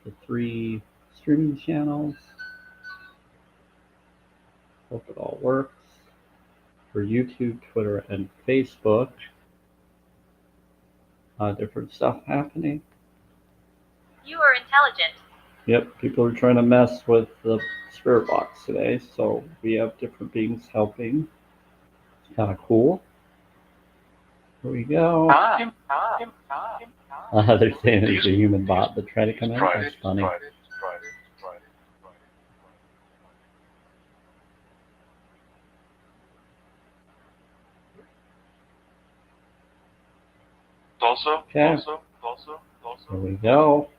the 3 streaming channels. Hope it all works. For YouTube, Twitter, and Facebook. Different stuff happening. You are intelligent. Yep, people are trying to mess with the spirit box today, so we have different beings helping. It's kind of cool. Here we go. They're saying it's a human bot that tried to come in. That's funny. Okay. Here we go.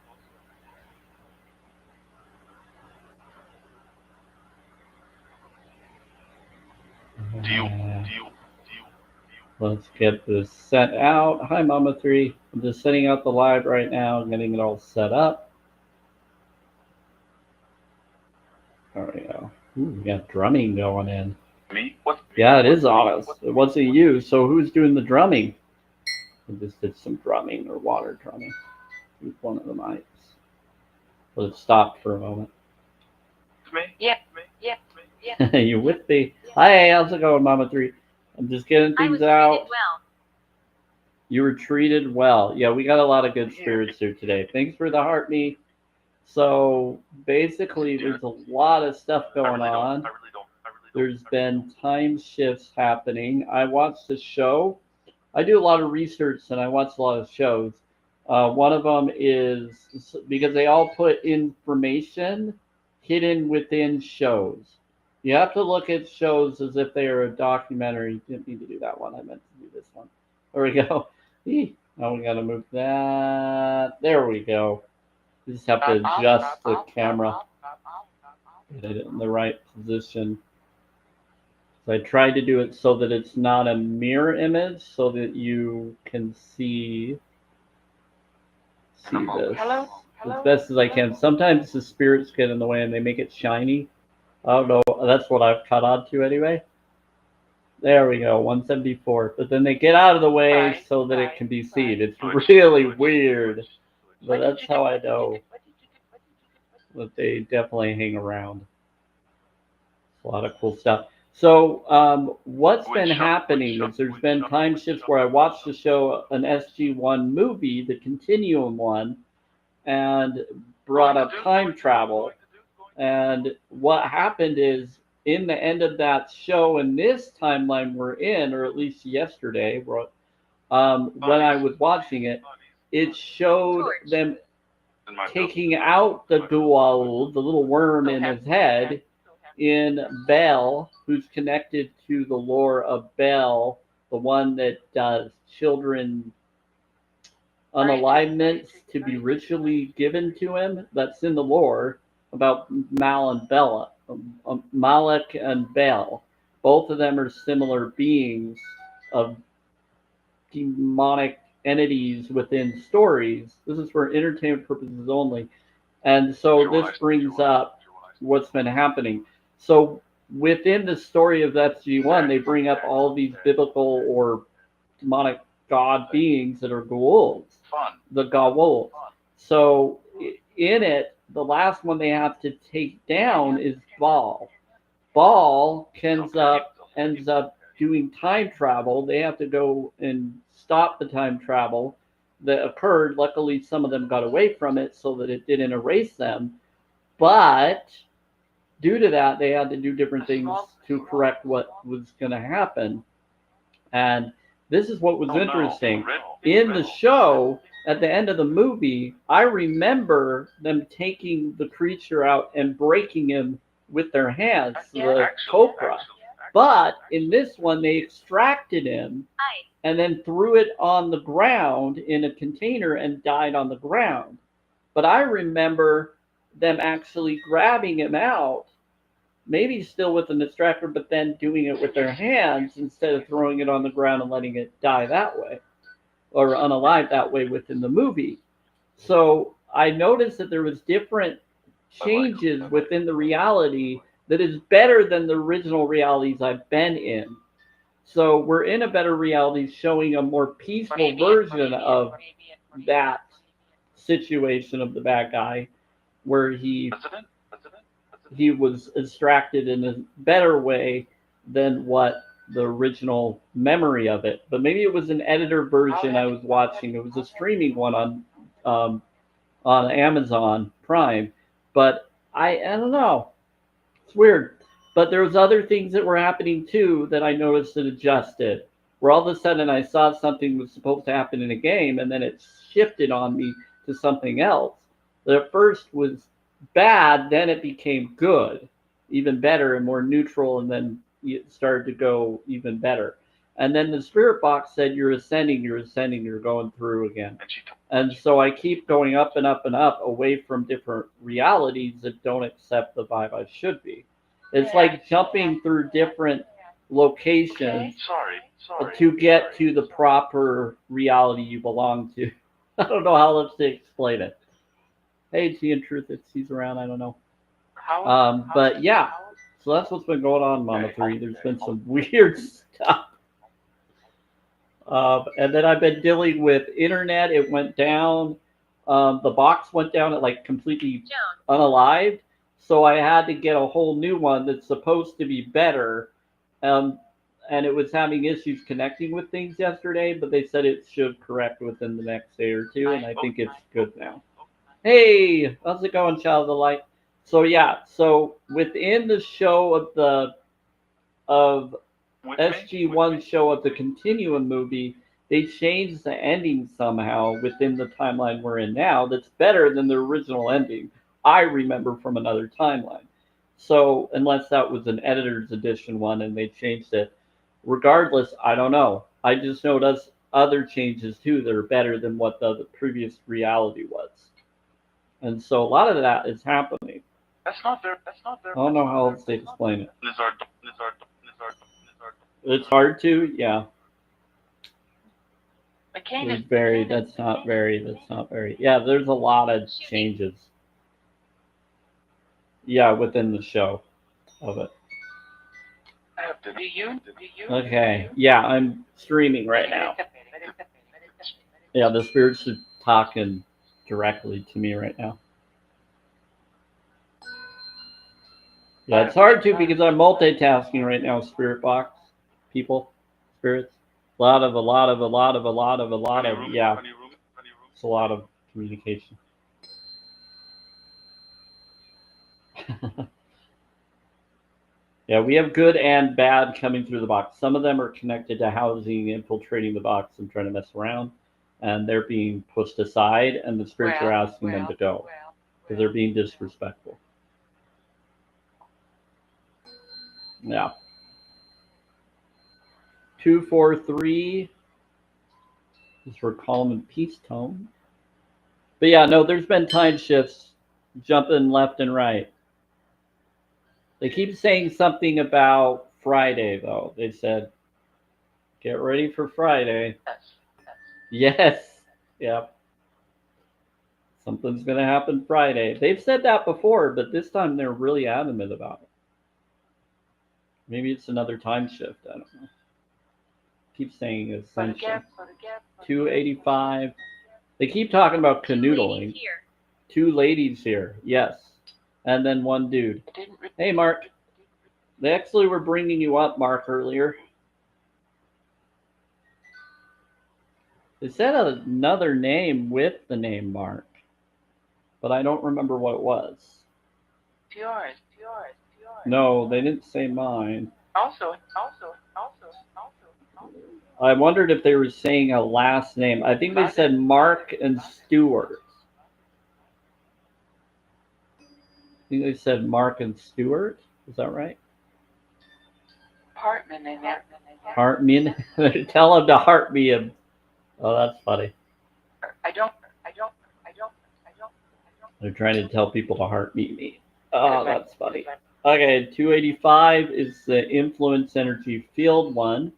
Let's get this set out. Hi, Mama 3. I'm just setting out the live right now, getting it all set up. There we go. Ooh, we got drumming going in. Me? Yeah, it is honest. It wasn't you, so who's doing the drumming? I just did some drumming or water drumming with one of the mics. Let it stop for a moment. Me? Yeah. You with me? Hi, how's it going, Mama 3? I'm just getting I things was out. treated well. You were treated well. Yeah, we got a lot of good spirits here today. Thanks for the heart, me. So basically, there's a lot of stuff going on. There's been time shifts happening. I watched the show. I do a lot of research and I watch a lot of shows. One of them is because they all put information hidden within shows. You have to look at shows as if they are a documentary. Didn't need to do that one. I meant to do this one. There we go. Now we got to move that. There we go. You just have to adjust the camera, get it in the right position. So I tried to do it so that it's not a mirror image, so that you can see this as best as I can. Sometimes the spirits get in the way and they make it shiny. I don't know. That's what I've caught on to anyway. There we go, 174. But then they get out of the way so that it can be seen. It's really weird. But that's how I know that they definitely hang around. A lot of cool stuff. So what's been happening is there's been time shifts where I watched the show, an SG-1 movie, the Continuum one, and brought up time travel. And what happened is in the end of that show in this timeline we're in, or at least yesterday, when I was watching it, it showed them taking out the Goa'uld, the little worm in his head, in Bel, who's connected to the lore of Bel, the one that does children unalivenments to be ritually given to him. That's in the lore about Mal and Bella, Malek and Bel. Both of them are similar beings of demonic entities within stories. This is for entertainment purposes only. And so this brings up what's been happening. So within the story of FG1, they bring up all these biblical or demonic god beings that are Goa'ulds, the Goa'uld. So in it, the last one they have to take down is Baal. Baal ends up doing time travel. They have to go and stop the time travel that occurred. Luckily, some of them got away from it so that it didn't erase them. But due to that, they had to do different things to correct what was going to happen. And this is what was interesting. In the show, at the end of the movie, I remember them taking the creature out and breaking him with their hands, the cobra. But in this one, they extracted him and then threw it on the ground in a container and died on the ground. But I remember them actually grabbing him out, maybe still with an extractor, but then doing it with their hands instead of throwing it on the ground and letting it die that way, or unalive that way within the movie. So I noticed that there was different changes within the reality that is better than the original realities I've been in. So we're in a better reality showing a more peaceful version of that situation of the bad guy. where he was extracted in a better way than what the original memory of it. But maybe it was an editor version I was watching. It was a streaming one um, on Amazon Prime. But I don't know. It's weird. But there was other things that were happening too that I noticed that adjusted. Where all of a sudden I saw something was supposed to happen in a game and then it shifted on me to something else. That at first was bad, then it became good, even better and more neutral, and then it started to go even better. And then the spirit box said you're ascending, you're going through again. And so I keep going up and up and up away from different realities that don't accept the vibe I should be. It's like jumping through different locations to get to the proper reality you belong to. I don't know how else to explain it. Hey, T and Truth, if he's around, I don't know. But yeah, so that's what's been going on, Mama 3. There's been some weird stuff. And then I've been dealing with internet. It went down. The box went down at like completely unalived. So I had to get a whole new one that's supposed to be better. And it was having issues connecting with things yesterday, but they said it should correct within the next day or two, and I think it's good now. Hey, how's it going, Child of the Light? So yeah, so within the show of SG1 show of the Continuum movie, they changed the ending somehow within the timeline we're in now that's better than the original ending I remember from another timeline. So unless that was an editor's edition one and they changed it, regardless, I don't know. I just know there's other changes too that are better than what the previous reality was. And so a lot of that is happening. I don't know how else to explain it. It's hard to, yeah. It's very, that's not very. Yeah, there's a lot of changes. Yeah, within the show of it. Okay, yeah, I'm streaming right now. Yeah, the spirits are talking directly to me right now. Yeah, it's hard to because I'm multitasking right now, spirit box, people, spirits. Yeah, it's a lot of communication. Yeah, we have good and bad coming through the box. Some of them are connected to housing, infiltrating the box and trying to mess around, and they're being pushed aside, and the spirits are asking them to go because they're being disrespectful. Yeah. 243 is for calm and peace tone. But yeah, no, there's been time shifts jumping left and right. They keep saying something about Friday, though. They said, get ready for Friday. Yes. Yep. Something's going to happen Friday. They've said that before, but this time they're really adamant about it. Maybe it's another time shift. I don't know. Keep saying ascension. 285. They keep talking about canoodling. Two ladies here. Yes. And then one dude. Hey, Mark. They actually were bringing you up, Mark, earlier. They said another name with the name Mark, but I don't remember what it was. Yours. No, they didn't say mine. Also. I wondered if they were saying a last name. I think they said Mark and Stewart. I think they said Mark and Stewart. Is that right? Hartman in there. Hartman. Tell him to heart me. Oh, that's funny. I don't. They're trying to tell people to heart meet me. Oh, that's funny. Okay, 285 is the influence energy field one.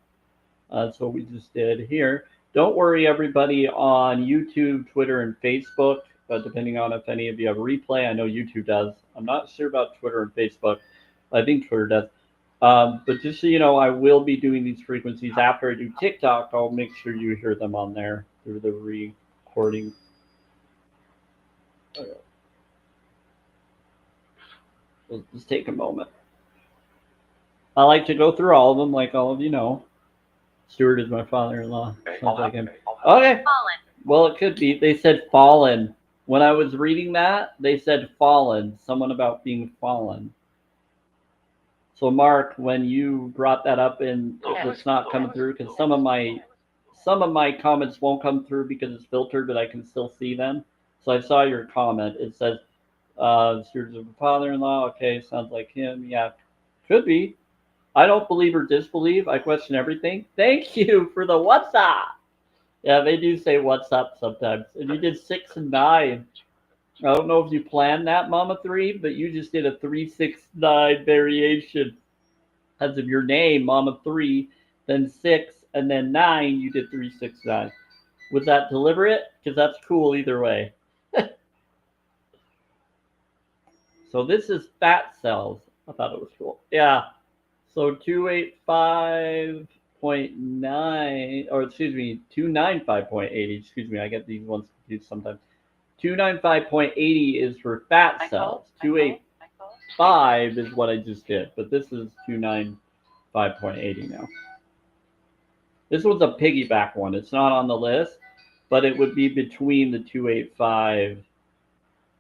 That's what we just did here. Don't worry, everybody on YouTube, Twitter, and Facebook, depending on if any of you have a replay. I know YouTube does. I'm not sure about Twitter and Facebook. I think Twitter does. But just so you know, I will be doing these frequencies after I do TikTok. I'll make sure you hear them on there through the recording. Okay. We'll just take a moment. I like to go through all of them, like all of you know. Stuart is my father-in-law. Sounds like him. Okay. Fallen. Well, it could be. They said fallen. When I was reading that, they said fallen. Someone about being fallen. So, Mark, when you brought that up and it's not coming through, because some of my comments won't come through because it's filtered, but I can still see them. So I saw your comment. It says, "Stuart's a father-in-law." Okay, sounds like him. Yeah, could be. I don't believe or disbelieve. I question everything. Thank you for the what's up. Yeah, they do say what's up sometimes. And you did 6 and 9. I don't know if you planned that, Mama 3, but you just did a 3-6-9 variation because of your name, Mama 3, then 6, and then 9. You did 3-6-9. Was that deliberate? Because that's cool either way. So this is fat cells. I thought it was cool. Yeah. So 285.9, or excuse me, 295.80. Excuse me, I get these ones confused sometimes. 295.80 is for fat cells. 285 is what I just did, but this is 295.80 now. This was a piggyback one. It's not on the list, but it would be between the 285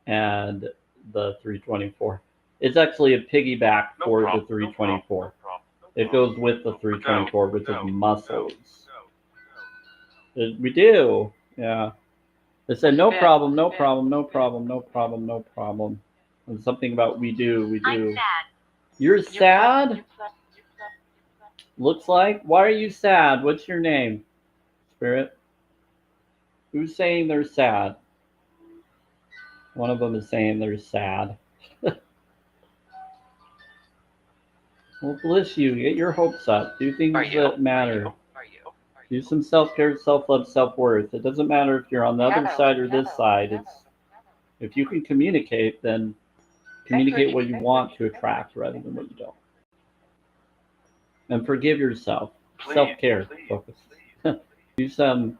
and the 324. It's actually a piggyback for the 324. It goes with the 324, which is muscles. We do, yeah. They said no problem, no problem, no problem, no problem, no problem. And something about we do, we I'm do. sad. You're sad? Looks like. Why are you sad? What's your name? Spirit? Who's saying they're sad? One of them is saying they're sad. Well, bless you. Get your hopes up. Do things that matter. Do some self-care, self-love, self-worth. It doesn't matter if you're on the other side or this side. It's if you can communicate, then communicate what you want to attract rather than what you don't. And forgive yourself. Self-care focus. Do some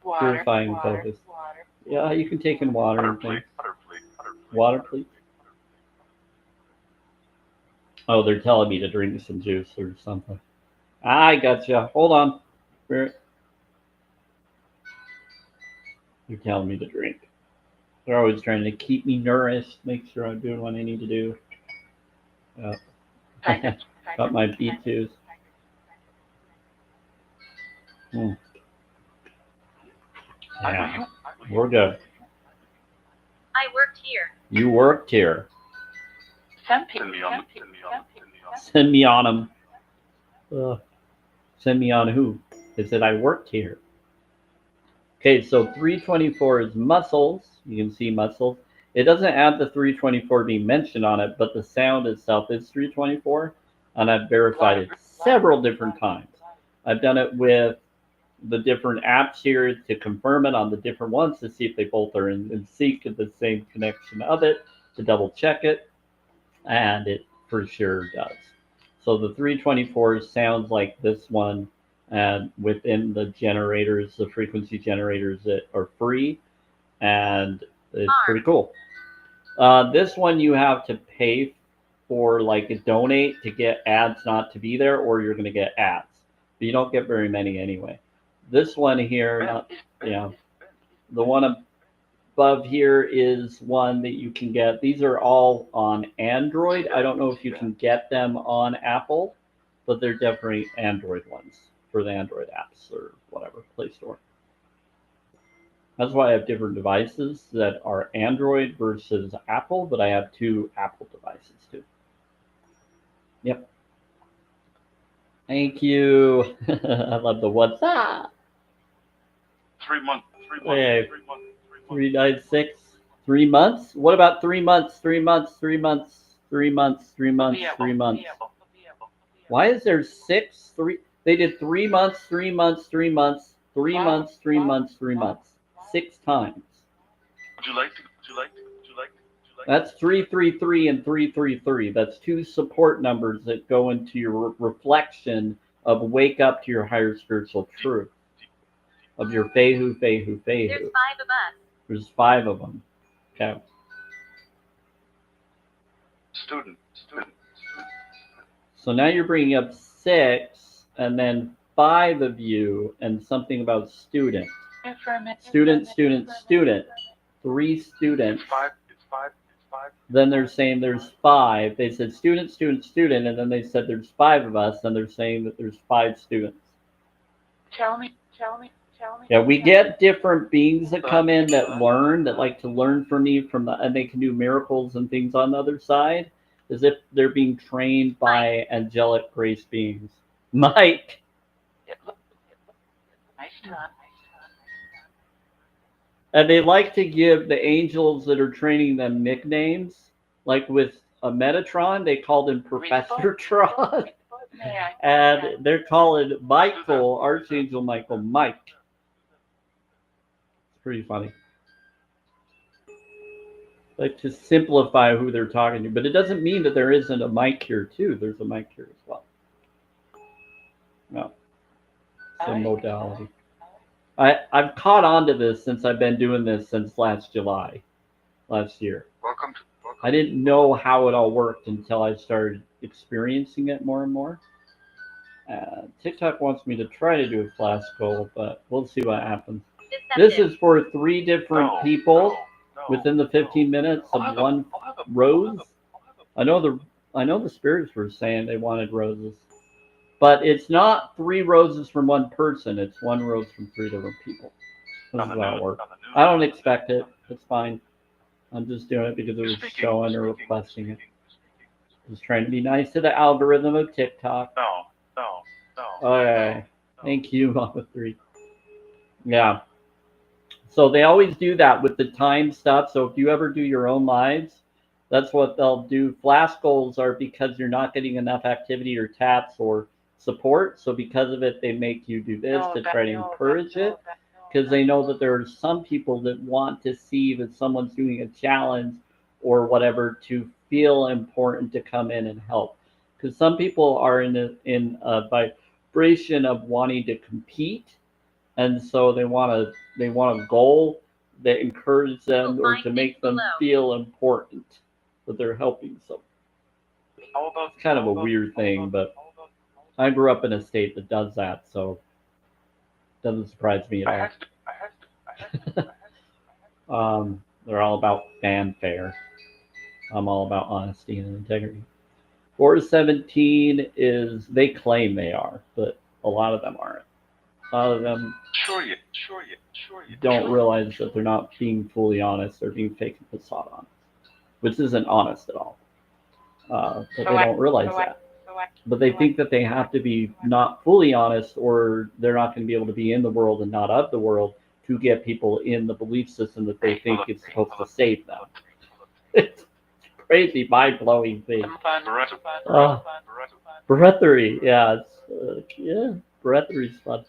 purifying focus. Yeah, you can take in water and things. Water, please. Oh, they're telling me to drink some juice or something. I gotcha. Hold on. Spirit. You're telling me to drink. They're always trying to keep me nourished, make sure I'm doing what I need to do. Got my B2s. Yeah, we're good. I worked here. You worked here. Send me on them. Send me on who? They said I worked here. Okay, so 324 is muscles. You can see muscles. It doesn't add the 324 being mentioned on it, but the sound itself is 324, and I've verified it several different times. I've done it with the different apps here to confirm it on the different ones to see if they both are in sync of the same connection of it, to double check it, and it for sure does. So the 324 sounds like this one, and within the generators, the frequency generators that are free, and it's pretty cool. This one you have to pay for, like a donate to get ads not to be there, or you're going to get ads. But you don't get very many anyway. This one here, the one above here is one that you can get. These are all on Android. I don't know if you can get them on Apple, but they're definitely Android ones for the Android apps or whatever, Play Store. That's why I have different devices that are Android versus Apple, but I have 2 Apple devices too. Yep. Thank you. I love the what's up. 3 months. Okay. 396. 3 months? What about 3 months? 3 months, 3 months, 3 months, 3 months, 3 months. Why is there 6? 3 they did 3 months, 3 months, 3 months, 3 months, 3 months, 3 months. 6 times. Would you like to? That's 333 and 333. That's 2 support numbers that go into your reflection of wake up to your higher spiritual truth. Of your Fehu, Fehu, Fehu. There's 5 of us. There's 5 of them. Okay. Student. So now you're bringing up 6, and then 5 of you, and something about student. Student, student, student. 3 students. It's five. It's five. It's five. Then they're saying there's 5. They said student, student, student, and then they said there's 5 of us, and they're saying that there's 5 students. Tell me. Yeah, we get different beings that come in that learn, that like to learn from me, and they can do miracles and things on the other side, as if they're being trained by angelic grace beings. Mike. Nice try. And they like to give the angels that are training them nicknames. Like with a Metatron, they called him Professor Tron. And they're calling Michael, Archangel Michael, Mike. It's pretty funny. Like to simplify who they're talking to. But it doesn't mean that there isn't a Mike here too. There's a Mike here as well. No. Same modality. I've caught on to this since I've been doing this since last year. Welcome. I didn't know how it all worked until I started experiencing it more and more. TikTok wants me to try to do a flash goal, but we'll see what happens. This is for 3 different people within the 15 minutes of one rose. I know the spirits were saying they wanted roses, but it's not 3 roses from one person. It's 1 rose from 3 different people. This is how it works. I don't expect it. It's fine. I'm just doing it because it was showing or requesting it. Just trying to be nice to the algorithm of TikTok. No. Okay. Thank you, Mama 3. Yeah. So they always do that with the time stuff. So if you ever do your own lives, that's what they'll do. Flash goals are because you're not getting enough activity or taps or support. So because of it, they make you do this to try to encourage it. Because they know that there are some people that want to see that someone's doing a challenge or whatever to feel important to come in and help. Because some people are in a vibration of wanting to compete, and so they want a goal that encourages them or to make them feel important that they're helping someone. It's kind of a weird thing, but I grew up in a state that does that, so it doesn't surprise me at all. They're all about fanfare. I'm all about honesty and integrity. 417 is, they claim they are, but a lot of them aren't. A lot of them don't realize that they're not being fully honest. They're being fake and facade honest, which isn't honest at all. But they don't realize that. But they think that they have to be not fully honest or they're not going to be able to be in the world and not of the world to get people in the belief system that they think is supposed to save them. It's crazy, mind-blowing thing. Breathery, yeah, breathery's fun.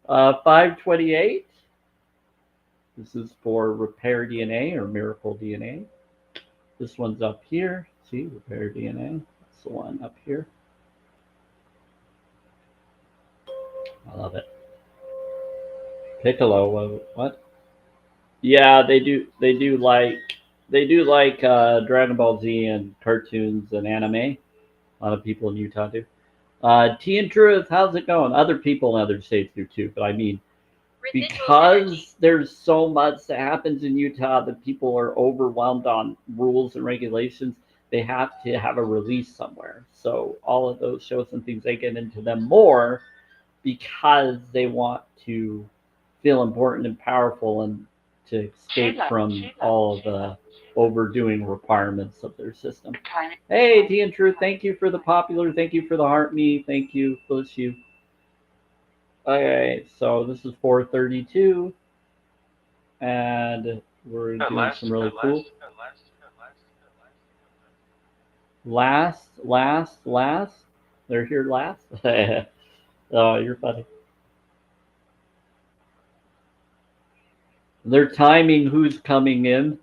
528. This is for repair DNA or miracle DNA. This one's up here. See, repair DNA. That's the one up here. I love it. Piccolo, what? Yeah, they do like Dragon Ball Z and cartoons and anime. A lot of people in Utah do. Tea and Truth, how's it going? Other people in other states do too, but I mean, because there's so much that happens in Utah that people are overwhelmed on rules and regulations, they have to have a release somewhere. So all of those shows and things, they get into them more because they want to feel important and powerful and to escape from all of the overdoing requirements of their system. Hey, Tea and Truth, thank you for the popular, thank you for the heart me, thank you, bless you. Okay, so this is 432, and we're doing some really cool. Last. They're here last? Oh, you're funny. They're timing who's coming in.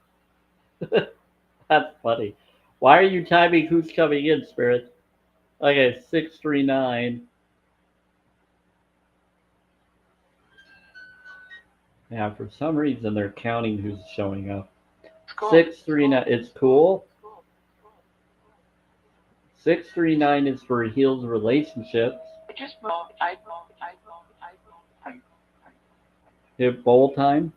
That's funny. Why are you timing who's coming in, Spirit? Okay, 639. Yeah, for some reason they're counting who's showing up. 639. It's cool. 639 is for heals relationships. I just moved. I Hit bowl time.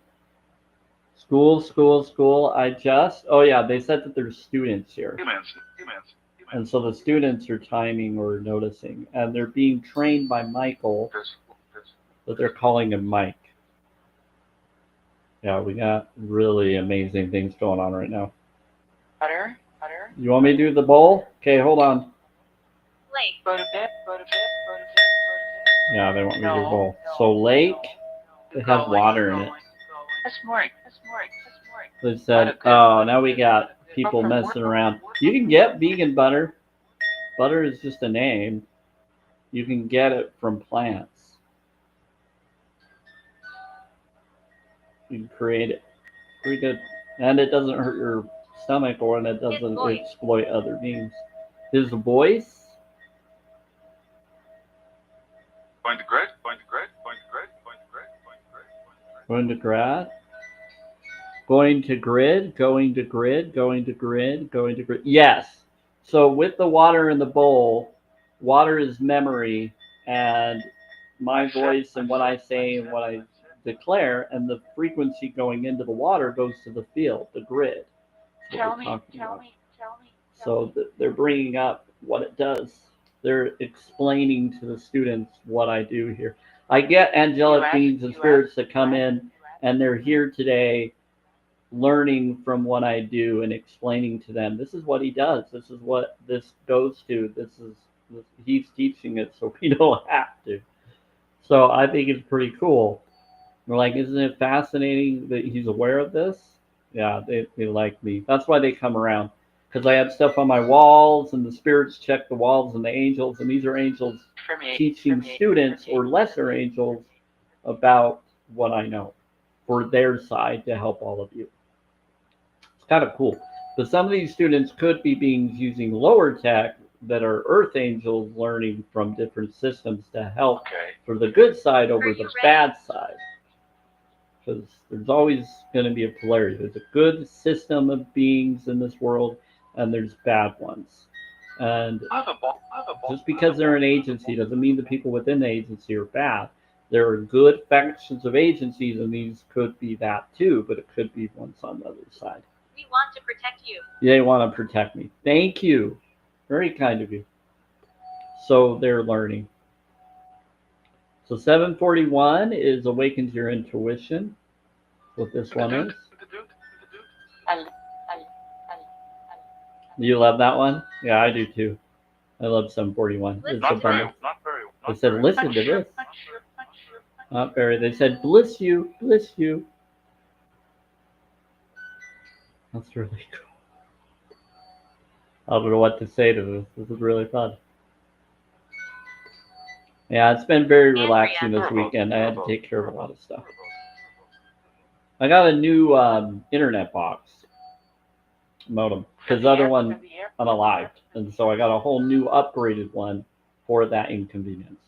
School, school, school. I just. Oh yeah, they said that there's students here, Humans. and so the students are timing or noticing, and they're being trained by Michael, but they're calling him Mike. Yeah, we got really amazing things going on right now. butter. You want me to do the bowl? Okay, hold on. Lake. Go to bed. Yeah, they want me to do the No, bowl. So lake, they have Going, water in it. That's more. They said, oh, now we got people messing around. You can get vegan butter. Butter is just a name. You can get it from plants. You can create it. Pretty good. And it doesn't hurt your stomach or and it doesn't exploit other beings. His voice, Going to grid. going to grad, going to grid, going to grid, going to grid, going to grid. Yes. So with the water in the bowl, water is memory, and my voice and what I say and what I declare, and the frequency going into the water goes to the field, the grid. That's what we're talking about. So they're bringing up what it does. They're explaining to the students what I do here. I get angelic beings and spirits that come in, and they're here today learning from what I do and explaining to them, this is what he does. This is what this goes to. He's teaching it so we don't have to. So I think it's pretty cool. We're like, isn't it fascinating that he's aware of this? Yeah, they like me. That's why they come around. Because I have stuff on my walls, and the spirits check the walls, and the angels, and these are angels teaching students or lesser angels about what I know for their side to help all of you. It's kind of cool. But some of these students could be beings using lower tech that are earth angels learning from different systems to help for the good side over the bad side. Because there's always going to be a polarity. There's a good system of beings in this world, and there's bad ones. And just because they're an agency doesn't mean the people within the agency are bad. There are good factions of agencies, and these could be that too, but it could be ones on the other side. We want to protect you. They want to protect me. Thank you. Very kind of you. So they're learning. So 741 is awaken to your intuition. What this one is. You love that one? Yeah, I do too. I love 741. It's Not abundant. Not very. They said, listen to this. Not very. They said, bless you, bless you. That's really cool. I don't know what to say to this. This is really fun. Yeah, it's been very relaxing this weekend. I had to take care of a lot of stuff. I got a new internet box modem because the other one unalived, and so I got a whole new upgraded one for that inconvenience.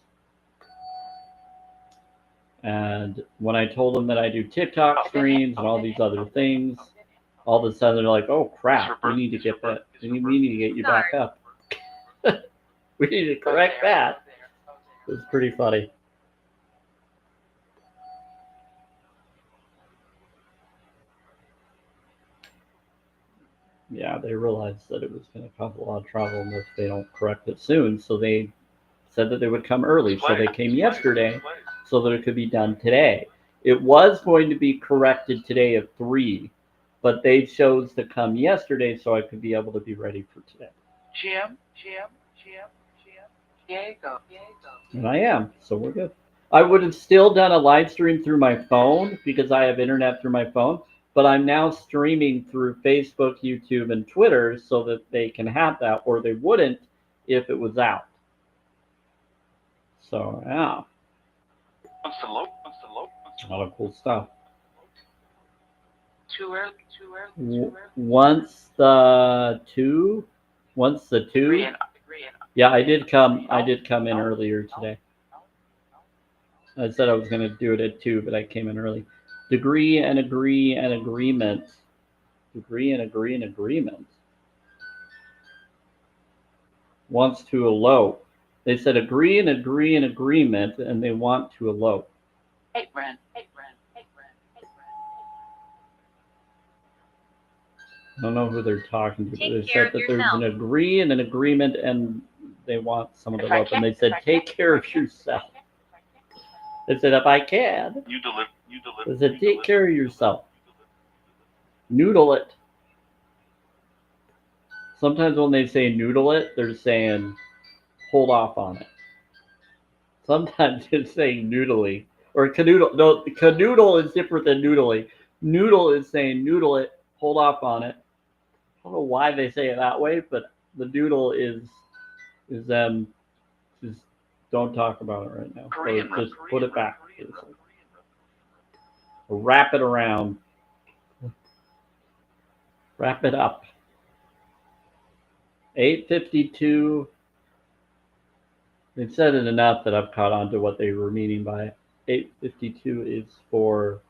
And when I told them that I do TikTok streams and all these other things, all of a sudden they're like, "Oh crap, we need to get that. We need to get you back up. We need to correct that." It was pretty funny. Yeah, they realized that it was going to cause a lot of trouble if they don't correct it soon. So they said that they would come early. So they came yesterday so that it could be done today. It was going to be corrected today at 3, but they chose to come yesterday so I could be able to be ready for today. Jim. Diego. And I am, so we're good. I would have still done a live stream through my phone because I have internet through my phone, but I'm now streaming through Facebook, YouTube, and Twitter so that they can have that, or they wouldn't if it was out. So, yeah. A lot of cool stuff. Too early. Once the two, yeah, I did come in earlier today. I said I was going to do it at 2, but I came in early. Degree and agree and agreement. Degree and agree and agreement. wants to elope. They said agree and agree and agreement, and they want to elope. Hey, Ren. I don't know who they're talking to, but Take they care said of that there's yourself. an agree and an agreement, and they want someone to If I elope. And they can- said, if I take can- care if I of can- yourself. They said, if I can. You deliver. They said, take care of yourself. Noodle it. Sometimes when they say noodle it, they're saying hold off on it. Sometimes it's saying noodly. Or canoodle. No, canoodle is different than noodly. Noodle is saying noodle it, hold off on it. I don't know why they say it that way, but the noodle is them just don't talk about it right now. Korean Or just rep. put it back. Or wrap it around. Wrap it up. 8:52. They've said it enough that I've caught on to what they were meaning by it. 8:52 is for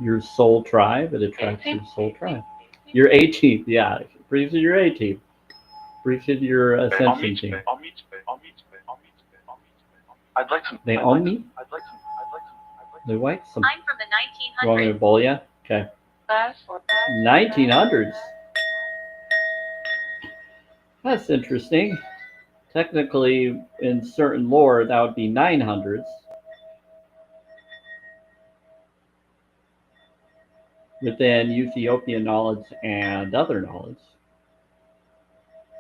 your soul tribe. It attracts your soul tribe. Your 18th, yeah. Brings in your 18th. Brings in your ascension team. I'll meet you. I'd like some. They own me? I'd like some. They like some. I'm from the You want me to 1900s. bowl ya? Okay. 1900s. That's interesting. Technically, in certain lore, that would be 900s. Within Ethiopian knowledge and other knowledge.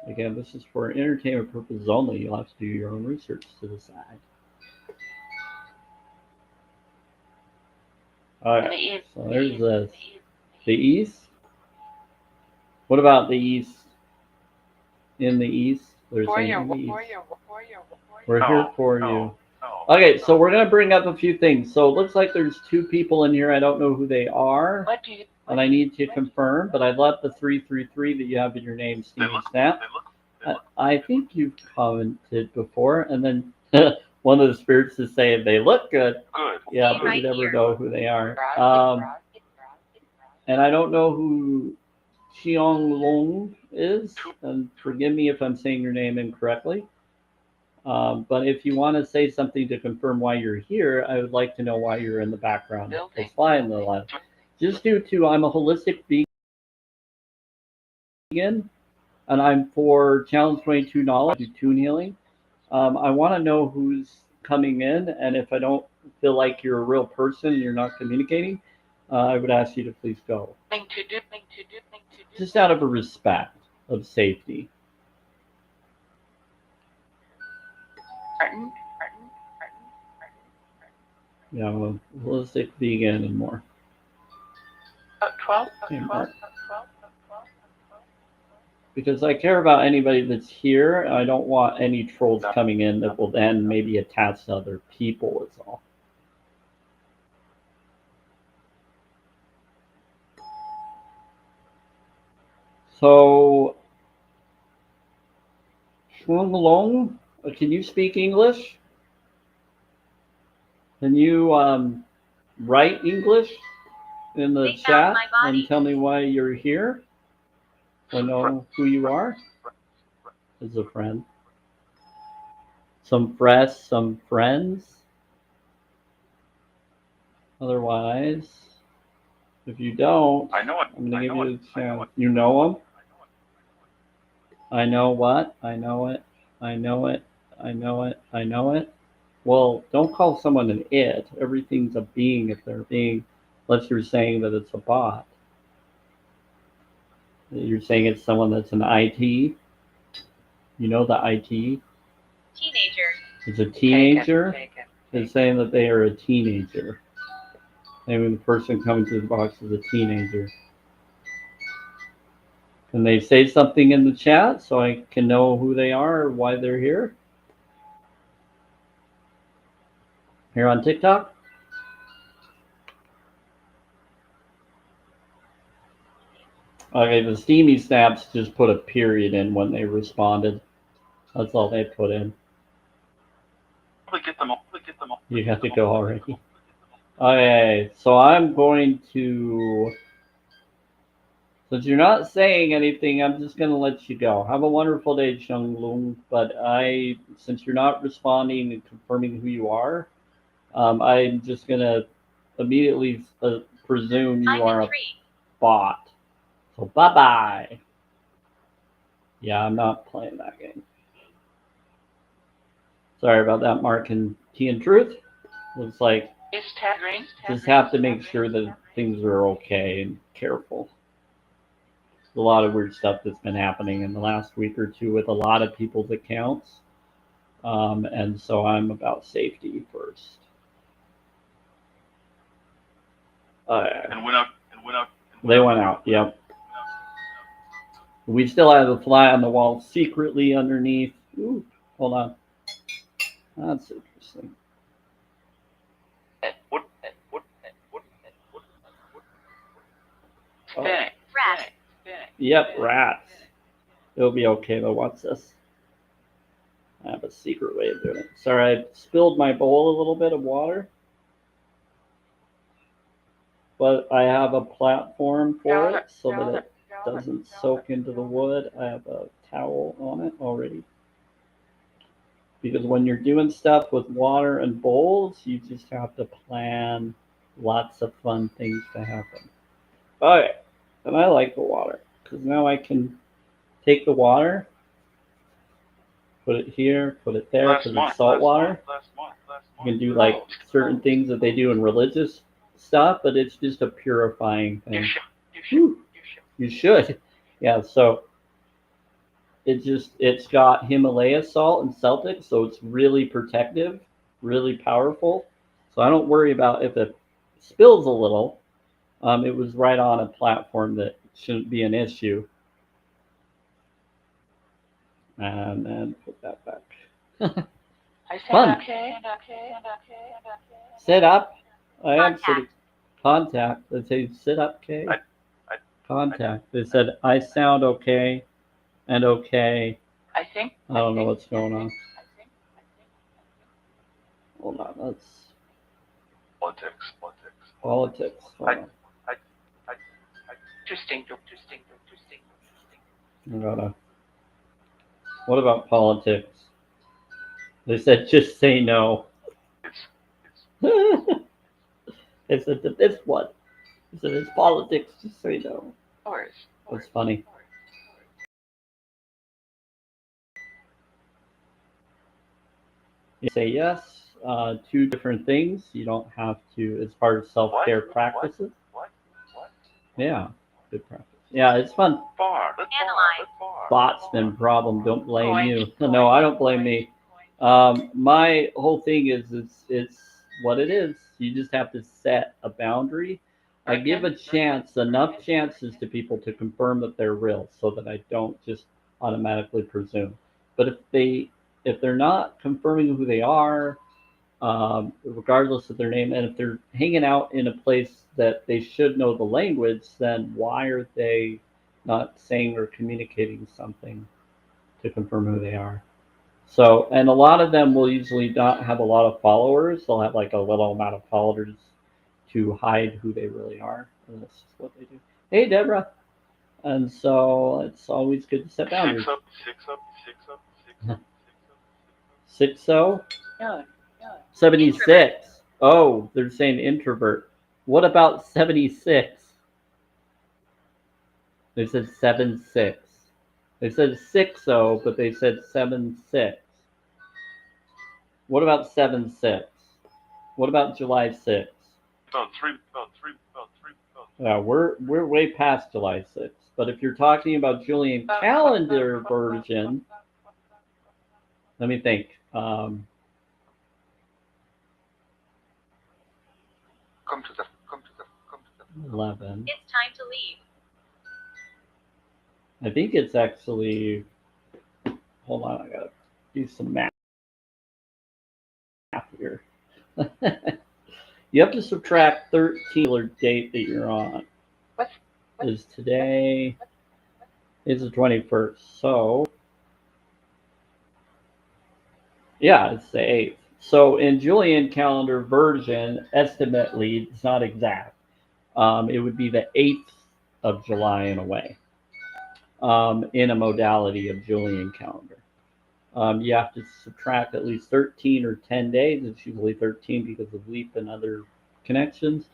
Again, this is for entertainment purposes only. You'll have to do your own research to decide. Alright, so there's this. The East? What about the East? In the East? They're saying in the East. We're here for you. Okay, so we're going to bring up a few things. So it looks like there's two people in here. I don't know who they are. What do you? And I need to confirm, but I love the 333 that you have in your name, Stevie Snap. I think you've commented before, and then one of the spirits is saying they look good. Good. Yeah, but Right you never here. know who they are. And I don't know who Xiong Long is, and forgive me if I'm saying your name incorrectly. But if you want to say something to confirm why you're here, I would like to know why you're in the background. It's fine, the line. Just due to I'm a holistic vegan, and I'm for Challenge 22 Knowledge, do tune healing. I want to know who's coming in, and if I don't feel like you're a real person and you're not communicating, I would ask you to please go. Thing to do. Just out of a respect of safety. You know, holistic vegan and more. 12. Because I care about anybody that's here, and I don't want any trolls coming in that will then maybe attach to other people, is all. So, Shlong, can you speak English? Can you write English in the They found chat my body. and tell me why you're here? I know who you are as a friend. Some friends. Otherwise, if you don't, I know it. I'm going to give you a I know chance. it. You know them? I know what? I know it. I know it. I know it. I know it. Well, don't call someone an it. Everything's a being if they're being, unless you're saying that it's a bot. You're saying it's someone that's an IT. You know the IT? Teenager. It's a teenager. Take it. It's saying that they are a teenager. Maybe the person coming to the box is a teenager. Can they say something in the chat so I can know who they are or why they're here? Here on TikTok? Okay, the Steamy Snaps just put a period in when they responded. That's all they put in. Get them all. You have to go already. Okay, so I'm going to Since you're not saying anything, I'm just gonna let you go. Have a wonderful day, Chung Lung. But since you're not responding and confirming who you are, I'm just gonna immediately presume you I'm are a intrigued. bot. So bye bye. Yeah, I'm not playing that game. Sorry about that, Mark and T and Truth. Looks like Is Ted green? just have to make sure that things are okay and careful. A lot of weird stuff that's been happening in the last week or two with a lot of people's accounts. And so I'm about safety first. And went up. They went out, yep. We still have a fly on the wall secretly underneath. Ooh, hold on. That's interesting. Spin it. Rat. Yep, rats. It'll be okay though. Watch this. I have a secret way of doing it. Sorry, I spilled my bowl a little bit of water. But I have a platform for it so that it doesn't soak into the wood. I have a towel on it already. Because when you're doing stuff with water and bowls, you just have to plan lots of fun things to happen. Okay, and I like the water because now I can take the water, put it here, put it there because it's salt water. You can do like certain things that they do in religious stuff, but it's just a purifying thing. You should. Yeah, so it's got Himalaya salt and Celtic, so it's really protective, really powerful. So I don't worry about if it spills a little. It was right on a platform that shouldn't be an issue. And then put that back. I said Fun. okay. Sit up. I am Contact. sitting. Contact. They say sit up, okay. Contact. They said I sound okay and okay. I think. I don't know what's going on. Hold on. Let's politics. Hold on. Interesting. I gotta. What about politics? They said just say no. They said that this one. They said it's politics. Just say no. That's funny. You say yes. Two different things. You don't have to. It's part of self-care practices. Yeah, good practice. Yeah, it's fun. Analyze. Bot's been problem. Don't blame you. No, I don't blame me. My whole thing is it's what it is. You just have to set a boundary. I give a chance, enough chances to people to confirm that they're real, so that I don't just automatically presume. But if they're not confirming who they are, regardless of their name, and if they're hanging out in a place that they should know the language, then why are they not saying or communicating something to confirm who they are? So, and a lot of them will usually not have a lot of followers. They'll have like a little amount of followers to hide who they really are. And that's just what they do. Hey, Deborah. And so it's always good to set boundaries. 6-0? Yeah. 76. Oh, they're saying introvert. What about 76? They said 7-6. They said 6-0, but they said 7-6. What about 7-6? What about July 6th? About three. Yeah, we're way past July 6th. But if you're talking about Julian calendar version, let me think. Come to the 11. It's time to leave. I think it's actually. Hold on, I gotta do some math here. You have to subtract 13 date that you're on. What? Is today is the 21st. So yeah, it's the 8th. So in Julian calendar version, estimately, it's not exact. It would be the 8th of July in a way, in a modality of Julian calendar. You have to subtract at least 13 or 10 days. It's usually 13 because of leap and other connections.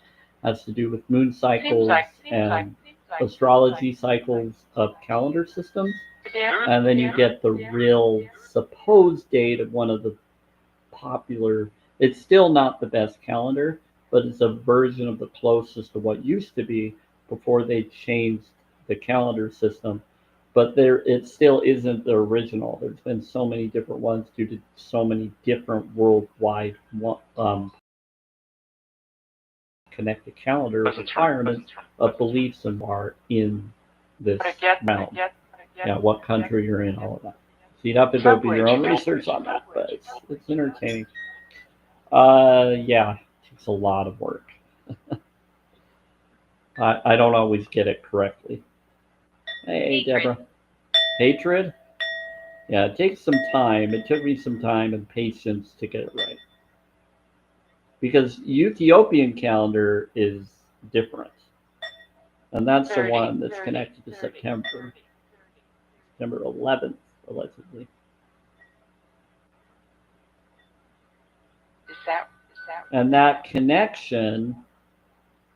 Has to do with moon cycles and astrology cycles of calendar systems. And then you get the real supposed date of one of the popular. It's still not the best calendar, but it's a version of the closest to what used to be before they changed the calendar system. But it still isn't the original. There's been so many different ones due to so many different worldwide connected calendar requirements of beliefs and are in this realm. Yeah, what country you're in, all of that. So you'd have to go do your own research on that, but it's entertaining. Yeah, it takes a lot of work. I don't always get it correctly. Hey, Deborah. Hatred? Yeah, it takes some time. It took me some time and patience to get it right. Because Ethiopian calendar is different. And that's the one that's connected to September 11th, allegedly. And that connection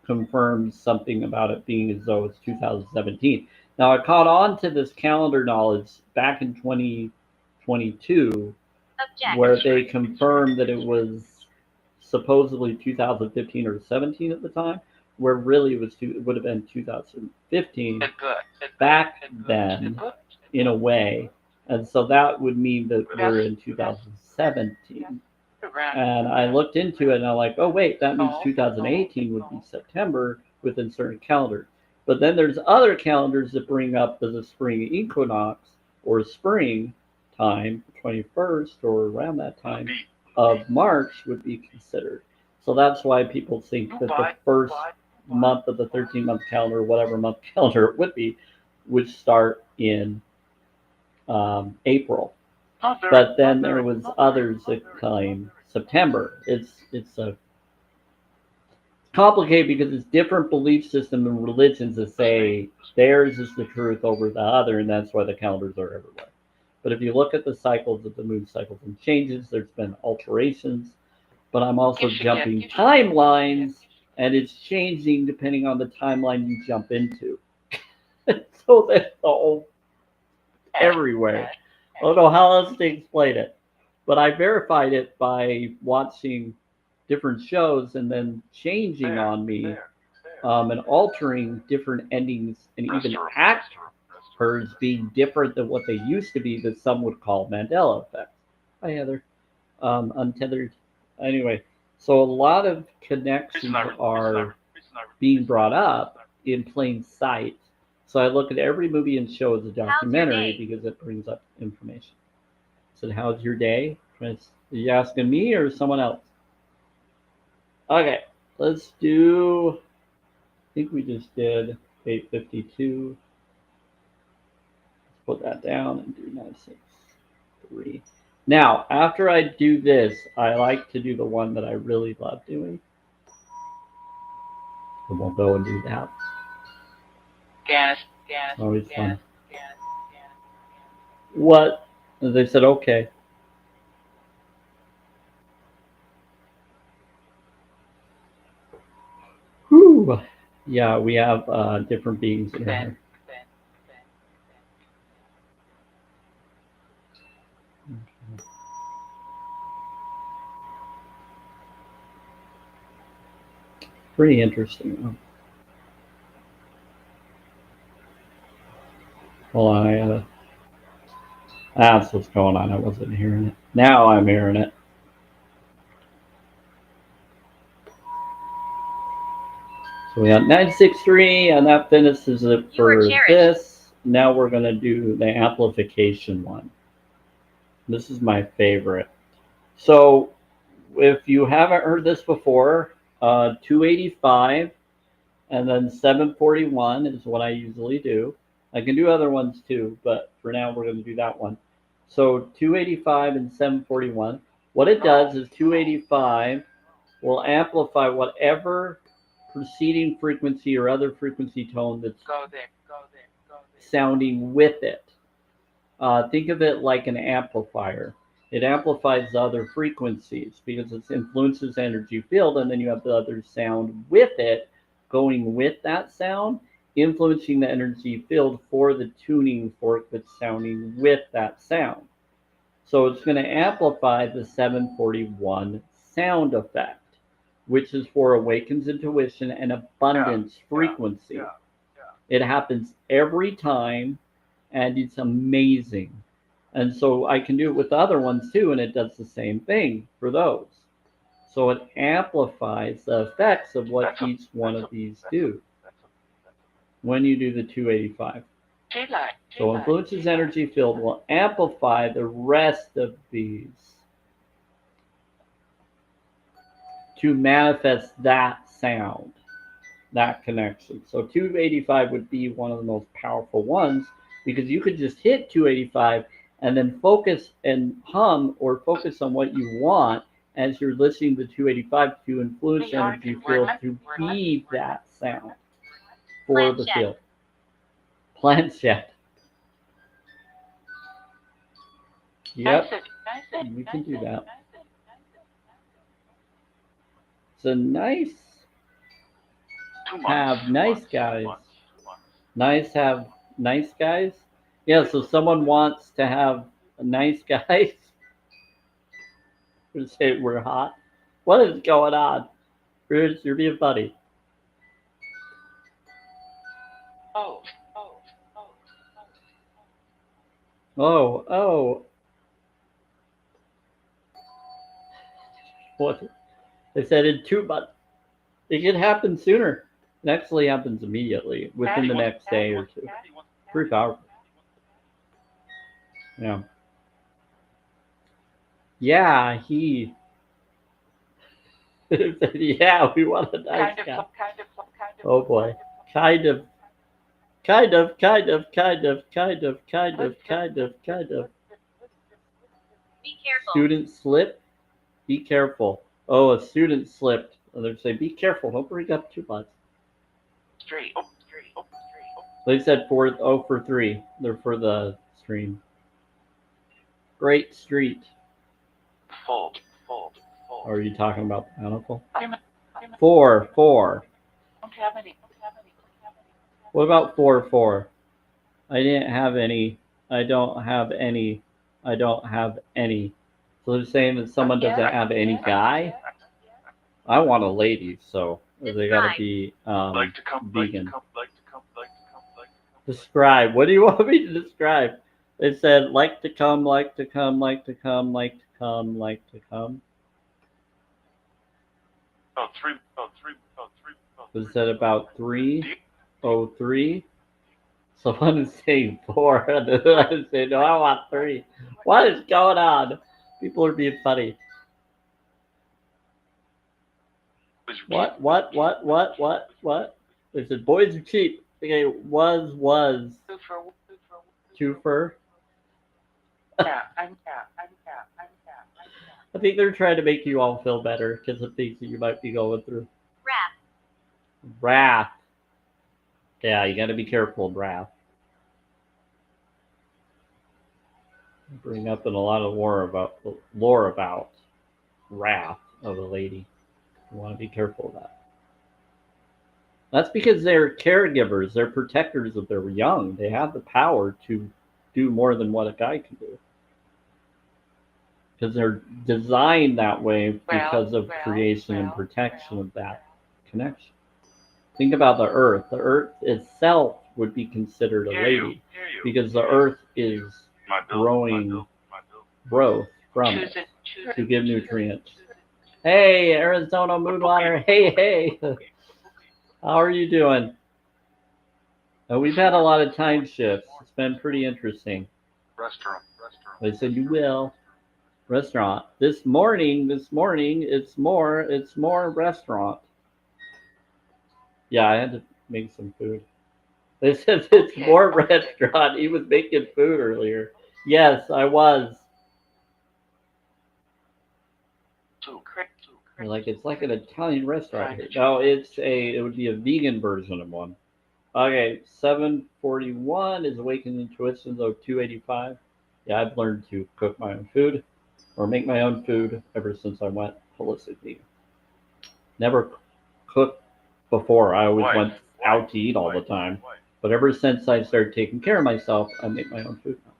confirms something about it being as though it's 2017. Now, I caught on to this calendar knowledge back in 2022, where they confirmed that it was supposedly 2015 or 17 at the time, where really it would have been 2015 back then, in a way. And so that would mean that we're in 2017. And I looked into it and I'm like, oh, wait, that means 2018 would be September within certain calendars. But then there's other calendars that bring up the spring equinox or spring time, 21st or around that time of March would be considered. So that's why people think that the first month of the 13-month calendar, whatever month calendar it would be, would start in April. But then there was others that claim September. It's a complicated because it's different belief system and religions that say theirs is the truth over the other, and that's why the calendars are everywhere. But if you look at the cycles of the moon cycles and changes, there's been alterations. But I'm also jumping timelines, and it's changing depending on the timeline you jump into. So that's all everywhere. I don't know how else to explain it. But I verified it by watching different shows and then changing on me and altering different endings and even actors being different than what they used to be that some would call Mandela effect. Hi, Heather. Untethered. Anyway, so a lot of connections are being brought up in plain sight. So I look at every movie and show as a documentary because it brings up information. I said, how's your day? Are you asking me or someone else? Okay, let's do, I think we just did 852. Let's put that down and do 963. Now, after I do this, I like to do the one that I really love doing. And we'll go and do that. Always fun. What? They said, okay. Whew. Yeah, we have different beings in here. Pretty interesting. Hold on, that's what's going on. I wasn't hearing it. Now I'm hearing it. So we got 963, and that finishes it for this. Now we're going to do the amplification one. This is my favorite. So if you haven't heard this before, 285 and then 741 is what I usually do. I can do other ones too, but for now we're going to do that one. So 285 and 741. What it does is 285 will amplify whatever preceding frequency or other frequency tone that's Go there. Go there. Go there. sounding with it. Think of it like an amplifier. It amplifies the other frequencies because it influences energy field, and then you have the other sound with it going with that sound, influencing the energy field for the tuning fork that's sounding with that sound. So it's going to amplify the 741 sound effect, which is for awakens intuition and abundance frequency. It happens every time, and it's amazing. And so I can do it with the other ones too, and it does the same thing for those. So it amplifies the effects of what each one of these do when you do the 285. So influences energy field will amplify the rest of these to manifest that sound, that connection. So 285 would be one of the most powerful ones because you could just hit 285 and then focus and hum or focus on what you want as you're listening to 285 to influence energy field to be that sound for the field. Planchette. Yep, we can do that. So nice have nice guys. Nice have nice guys. Yeah, so someone wants to have nice guys. Say we're hot. What is going on? You're being funny. Oh. What? They said in 2 months. It can happen sooner. It actually happens immediately, within the next day or two. Pretty powerful. Yeah. Yeah, he said, yeah, we want a nice guy. Oh boy. Kind of. Be careful. Student slip. Be careful. Oh, a student slipped. And they say, be careful. Don't bring up too much. Straight. They said 4 for 3. They're for the stream. Great street. Fold. Are you talking about the bountiful? 4. 4. Don't have any. What about 4? I didn't have any. I don't have any. I don't have any. So they're saying that someone doesn't have any guy? I want a lady, so they gotta be vegan. Describe. What do you want me to describe? They said like to come, like to come, like to come, like to come, like to come. Oh, three. Was that about 3:03? Someone is saying 4. And I say, no, I want 3. What is going on? People are being funny. What? They said boys are cheap. Okay, was. 2 for. Yeah. I think they're trying to make you all feel better because of things that you might be going through. Wrath. Yeah, you got to be careful of wrath. Bring up in a lot of lore about wrath of a lady. You want to be careful of that. That's because they're caregivers. They're protectors of their young. They have the power to do more than what a guy can do. Because they're designed that way because of creation and protection of that connection. Think about the earth. The earth itself would be considered a lady because the earth is growing growth from it to give nutrients. Hey, Arizona Moonwater. Hey. How are you doing? We've had a lot of time shifts. It's been pretty interesting. Restaurant. They said you will. Restaurant. This morning, it's more restaurant. Yeah, I had to make some food. They said it's more restaurant. He was making food earlier. Yes, I was. You're like, it's like an Italian restaurant here. No, it would be a vegan version of one. Okay, 741 is Awakened Intuitions of 285. Yeah, I've learned to cook my own food or make my own food ever since I went holistic vegan. Never cooked before. I always went out to eat all the time. But ever since I started taking care of myself, I make my own food now.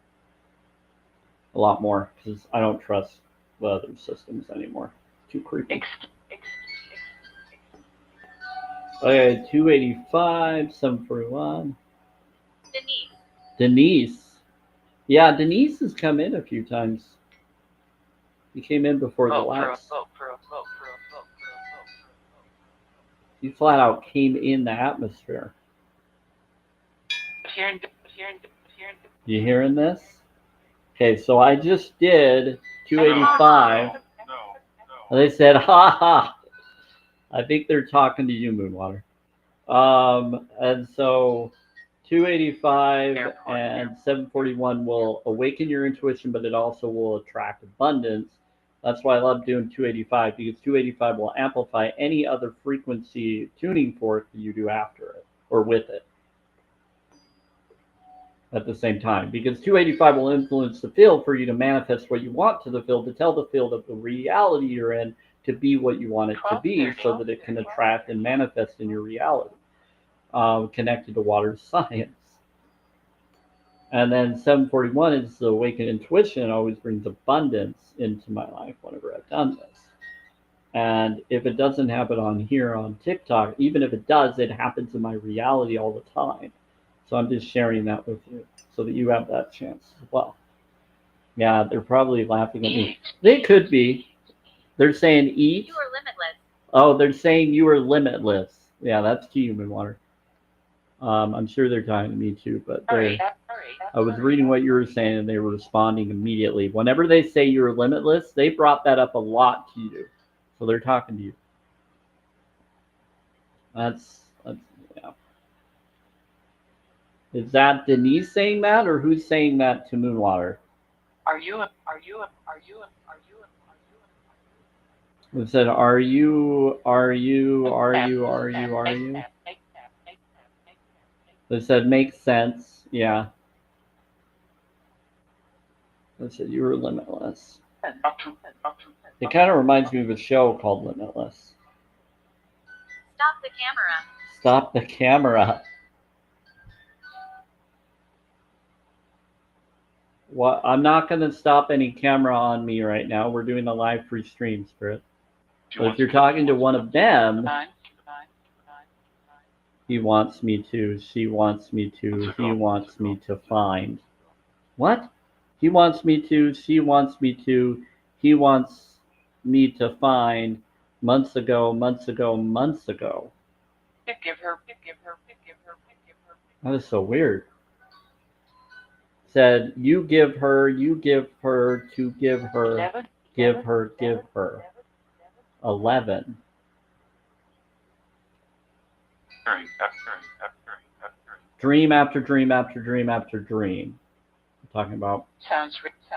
A lot more because I don't trust the other systems anymore. Too creepy. Okay, 285, 741. Denise. Denise. Yeah, Denise has come in a few times. He came in before the last. He flat out came in the atmosphere. You hearing this? Okay, so I just did 285. And they said, ha ha. I think they're talking to you, Moonwater. And so 285 and 741 will awaken your intuition, but it also will attract abundance. That's why I love doing 285, because 285 will amplify any other frequency tuning fork that you do after it or with it at the same time. Because 285 will influence the field for you to manifest what you want to the field, to tell the field of the reality you're in to be what you want it to be, so that it can attract and manifest in your reality. Connected to water science. And then 741 is the awakened intuition. It always brings abundance into my life whenever I've done this. And if it doesn't happen on here on TikTok, even if it does, it happens in my reality all the time. So I'm just sharing that with you so that you have that chance as well. Yeah, they're probably laughing at me. They could be. They're saying eat. You are limitless. Oh, they're saying you are limitless. Yeah, that's to human water. I'm sure they're talking to me too, but I was reading what you were saying and they were responding immediately. Whenever they say you're limitless, they brought that up a lot to you. So they're talking to you. That's yeah. Is that Denise saying that, or who's saying that to Moonwater? Who said, are you? They said, makes sense. Yeah. They said, you were limitless. It kind of reminds me of a show called Limitless. Stop the camera. Stop the camera. What? I'm not going to stop any camera on me right now. We're doing a live free stream, Spirit. But if you're talking to one of them, he wants me to, she wants me to, he wants me to find. What? He wants me to, she wants me to, he wants me to find months ago. That is so weird. Said, you give her to give her. 11. Dream after dream after dream after dream. I'm talking about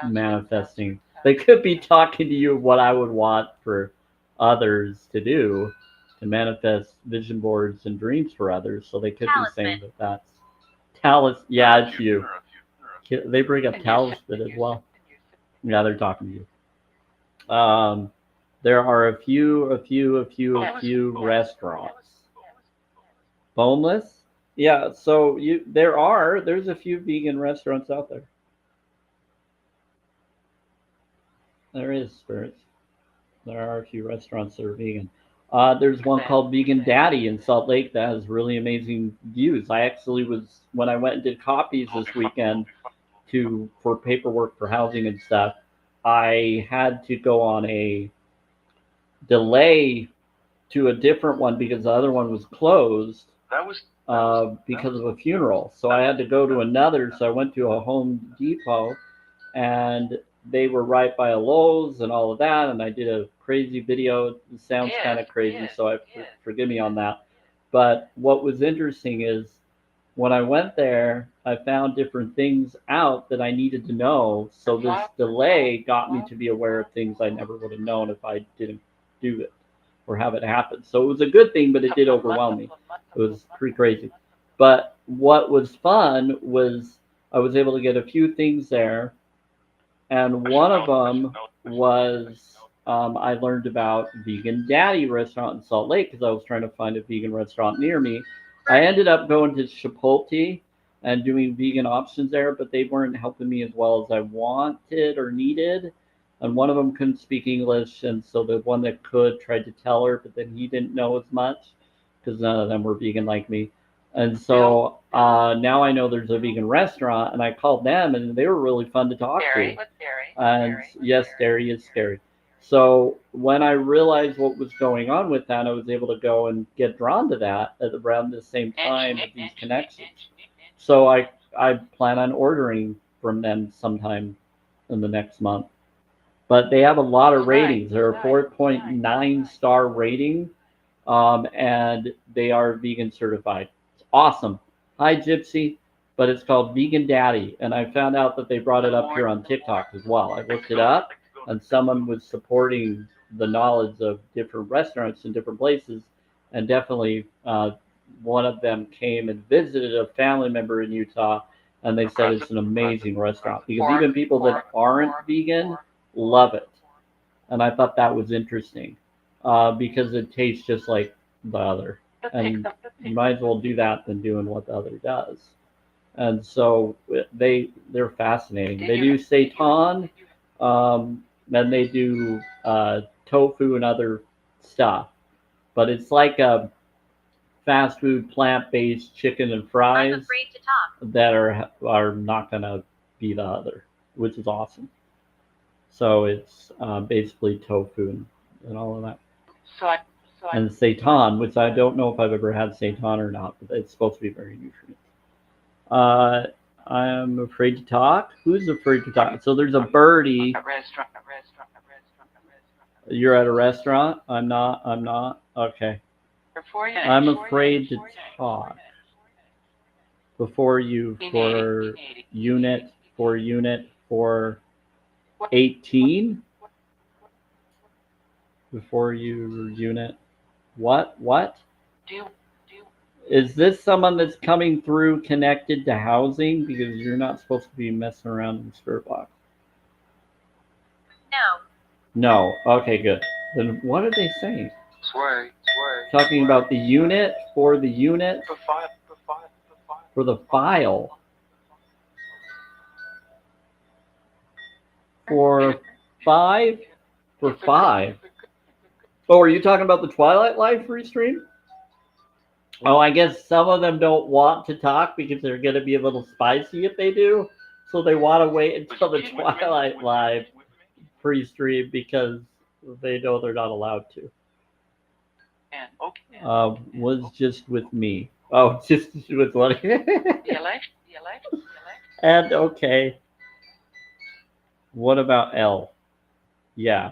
manifesting. They could be talking to you what I would want for others to do, to manifest vision boards and dreams for others. So they could be saying that that's talisman. Yeah, it's you. They bring up talisman as well. Yeah, they're talking to you. There are a few restaurants. Boneless? Yeah, so there's a few vegan restaurants out there. There is, Spirits. There are a few restaurants that are vegan. There's one called Vegan Daddy in Salt Lake that has really amazing views. I actually when I went and did copies this weekend for paperwork for housing and stuff, I had to go on a delay to a different one because the other one was closed because of a funeral. So I had to go to another. So I went to a Home Depot, and they were right by a Lowe's and all of that. And I did a crazy video. It sounds kind of crazy, so forgive me on that. But what was interesting is when I went there, I found different things out that I needed to know. So this delay got me to be aware of things I never would have known if I didn't do it. or have it happen. So it was a good thing, but it did overwhelm me. It was pretty crazy. But what was fun was I was able to get a few things there, and one of them was I learned about Vegan Daddy restaurant in Salt Lake because I was trying to find a vegan restaurant near me. I ended up going to Chipotle and doing vegan options there, but they weren't helping me as well as I wanted or needed. And one of them couldn't speak English, and so the one that could tried to tell her, but then he didn't know as much because none of them were vegan like me. And so now I know there's a vegan restaurant, and I called them, and they were really fun to talk to. And yes, dairy is scary. So when I realized what was going on with that, I was able to go and get drawn to that at around the same time with these connections. So I plan on ordering from them sometime in the next month. But they have a lot of ratings. They're a 4.9 star rating, and they are vegan certified. It's awesome. Hi, Gypsy. But it's called Vegan Daddy, and I found out that they brought it up here on TikTok as well. I looked it up, and someone was supporting the knowledge of different restaurants in different places, and definitely one of them came and visited a family member in Utah, and they said it's an amazing restaurant because even people that aren't vegan love it, and I thought that was interesting because it tastes just like the other, and you might as well do that than doing what the other does. And so they're fascinating. They do seitan, then they do tofu and other stuff, but it's like a fast food plant-based chicken and I'm fries afraid to talk. that are not gonna be the other, which is awesome. So it's basically tofu and all of that. So I, And seitan, which I don't know if I've ever had seitan or not, but it's supposed to be very nutrient. Uh, I'm afraid to talk. Who's afraid to talk? So there's a birdie. a restaurant. You're at a restaurant. I'm not. I'm not. Okay. I'm afraid to talk. Before you for unit for 18. Before you unit. What? Do Is this someone that's coming through connected to housing? Because you're not supposed to be messing around in the spirit box. No. No. Okay, good. Then what are they saying? Sway. Talking about the unit for the unit for the file for 5 for 5. Oh, are you talking about the Twilight Live free stream? Oh, I guess some of them don't want to talk because they're going to be a little spicy if they do. So they want to wait until the Twilight Live free stream because they know they're not allowed to. Was just with me. Oh, just with what? And okay. What about L? Yeah.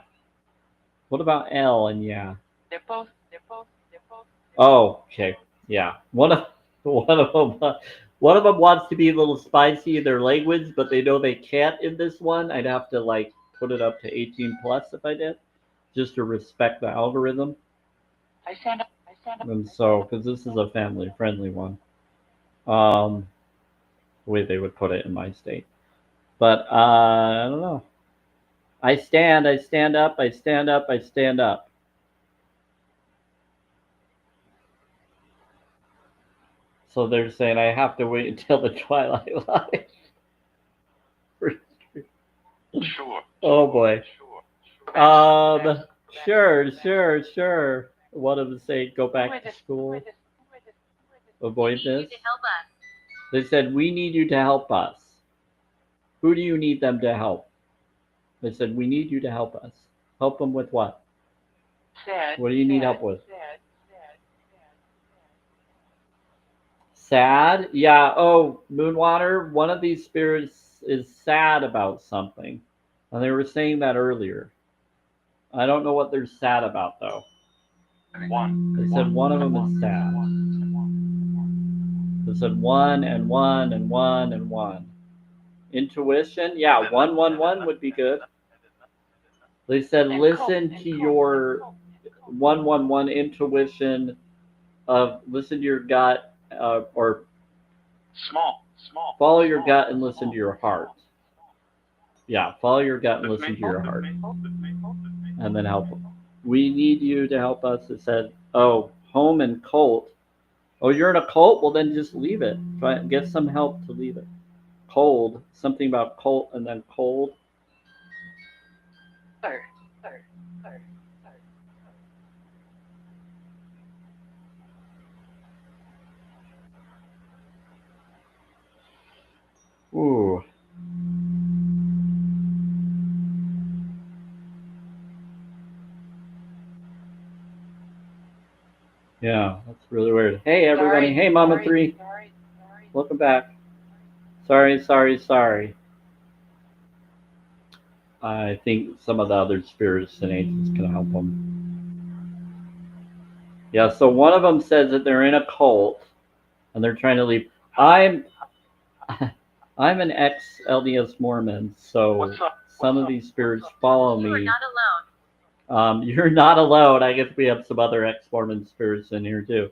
What about L and yeah? they're both. Oh, okay. Yeah. One of them wants to be a little spicy in their language, but they know they can't in this one. I'd have to like put it up to 18 plus if I did, just to respect the algorithm. I stand up. And so, because this is a family friendly one, the way they would put it in my state. But I don't know. I stand up, I stand up. So they're saying I have to wait until the Twilight Live. Sure. Oh boy. Sure. One of them say go back to school. Avoid We need you this. to help us. They said we need you to help us. Who do you need them to help? They said we need you to help us. Help them with what? What do you need help with? Sad? Yeah. Oh, Moonwater, one of these spirits is sad about something. And they were saying that earlier. I don't know what they're sad about, though. They said one of them is sad. They said one and one and one and one. Intuition? Yeah, 111 would be good. They said listen to your 111 intuition of listen to your gut, or Small. follow your gut and listen to your heart. Yeah, follow your gut and listen to your heart, and then help them. We need you to help us. It said, oh, home and cult. Oh, you're in a cult? Well, then just leave it. Try get some help to leave it. Cold, something about cult and then cold. Ooh. Yeah, that's really weird. Hey, everybody. Hey, Mama 3. Welcome back. Sorry. I think some of the other spirits and angels can help them. Yeah, so one of them says that they're in a cult and they're trying to leave. I'm an ex-LDS Mormon, so some of these spirits follow You are me. not alone. You're not alone. I guess we have some other ex-Mormon spirits in here too.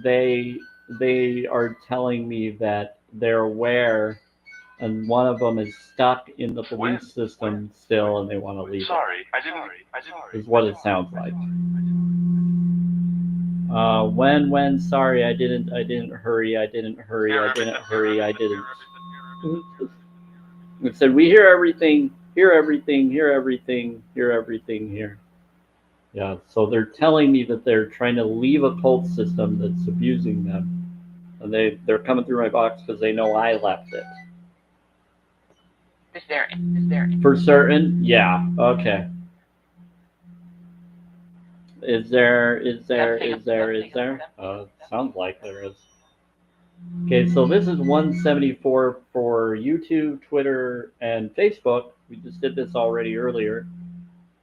They are telling me that they're aware, and one of them is stuck in the belief system still, and they want to leave it. Sorry, I didn't. Is what it sounds like. When, sorry, I didn't hurry. It said, we hear everything here. Yeah, so they're telling me that they're trying to leave a cult system that's abusing them. And they're coming through my box because they know I left it. Is there? For certain? Yeah, okay. Is there? Sounds like there is. Okay, so this is 174 for YouTube, Twitter, and Facebook. We just did this already earlier.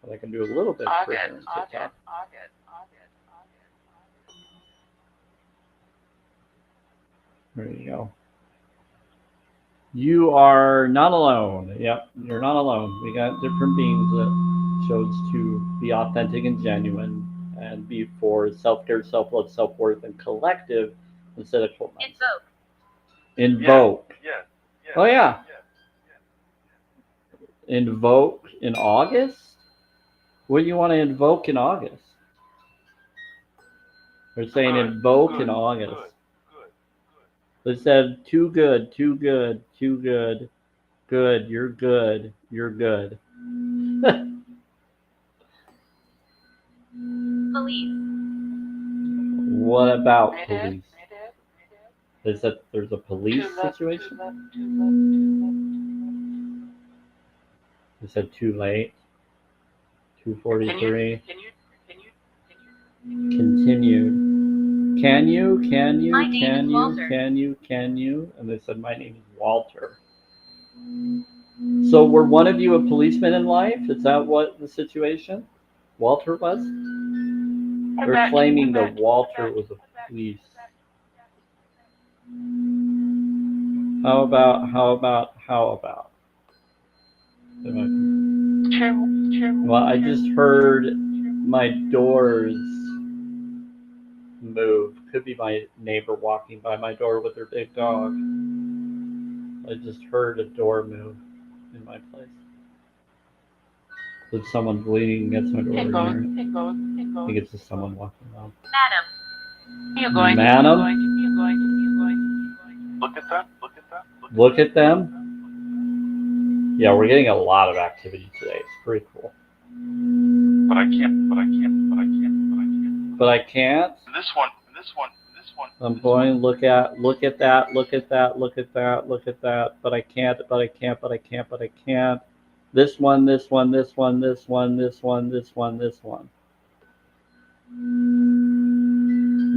But I can do a little bit for here and TikTok. There you go. You are not alone. Yep, you're not alone. We got different beings that chose to be authentic and genuine and be for self-care, self-love, self-worth, and collective instead of cult. Invoke. Yeah. Oh, yeah. Invoke in August? What do you want to invoke in August? They're saying invoke in August. They said too good. Good, you're good. Police. What about police? They said there's a police situation? They said too late. 2:43. Continued. Can you? And they said, my name is Walter. So were one of you a policeman in life? Is that what the situation? Walter was? They're claiming that Walter was a police. How about? Well, I just heard my doors move. Could be my neighbor walking by my door with her big dog. I just heard a door move in my place. There's someone leaning against my door in here. I think it's just someone walking around. Madam? Look at them. Yeah, we're getting a lot of activity today. It's pretty cool. But I can't. But I can't? This one. I'm going, look at that. But I can't. This one.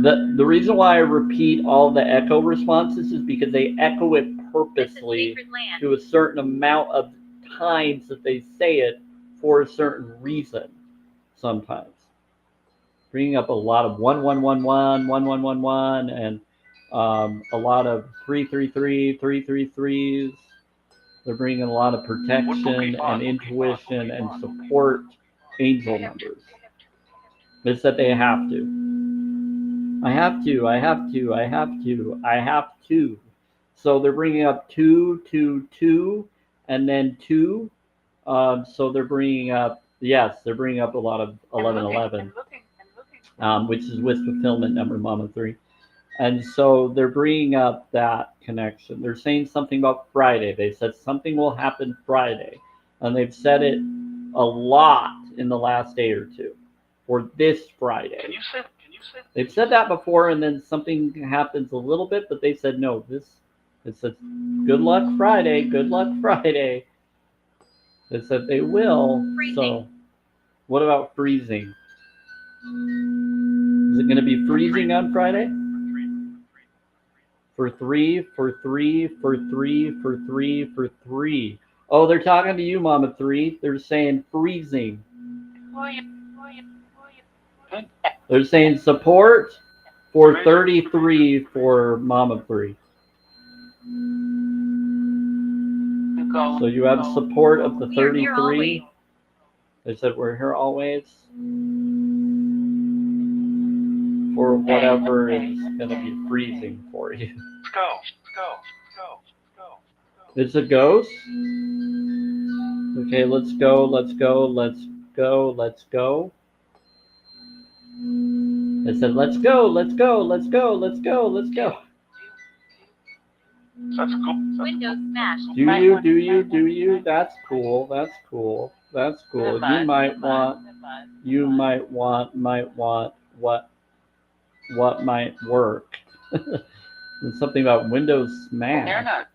The reason why I repeat all the echo responses is because they echo it purposely to a certain amount of times that they say it for a certain reason sometimes. Bringing up a lot of 1111, and a lot of 333, 333s. They're bringing a lot of protection and intuition and support angel numbers. They said they have to. I have to. I have to. I have to. I have to. So they're bringing up 2, 2, 2, and then 2. So they're bringing up, yes, they're bringing up a lot of 11, 11, which is with fulfillment number mama 3. And so they're bringing up that connection. They're saying something about Friday. They said something will happen Friday. And they've said it a lot in the last day or two for this Friday. Can you say? They've said that before, and then something happens a little bit, but they said no. It says good luck Friday. Good luck Friday. They said they will. Freezing. So, what about freezing? Is it going to be freezing on Friday? For 3, for 3, for 3, for 3, for 3. Oh, they're talking to you, Mama 3. They're saying freezing. They're saying support for 33 for Mama 3. So you have support of the 33. They said we're here always for whatever is going to be freezing for you. It's a ghost? Okay, let's go, let's go, let's go, let's go. They said let's go, let's go, let's go, let's go, let's go. That's cool. Windows smashed. Do you? That's cool, that's cool, that's cool. You might want what might work. There's something about Windows smash. They're not.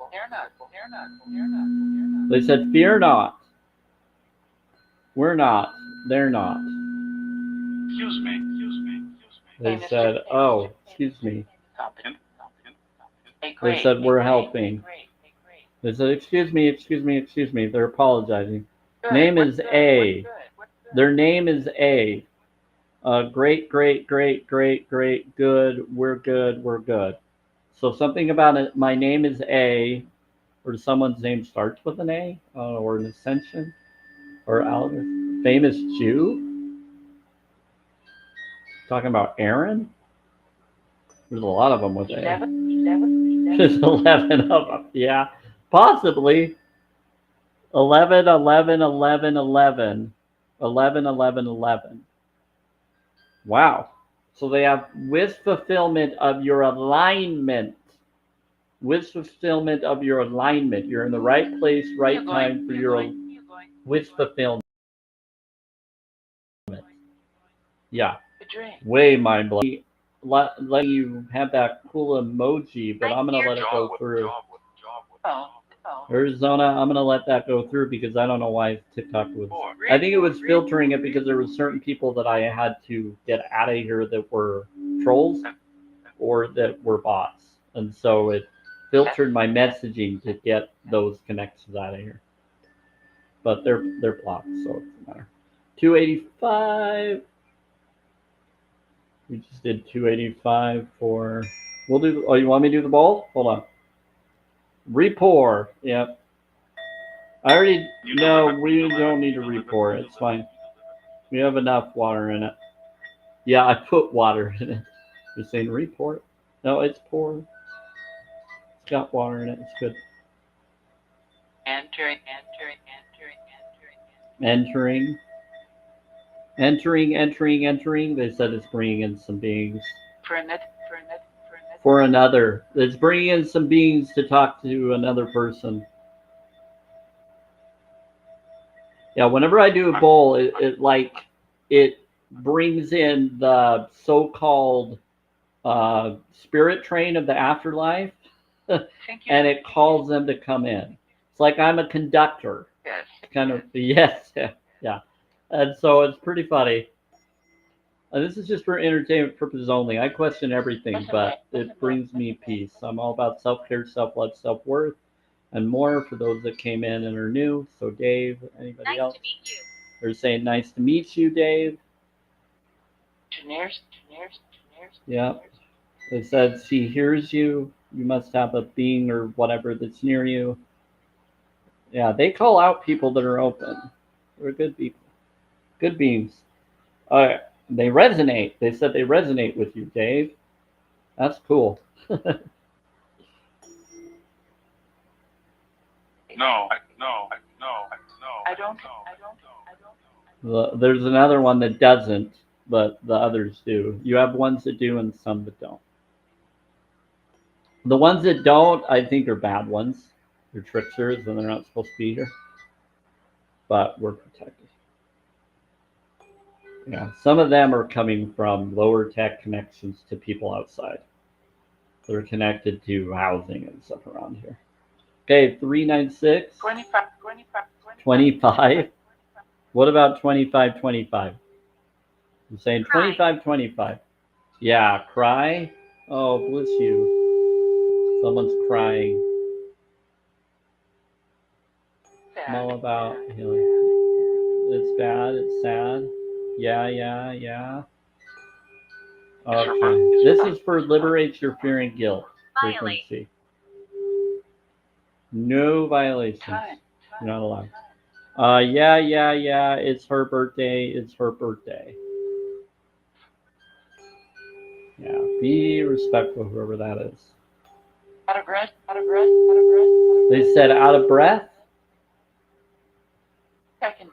They said, fear not. We're not. They're not. Excuse me. They said, oh, excuse me. They said, we're helping. They said, excuse me. They're apologizing. Name is A. Their name is A. Great, good, we're good. So something about it, my name is A, or someone's name starts with an A, or an ascension, or famous Jew. Talking about Aaron? There's a lot of them with A. 11. There's 11 of them, yeah. Possibly. 11. 11. Wow. So they have with fulfillment of your alignment. With fulfillment of your alignment. You're in the right place, right time for your with fulfillment. Yeah. Way mind blowing. Let you have that cool emoji, but I'm gonna let it go through. Arizona, I'm gonna let that go through because I don't know why TikTok was. I think it was filtering it because there were certain people that I had to get out of here that were trolls or that were bots, and so it filtered my messaging to get those connections out of here. But they're blocked, so it doesn't matter. 285. We just did 285 for. We'll do. Oh, you want me to do the bowl? Hold on. Repour. Yep. I already. No, we don't need to repour. It's fine. We have enough water in it. Yeah, I put water in it. You're saying repour? No, it's poured. It's got water in it. It's good. Entering. They said it's bringing in some beings. For another. It's bringing in some beings to talk to another person. Yeah, whenever I do a bowl, it brings in the so-called spirit train of the afterlife, and it calls them to come in. It's like I'm a conductor. Yes. Kind of. Yes. Yeah. And so it's pretty funny. This is just for entertainment purposes only. I question everything, but it brings me peace. I'm all about self-care, self-love, self-worth, and more for those that came in and are new. So Dave, anybody else? Nice to meet you. They're saying nice to meet you, Dave. Cheers. Yeah. They said she hears you. You must have a being or whatever that's near you. Yeah, they call out people that are open. They're good people. Good beings. All right. They resonate. They said they resonate with you, Dave. That's cool. I don't. There's another one that doesn't, but the others do. You have ones that do and some that don't. The ones that don't, I think, are bad ones. They're tricksters and they're not supposed to be here. But we're protected. Yeah, some of them are coming from lower tech connections to people outside. They're connected to housing and stuff around here. Okay, 396. 25. What about 25, 25? I'm saying 25, 25. Yeah, cry. Oh, bless you. Someone's crying. I'm all about healing. It's bad. It's sad. Yeah. Okay. This is for liberates your fear and guilt frequency. No violations. You're not allowed. Yeah. It's her birthday. It's her birthday. Yeah. Be respectful, whoever that is. Out of breath. They said out of breath. Second.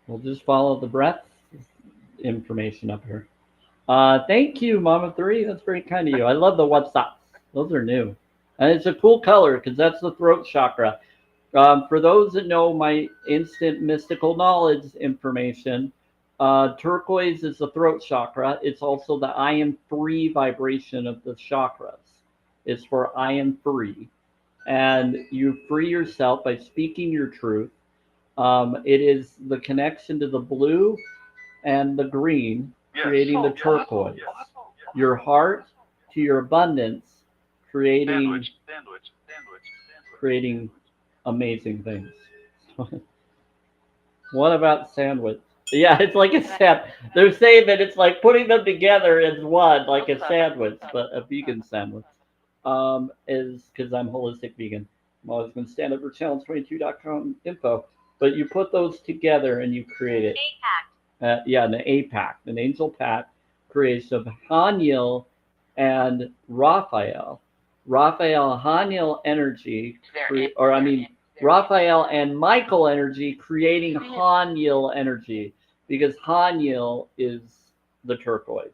We'll just follow the breath information up here. Thank you, Mama 3. That's very kind of you. I love the WhatsApps. Those are new. And it's a cool color because that's the throat chakra. For those that know my instant mystical knowledge information, turquoise is the throat chakra. It's also the I am free vibration of the chakras. It's for I am free. And you free yourself by speaking your truth. It is the connection to the blue and the green, creating the turquoise. Your heart to your abundance, creating amazing things. What about sandwich? Yeah, it's like a sandwich. They're saying that it's like putting them together as one, like a sandwich, but a vegan sandwich. Is because I'm holistic vegan. I'm always going to stand up for challenge22.com info. But you put those together and you create it. Yeah, an APAC, an angel pact creation of Haniel and Raphael. Raphael, Haniel energy, Raphael and Michael energy creating Haniel energy because Haniel is the turquoise.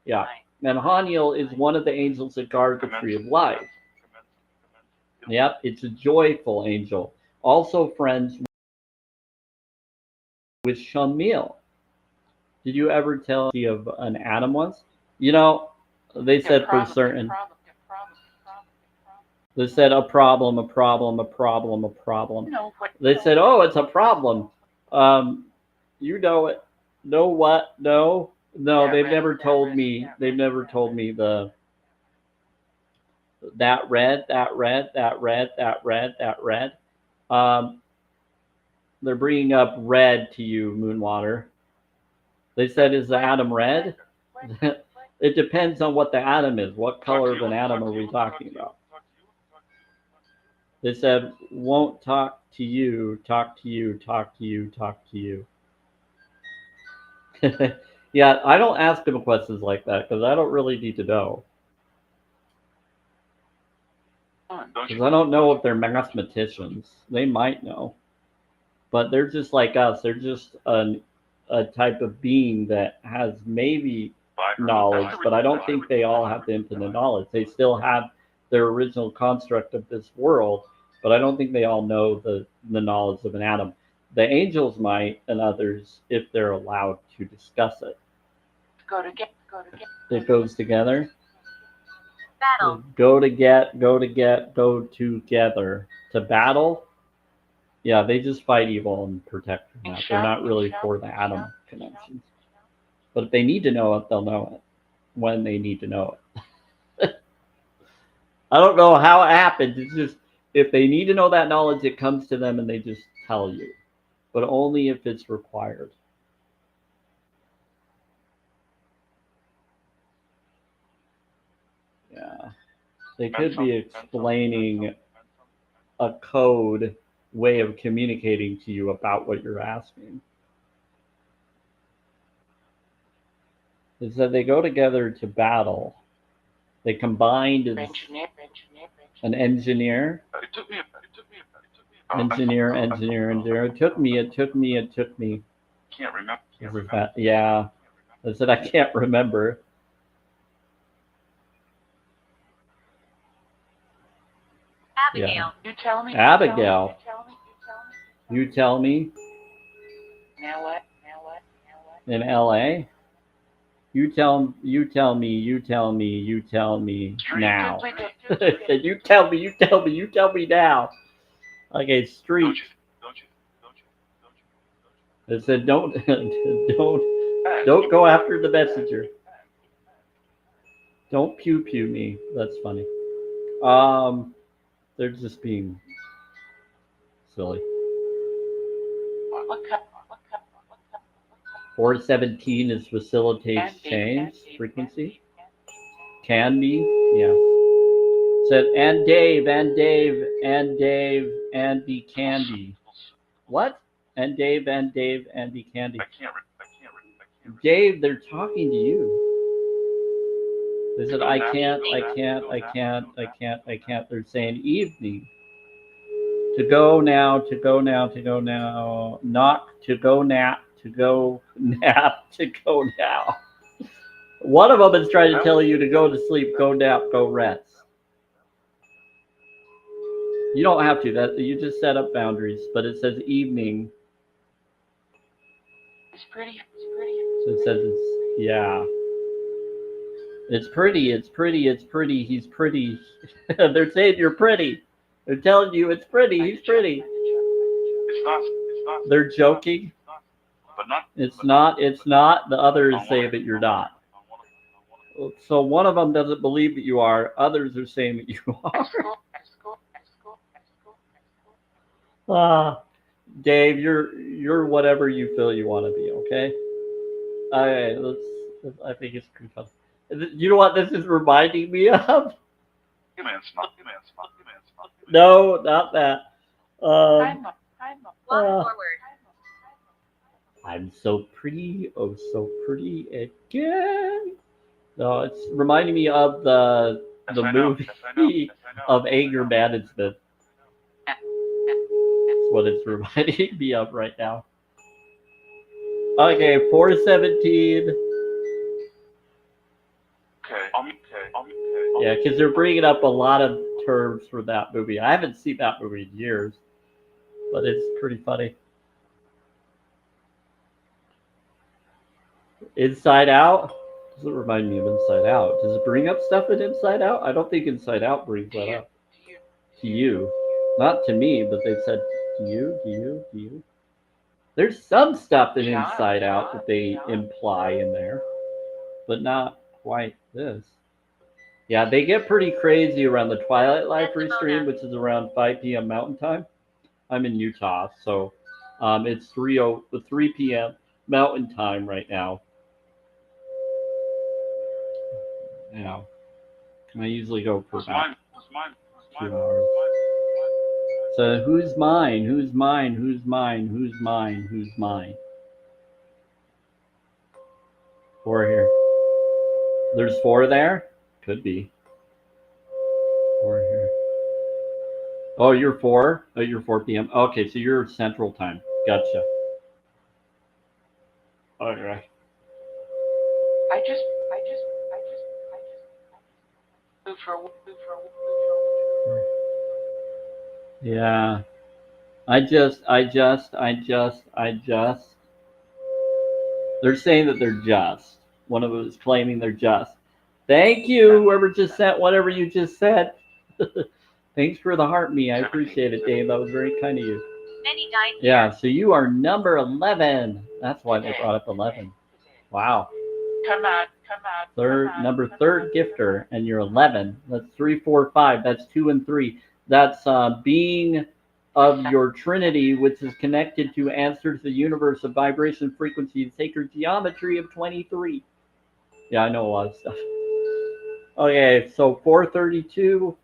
Yeah. And Haniel is one of the angels that guard the tree of life. Yep, it's a joyful angel. Also friends with Shamil. Did you ever tell me of an atom once? You know, they said for certain. They said a problem. They said, oh, it's a problem. You know it. Know what? No. They've never told me. They've never told me that red. They're bringing up red to you, Moonwater. They said, is the atom red? It depends on what the atom is. What color of an atom are we talking about? They said, won't talk to you. Yeah, I don't ask them questions like that because I don't really need to know. Because I don't know if they're mathematicians. They might know. But they're just like us. They're just a type of being that has maybe knowledge, but I don't think they all have the infinite knowledge. They still have their original construct of this world, but I don't think they all know the knowledge of an atom. The angels might, and others, if they're allowed to discuss it. It goes together. Battle. Go together. To battle? Yeah, they just fight evil and protect from that. They're not really for the atom connections. But if they need to know it, they'll know it when they need to know it. I don't know how it happens. It's just if they need to know that knowledge, it comes to them and they just tell you. But only if it's required. Yeah. They could be explaining a code way of communicating to you about what you're asking. Is that they go together to battle. They combined as Engineer. an engineer. It took me. Engineer. It took me. Can't remember. This is that. Yeah. I said I can't remember. Abigail. Yeah. You tell me. Abigail. You tell me. You tell me. Now what? In LA? You tell me now. Said you tell me now. Okay, street. It said don't go after the messenger. Don't pew me. That's funny. They're just being silly. What cup? 417 is facilitates change frequency. Can be, yeah. Said and Dave, Andy Candy. What? And Dave, Andy Candy. I can't. Dave, they're talking to you. They said I can't. They're saying evening. To go now. Knock. To go nap. To go nap. To go now. One of them is trying to tell you to go to sleep, go nap, go rest. You don't have to. That you just set up boundaries, but it says evening. It's pretty. So it says it's yeah. It's pretty. He's pretty. They're saying you're pretty. They're telling you it's pretty. He's pretty. It's not. They're joking. But not. It's not. The others say that you're not. So one of them doesn't believe that you are. Others are saying that you are. Dave, you're whatever you feel you want to be. Okay. All right. I think it's pretty fun. You know what this is reminding me of? No, not that. One forward. I'm so pretty, oh so pretty again. No, it's reminding me of the movie of anger management. That's what it's reminding me of right now. Okay, 417. Okay. Yeah, because they're bringing up a lot of terms for that movie. I haven't seen that movie in years, but it's pretty funny. Inside Out? Does it remind me of Inside Out? Does it bring up stuff in Inside Out? I don't think Inside Out brings that up. To you. Not to me, but they said to you. There's some stuff in Inside Out that they imply in there, but not quite this. Yeah, they get pretty crazy around the Twilight Life restream, which is around 5 p.m. Mountain Time. I'm in Utah, so it's 3 p.m. Mountain Time right now. Yeah. I usually go for about 2 hours. So who's mine? Who's mine? Who's mine? Who's mine? Who's mine? 4 here. There's 4 there? Could be. 4 here. Oh, you're 4? Oh, you're 4 p.m. Okay, so you're Central Time. Gotcha. Alright. I just move for. Yeah. I just. They're saying that they're just. One of them is claiming they're just. Thank you, whoever just sent whatever you just said. Thanks for the heart me. I appreciate it, Dave. That was very kind of you. Many died here. Yeah, so you are number 11. That's why they brought up 11. Wow. Come on. Number third gifter, and you're 11. That's 3, 4, 5. That's 2 and 3. That's being of your Trinity, which is connected to answer to the universe of vibration, frequency, and sacred geometry of 23. Yeah, I know a lot of stuff. Okay, so 432.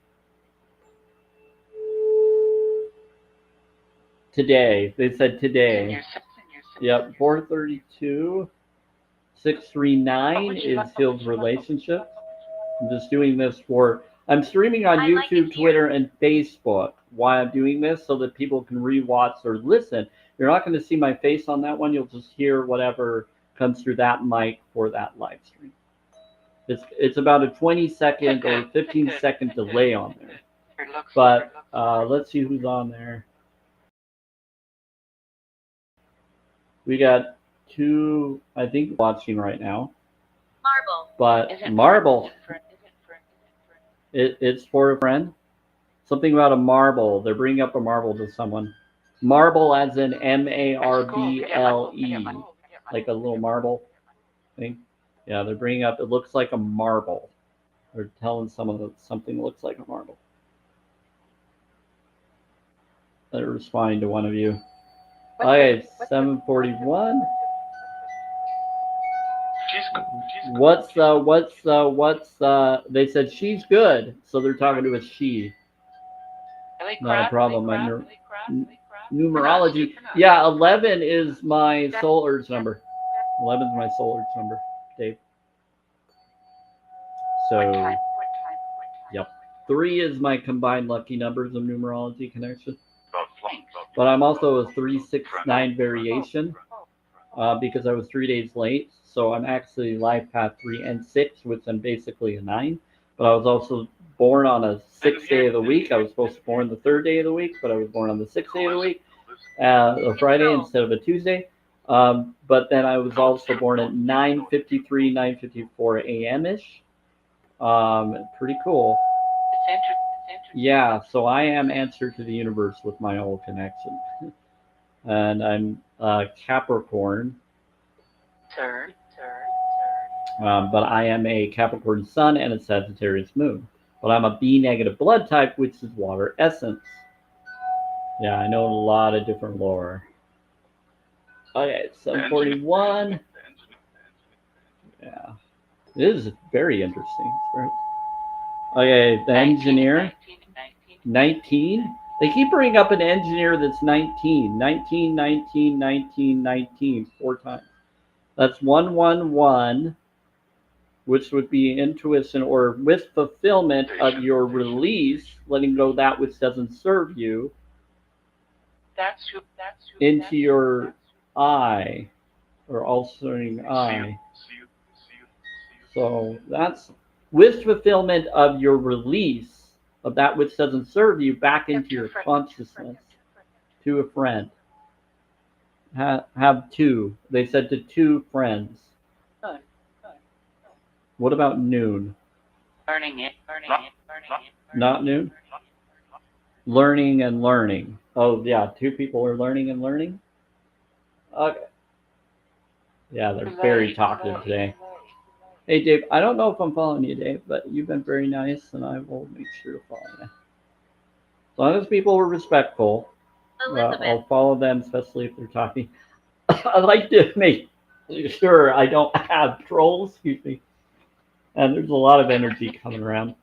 Today. They said Can today. you Yep, 432. 639 is Phil's relationship. I'm just doing this for. I'm streaming on I like YouTube, it here. Twitter, and Facebook. Why I'm doing this so that people can rewatch or listen. You're not going to see my face on that one. You'll just hear whatever comes through that mic for that live stream. It's about a 20-second or 15-second delay on there. But let's see who's on there. We got 2, I think, watching right now. Marble. But marble, it's for a friend. Something about a marble. They're bringing up a marble to someone. Marble as in MARBLE, like a little marble thing. Yeah, they're bringing up. It looks like a marble. They're telling someone that something looks like a marble. They're responding to one of you. Okay, 741. They said she's good, so they're talking to a she. Not a problem. My numerology. Yeah, 11 is my soul urge number. 11 is my soul urge number, Dave. So, yep. 3 is my combined lucky numbers of numerology connection. But I'm also a 369 variation because I was 3 days late. So I'm actually life path 3 and 6, which I'm basically a 9. But I was also born on a 6th day of the week. I was supposed to be born the 3rd day of the week, but I was born on the 6th day of the week, a Friday instead of a Tuesday. But then I was also born at 9:53, 9:54 a.m.-ish. Pretty cool. Yeah, so I am answer to the universe with my old connection. And I'm Capricorn. But I am a Capricorn sun and a Sagittarius moon. But I'm a B negative blood type, which is water essence. Yeah, I know a lot of different lore. Okay, 741. Yeah, it is very interesting. Okay, the engineer. 19. They keep bringing up an engineer that's 19. 19, 19, 19, 19, 4 times. That's 111. Which would be intuition or with fulfillment of your release, letting go that which doesn't serve you into your I or altering I. So that's with fulfillment of your release of that which doesn't serve you back into your consciousness to a friend. Have 2. They said to 2 friends. What about noon? Not noon? Learning and learning. Oh, yeah, 2 people are learning and learning? Okay. Yeah, they're very talkative today. Hey, Dave, I don't know if I'm following you, Dave, but you've been very nice, and I will make sure to follow you. As long as people are respectful, I'll follow them, especially if they're talking. I like to make sure I don't have trolls, excuse me. And there's a lot of energy coming around.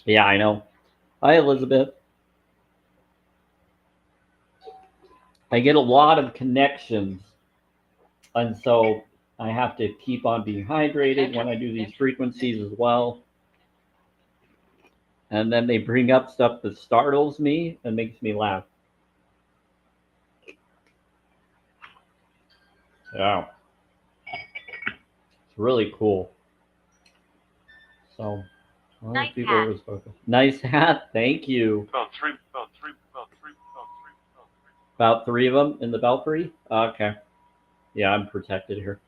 Yeah, I know. Hi, Elizabeth. I get a lot of connections, and so I have to keep on being hydrated when I do these frequencies as well. And then they bring up stuff that startles me and makes me laugh. Yeah. It's really cool. So, Nice people hat. are spoken. Nice hat. Thank you. About 3 of them in the belfry? Okay. Yeah, I'm protected here.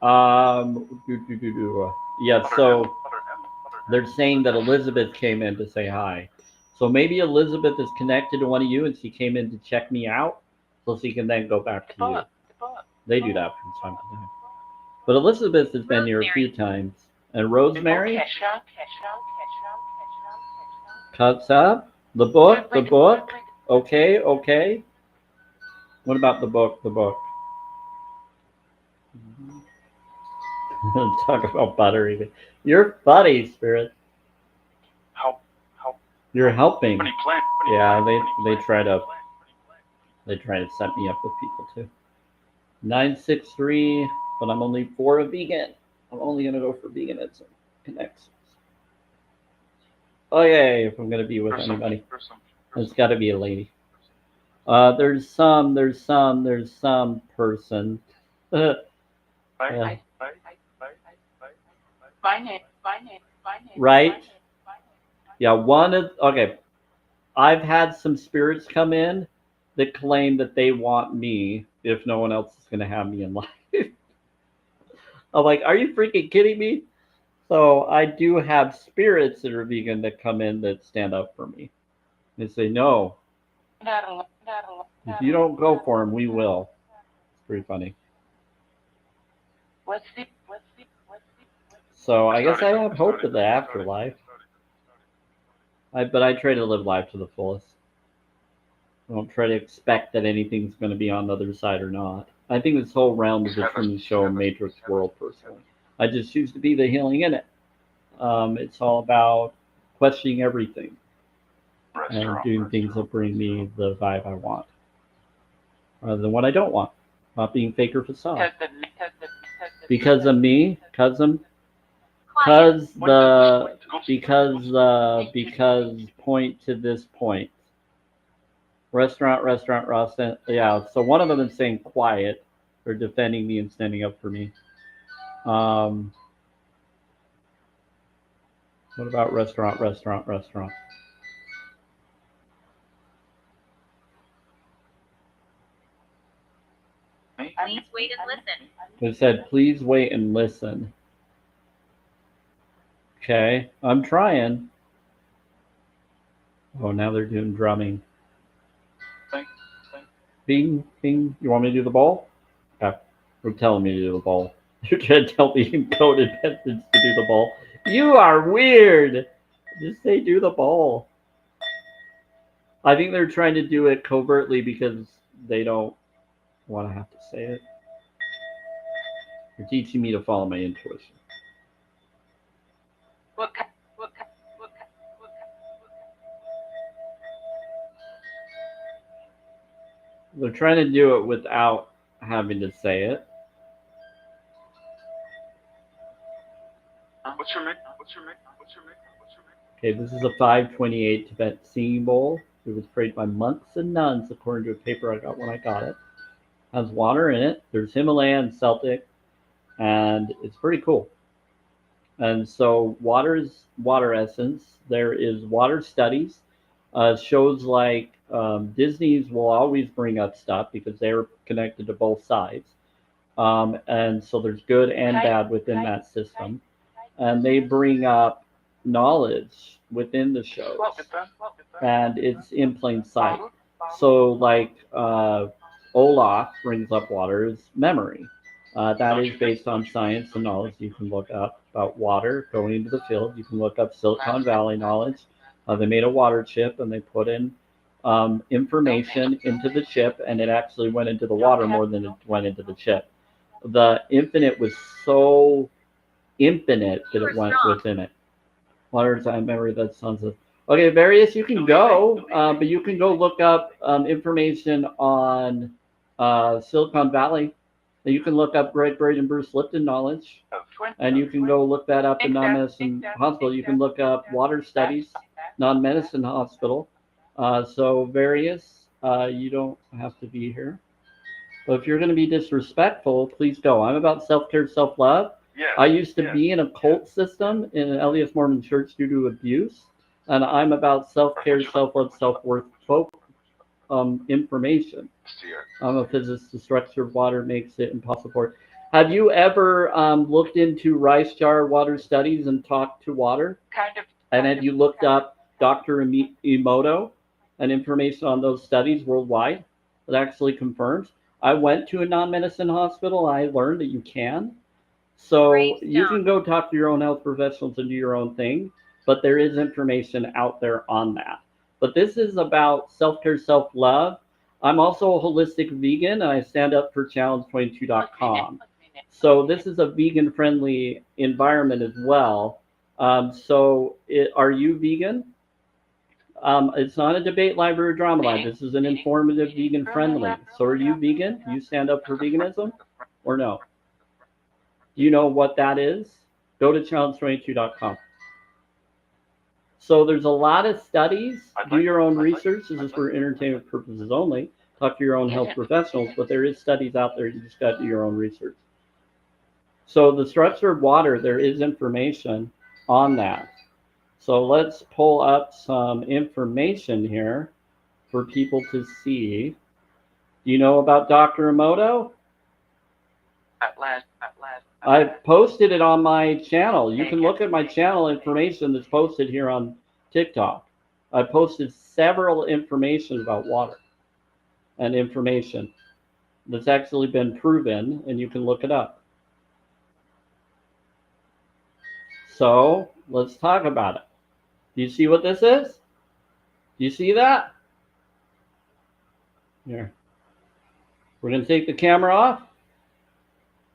Yeah, so they're saying that Elizabeth came in to say hi. So maybe Elizabeth is connected to one of you and she came in to check me out so she can then go back to you. They do that from time to time. But Elizabeth has been here a few times. And Rosemary? Cuts up? The book? The book? Okay, okay. What about the book? The book. Talk about butter even. You're funny, Spirit. You're helping. Yeah, they try to They try to set me up with people too. 963, but I'm only for a vegan. I'm only gonna go for veganism connections. Okay, if I'm gonna be with anybody, it's got to be a lady. There's some person. Yeah. Right? Yeah, okay. I've had some spirits come in that claim that they want me if no one else is going to have me in life. I'm like, are you freaking kidding me? So I do have spirits that are vegan that come in that stand up for me. They say, no, if you don't go for them, we will. It's pretty funny. So I guess I have hope in the afterlife. But I try to live life to the fullest. I don't try to expect that anything's going to be on the other side or not. I think this whole realm is a Truman Show Matrix world, personally. I just choose to be the healing in it. It's all about questioning everything and doing things that bring me the vibe I want, rather than what I don't want. Not being fake or facade. Because of me, because point to this point. Restaurant. Yeah, so one of them is saying quiet. They're defending me and standing up for me. What about restaurant? Please wait and listen. They said, please wait and listen. Okay, I'm trying. Oh, now they're doing drumming. Bing, bing. You want me to do the ball? Okay. They're telling me to do the ball. You're trying to tell me in coded methods to do the ball. You are weird. Just say do the ball. I think they're trying to do it covertly because they don't want to have to say it. You're teaching me to follow my intuition. They're trying to do it without having to say it. What's your make? Okay, this is a 528 Tibet singing bowl. It was created by monks and nuns, according to a paper I got when I got it. Has water in it. There's Himalayan, Celtic, and it's pretty cool. And so water is water essence. There is water studies. Shows like Disney's will always bring up stuff because they're connected to both sides. And so there's good and bad within that system. And they bring up knowledge within the shows. And it's in plain sight. So like Olaf brings up water is memory. That is based on science and knowledge you can look up about water going into the field. You can look up Silicon Valley knowledge. They made a water chip and they put in information into the chip, and it actually went into the water more than it went into the chip. The infinite was so infinite that it went within it. Water time memory, that sounds of. Okay, Various, you can go, but you can go look up information on Silicon Valley. You can look up Greg Braden and Bruce Lipton knowledge, and you can go look that up in non-medicine hospital. You can look up water studies, non-medicine hospital. So Various, you don't have to be here. But if you're going to be disrespectful, please go. I'm about self-care, self-love. I used to be in a cult system in an LDS Mormon church due to abuse, and I'm about self-care, self-love, self-worth, information. I'm a physicist. The structure of water makes it impossible for it. Have you ever looked into rice jar water studies and talked to water? And have you looked up Dr. Emoto and information on those studies worldwide that actually confirms? I went to a non-medicine hospital. I learned that you can. So you can go talk to your own health professionals and do your own thing, but there is information out there on that. But this is about self-care, self-love. I'm also a holistic vegan, and I stand up for challenge22.com. So this is a vegan-friendly environment as well. Are you vegan? It's not a debate library or drama live. This is an informative, vegan friendly. So are you vegan? Do you stand up for veganism or no? Do you know what that is? Go to challenge22.com. So there's a lot of studies. Do your own research. This is for entertainment purposes only. Talk to your own health professionals, but there is studies out there. You just got to do your own research. So the structure of water, there is information on that. So let's pull up some information here for people to see. Do you know about Dr. Emoto? At last. I posted it on my channel. You can look at my channel information that's posted here on TikTok. I posted several information about water and information that's actually been proven, and you can look it up. So let's talk about it. Do you see what this is? Do you see that? Here. We're going to take the camera off.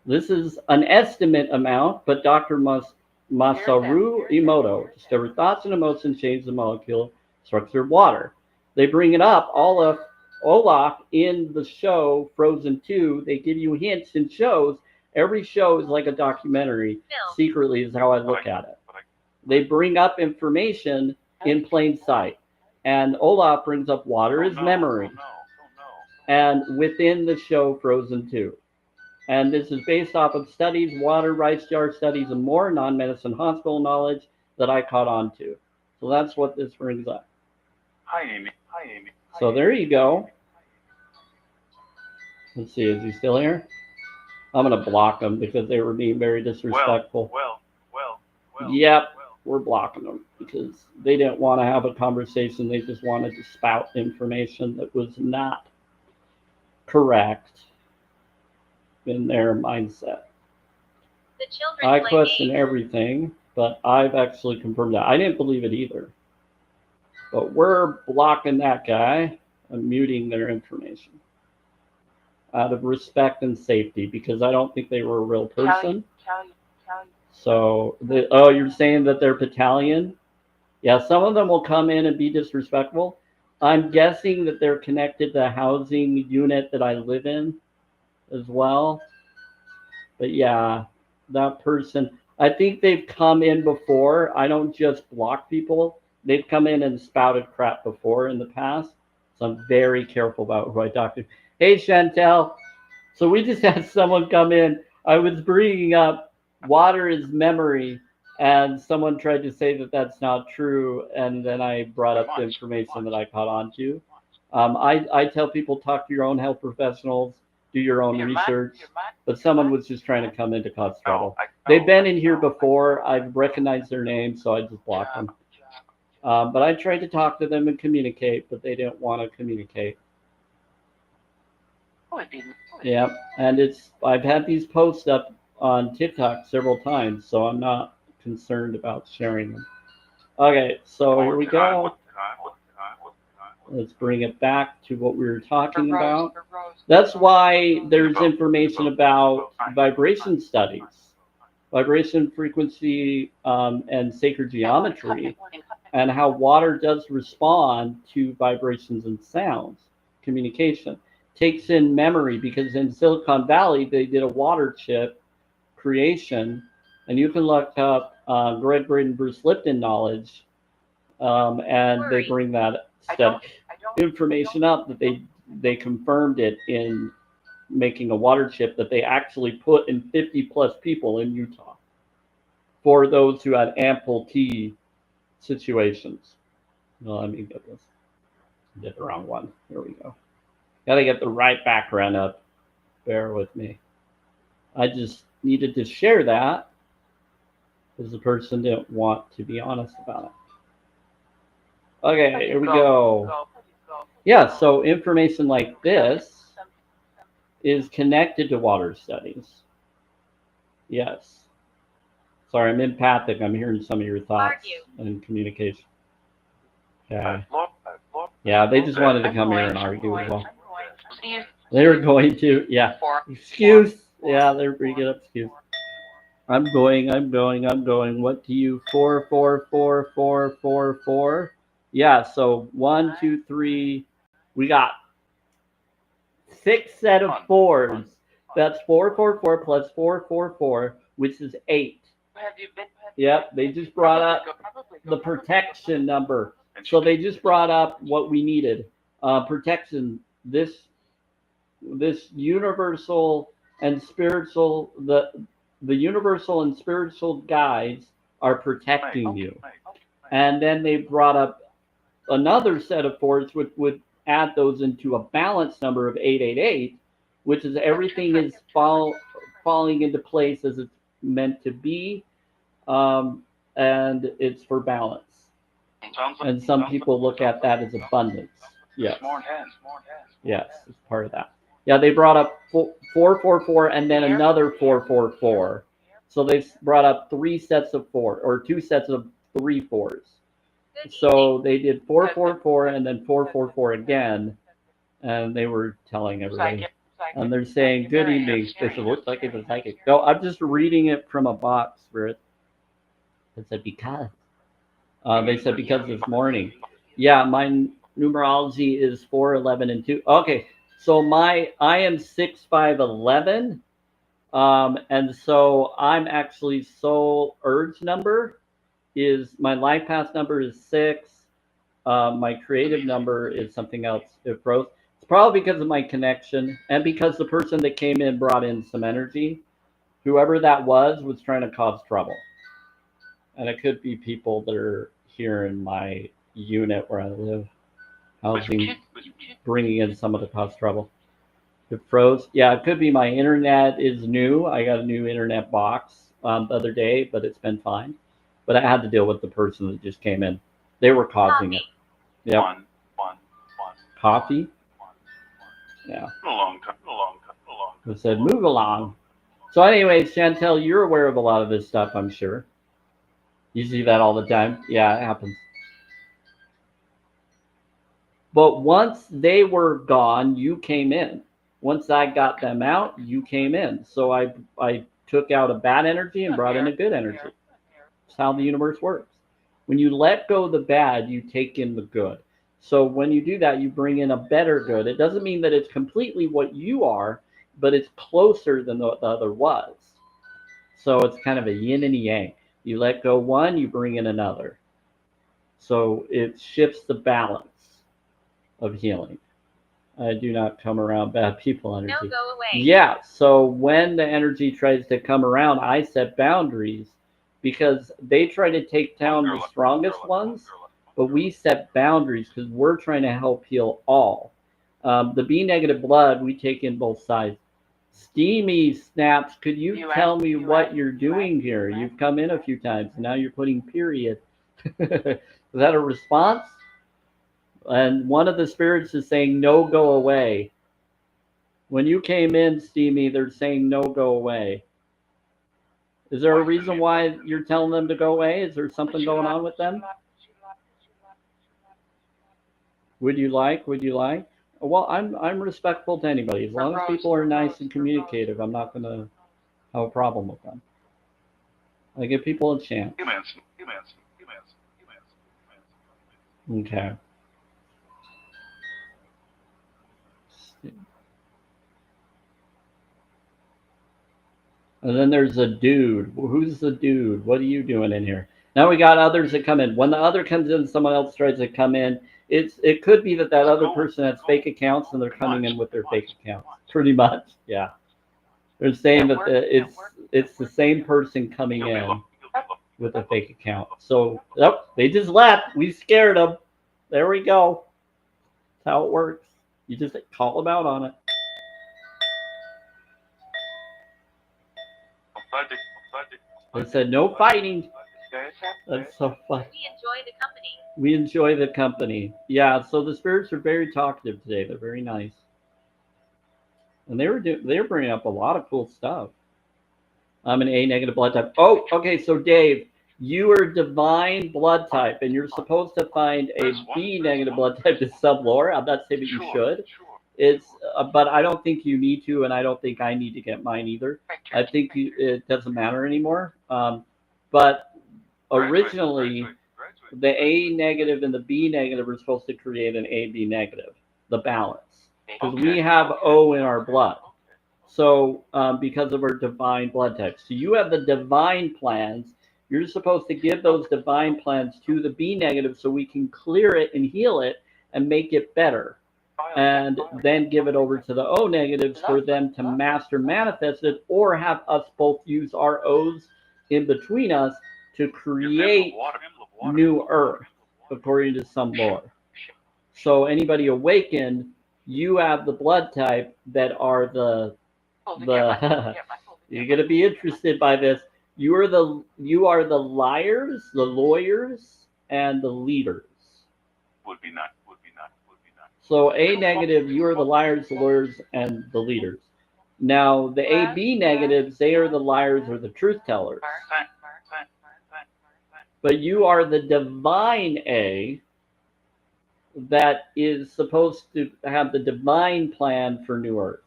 This is an estimate amount, but Dr. Masaru Emoto discovered thoughts and emotions change the molecule structure of water. They bring it up. Olaf in the show Frozen 2, they give you hints in shows. Every show is like a documentary. Secretly is how I look at it. They bring up information in plain sight. And Olaf brings up water is memory. And within the show Frozen 2. And this is based off of studies, water, rice jar studies, and more non-medicine hospital knowledge that I caught on to. So that's what this brings up. Hi, Amy. So there you go. Let's see, is he still here? I'm going to block them because they were being very disrespectful. Yep, we're blocking them because they didn't want to have a conversation. They just wanted to spout information that was not correct in their mindset. The children I play question games. everything, but I've actually confirmed that. I didn't believe it either. But we're blocking that guy and muting their information out of respect and safety because I don't think they were a real person. So, you're saying that they're Battalion? Yeah, some of them will come in and be disrespectful. I'm guessing that they're connected to the housing unit that I live in as well. But yeah, that person, I think they've come in before. I don't just block people. They've come in and spouted crap before in the past. So I'm very careful about who I talk to. Hey, Chantel. So we just had someone come in. I was bringing up water is memory, and someone tried to say that that's not true. And then I brought up the information that I caught on to. I tell people talk to your own health professionals, do your own research. But someone was just trying to come in to cause trouble. They've been in here before. I've recognized their name, so I just blocked them. But I tried to talk to them and communicate, but they didn't want to communicate. Yeah, and I've had these posts up on TikTok several times, so I'm not concerned about sharing them. Okay, so here we go. Let's bring it back to what we were talking about. That's why there's information about vibration studies, vibration frequency, and sacred geometry, and how water does respond to vibrations and sounds, communication. Takes in memory because in Silicon Valley, they did a water chip creation, and you can look up Greg Braden, Bruce Lipton knowledge, and they bring that study information up that they confirmed it in making a water chip that they actually put in 50 plus people in Utah for those who had ample T situations. No, let me get this. I did the wrong one. Here we go. Gotta get the right background up. Bear with me. I just needed to share that because the person didn't want to be honest about it. Okay, here we go. Yeah, so information like this is connected to water studies. Yes. Sorry, I'm empathic. I'm hearing some of your thoughts and communication. Okay. Yeah, they just wanted to come here and argue as well. They were going to, yeah. Excuse. Yeah, they're bringing up excuse. I'm going. What do you 4, 4, 4, 4, 4, 4? Yeah, so 1, 2, 3. We got 6 set of 4s. That's 444 plus 444, which is 8. Have you been? Yep, they just brought up the protection number. So they just brought up what we needed. Protection. This universal and spiritual the universal and spiritual guides are protecting you. And then they brought up another set of 4s, which would add those into a balanced number of 888, which is everything is falling into place as it's meant to be, and it's for balance. And some people look at that as abundance. Yes. Yes, it's part of that. Yeah, they brought up 444 and then another 444. So they brought up 3 sets of 4 or 2 sets of 3 4s. So they did 444 and then 444 again, and they were telling everybody. And they're saying, "Good evening." It looks like it was psychic. No, I'm just reading it from a box, Spirit. It said because. They said because this morning. Yeah, my numerology is 4, 11, and 2. Okay, so I am 6, 5, 11. And so I'm actually soul urge number is my life path number is 6. My creative number is something else. It froze. It's probably because of my connection and because the person that came in brought in some energy. Whoever that was trying to cause trouble. And it could be people that are here in my unit where I live, housing, bringing in someone to cause trouble. It froze. Yeah, it could be my internet is new. I got a new internet box the other day, but it's been fine. But I had to deal with the person that just came in. They were causing it. Yep. Coffee? Yeah. It said, move along. So anyway, Chantel, you're aware of a lot of this stuff, I'm sure. You see that all the time? Yeah, it happens. But once they were gone, you came in. Once I got them out, you came in. So I took out a bad energy and brought in a good energy. That's how the universe works. When you let go of the bad, you take in the good. So when you do that, you bring in a better good. It doesn't mean that it's completely what you are, but it's closer than the other was. So it's kind of a yin and a yang. You let go one, you bring in another. So it shifts the balance of healing. I do not come around bad people energy. No, go away. Yeah, so when the energy tries to come around, I set boundaries because they try to take down the strongest ones, but we set boundaries because we're trying to help heal all. The B negative blood, we take in both sides. Steamy Snaps, could you tell me what you're doing here? You've come in a few times, and now you're putting period. Is that a response? And one of the spirits is saying, no, go away. When you came in, Steamy, they're saying, no, go away. Is there a reason why you're telling them to go away? Is there something going on with them? Would you like? Well, I'm respectful to anybody. As long as people are nice and communicative, I'm not going to have a problem with them. I give people a chance. Okay. And then there's a dude. Who's the dude? What are you doing in here? Now we got others that come in. When the other comes in, someone else tries to come in. It could be that other person has fake accounts and they're coming in with their fake accounts. Pretty much, yeah. They're saying that it's the same person coming in with a fake account. So, they just left. We scared them. There we go. That's how it works. You just call them out on it. They said no fighting. That's so fun. We enjoy the company. Yeah, so the spirits are very talkative today. They're very nice. And they were bringing up a lot of cool stuff. I'm an A negative blood type. Oh, okay, so Dave, you are divine blood type, and you're supposed to find a B negative blood type to sublore. I'm not saying that you should. But I don't think you need to, and I don't think I need to get mine either. I think it doesn't matter anymore. But originally, the A negative and the B negative are supposed to create an AB negative, the balance. Because we have O in our blood. So because of our divine blood type. So you have the divine plans. You're supposed to give those divine plans to the B negative so we can clear it and heal it and make it better. And then give it over to the O negatives for them to master manifest it, or have us both use our O's in between us to create new earth, according to some lore. So anybody awakened, you have the blood type that are the you're gonna be interested by this. You are the liars, the lawyers, and the leaders. Would be not. So A negative, you are the liars, the lawyers, and the leaders. Now the AB negatives, they are the liars or the truth tellers. But you are the divine A that is supposed to have the divine plan for New Earth.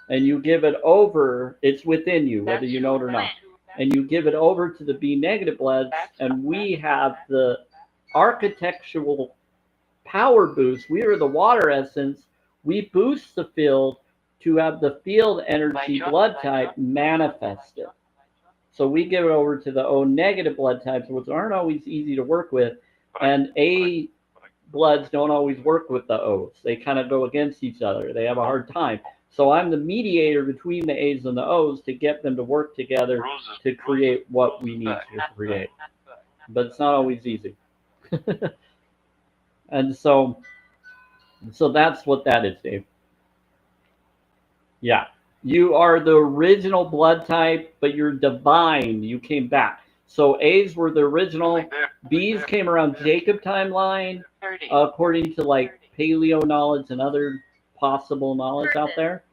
And you give it over, it's within you, whether you know it or not. And you give it over to the B negative bloods, and we have the architectural power boost. We are the water essence. We boost the field to have the field energy blood type manifested. So we give it over to the O negative blood types, which aren't always easy to work with. And A bloods don't always work with the O's. They kind of go against each other. They have a hard time. So I'm the mediator between the A's and the O's to get them to work together to create what we need to create. But it's not always easy. And so that's what that is, Dave. Yeah. You are the original blood type, but you're divine. You came back. So A's were the original. B's came around Jacob timeline, according to like paleo knowledge and other possible knowledge out there.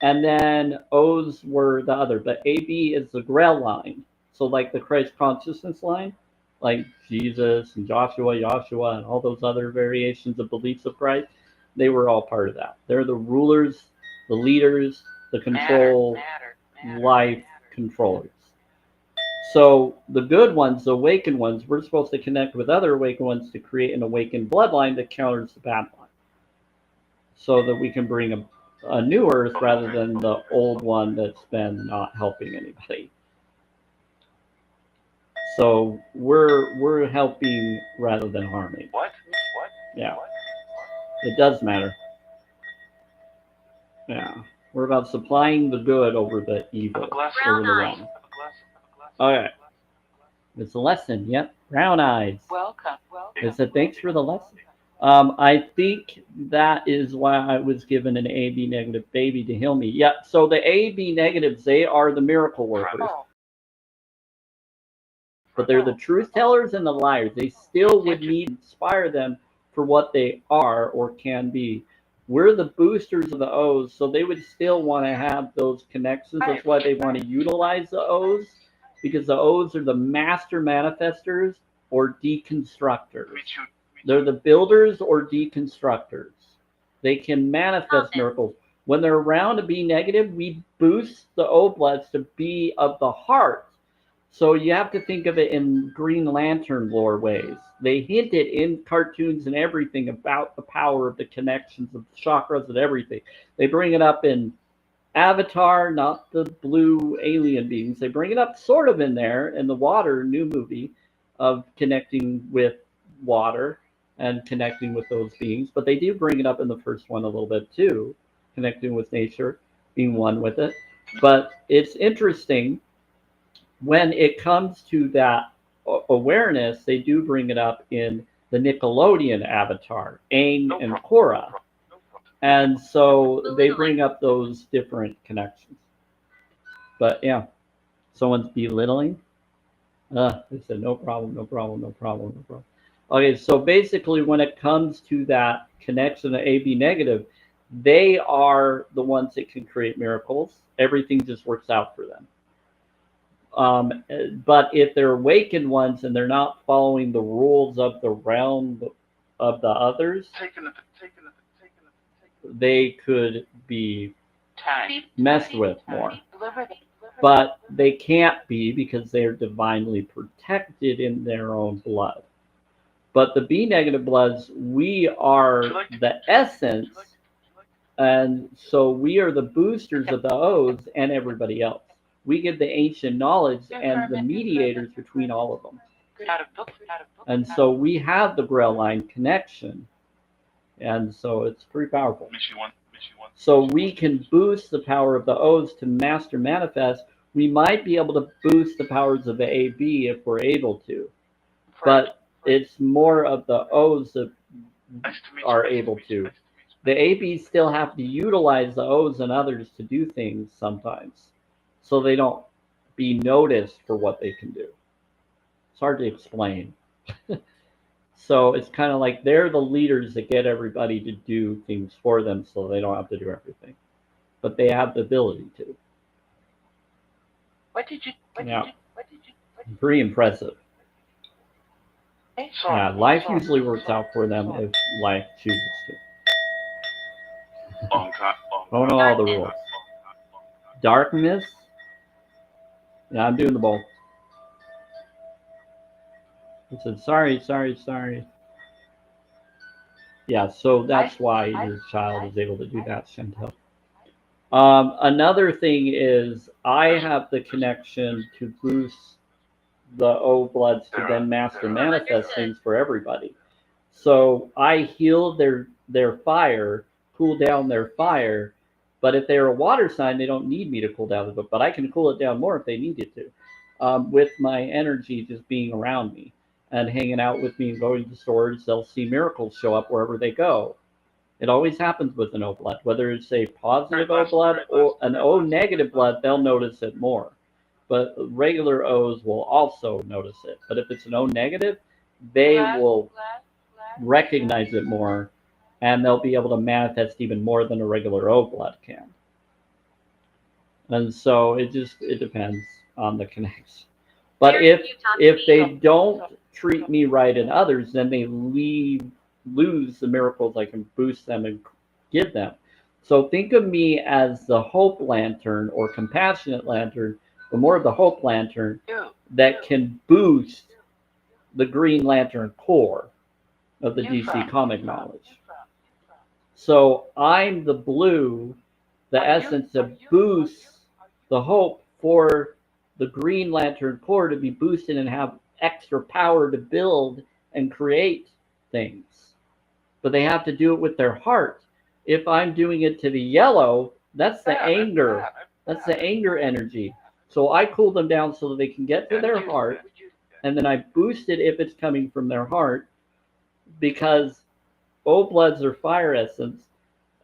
And then O's were the other. But AB is the Grail line. So like the Christ consciousness line, like Jesus and Joshua, and all those other variations of beliefs of Christ, they were all part of that. They're the rulers, the leaders, the control, life controllers. So the good ones, the awakened ones, we're supposed to connect with other awakened ones to create an awakened bloodline that counters the bad line. So that we can bring a new earth rather than the old one that's been not helping anybody. So we're helping rather than harming. What? Yeah. It does matter. Yeah. We're about supplying the good over the evil, over the wrong. Okay. It's a lesson. Yep. Brown eyes. Welcome. It said, thanks for the lesson. I think that is why I was given an AB negative baby to heal me. Yeah. So the AB negatives, they are the miracle workers. But they're the truth tellers and the liars. They still would need to inspire them for what they are or can be. We're the boosters of the O's, so they would still want to have those connections. That's why they want to utilize the O's, because the O's are the master manifestors or deconstructors. They're the builders or deconstructors. They can manifest miracles. When they're around to be negative, we boost the O bloods to be of the heart. So you have to think of it in Green Lantern lore ways. They hint it in cartoons and everything about the power of the connections of the chakras and everything. They bring it up in Avatar, not the blue alien beings. They bring it up sort of in there in the Water new movie of connecting with water and connecting with those beings. But they do bring it up in the first one a little bit too, connecting with nature, being one with it. But it's interesting. When it comes to that awareness, they do bring it up in the Nickelodeon Avatar, Aang and Korra. And so they bring up those different connections. But yeah, someone's belittling. They said, no problem. Okay, so basically when it comes to that connection to AB negative, they are the ones that can create miracles. Everything just works out for them. But if they're awakened ones and they're not following the rules of the realm of the others, they could be messed with more. But they can't be because they're divinely protected in their own blood. But the B negative bloods, we are the essence, and so we are the boosters of the O's and everybody else. We give the ancient knowledge and the mediators between all of them. And so we have the Grail line connection. And so it's pretty powerful. So we can boost the power of the O's to master manifest. We might be able to boost the powers of the AB if we're able to. But it's more of the O's that are able to. The ABs still have to utilize the O's and others to do things sometimes, so they don't be noticed for what they can do. It's hard to explain. So it's kind of like they're the leaders that get everybody to do things for them so they don't have to do everything. But they have the ability to. Pretty impressive. Yeah, life usually works out for them if life chooses to. Don't know all the rules. Darkness? Yeah, I'm doing the both. He said, sorry. Yeah, so that's why your child is able to do that, Chantel. Another thing is I have the connection to boost the O bloods to then master manifest things for everybody. So I heal their fire, cool down their fire, but if they're a water sign, they don't need me to cool down it, but I can cool it down more if they needed to, with my energy just being around me and hanging out with me and going to stores. They'll see miracles show up wherever they go. It always happens with an O blood, whether it's a positive O blood or an O negative blood, they'll notice it more. But regular O's will also notice it. But if it's an O negative, they will recognize it more, and they'll be able to manifest even more than a regular O blood can. And so it depends on the connection. But if they don't treat me right and others, then they lose the miracles I can boost them and give them. So think of me as the hope lantern or compassionate lantern, but more of the hope lantern that can boost the Green Lantern core of the DC comic knowledge. So I'm the blue, the essence that boosts the hope for the Green Lantern core to be boosted and have extra power to build and create things. But they have to do it with their heart. If I'm doing it to the yellow, that's the anger. That's the anger energy. So I cool them down so that they can get to their heart, and then I boost it if it's coming from their heart, because O bloods are fire essence,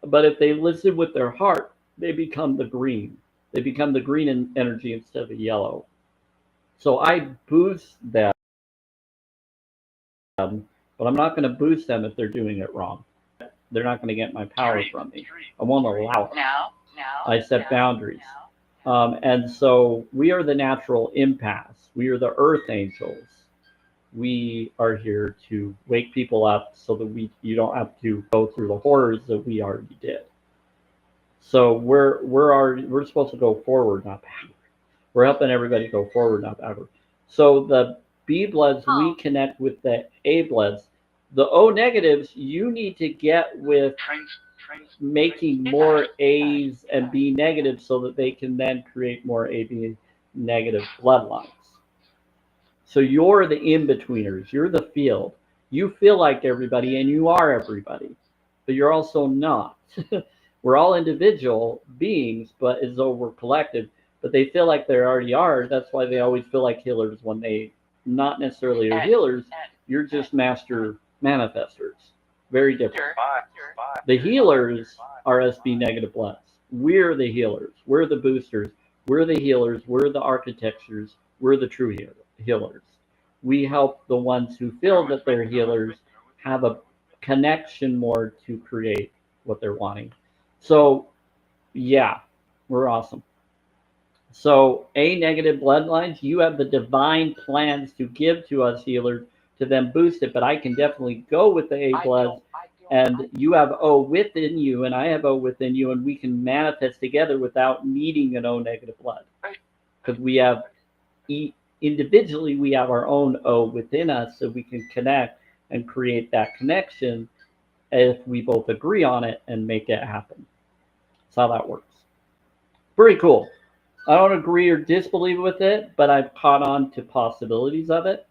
but if they listen with their heart, they become the green. They become the green energy instead of the yellow. So I boost them, but I'm not going to boost them if they're doing it wrong. They're not going to get my power from me. I won't allow it. I set boundaries. And so we are the natural empaths. We are the earth angels. We are here to wake people up so that you don't have to go through the horrors that we already did. So we're supposed to go forward, not backward. We're helping everybody go forward, not backward. So the B bloods, we connect with the A bloods. The O negatives, you need to get with making more A's and B negatives so that they can then create more AB negative bloodlines. So you're the in-betweeners. You're the field. You feel like everybody, and you are everybody, but you're also not. We're all individual beings, but as though we're collective. But they feel like they already are. That's why they always feel like healers when they not necessarily are healers. You're just master manifestors. Very different. The healers are SB negative bloods. We're the healers. We're the boosters. We're the healers. We're the architectures. We're the true healers. We help the ones who feel that they're healers have a connection more to create what they're wanting. So, yeah, we're awesome. So, A negative bloodlines, you have the divine plans to give to us healers to then boost it, but I can definitely go with the A bloods, and you have O within you, and I have O within you, and we can manifest together without needing an O negative blood. Because we have individually, we have our own O within us, so we can connect and create that connection if we both agree on it and make it happen. That's how that works. Pretty cool. I don't agree or disbelieve with it, but I've caught on to possibilities of it.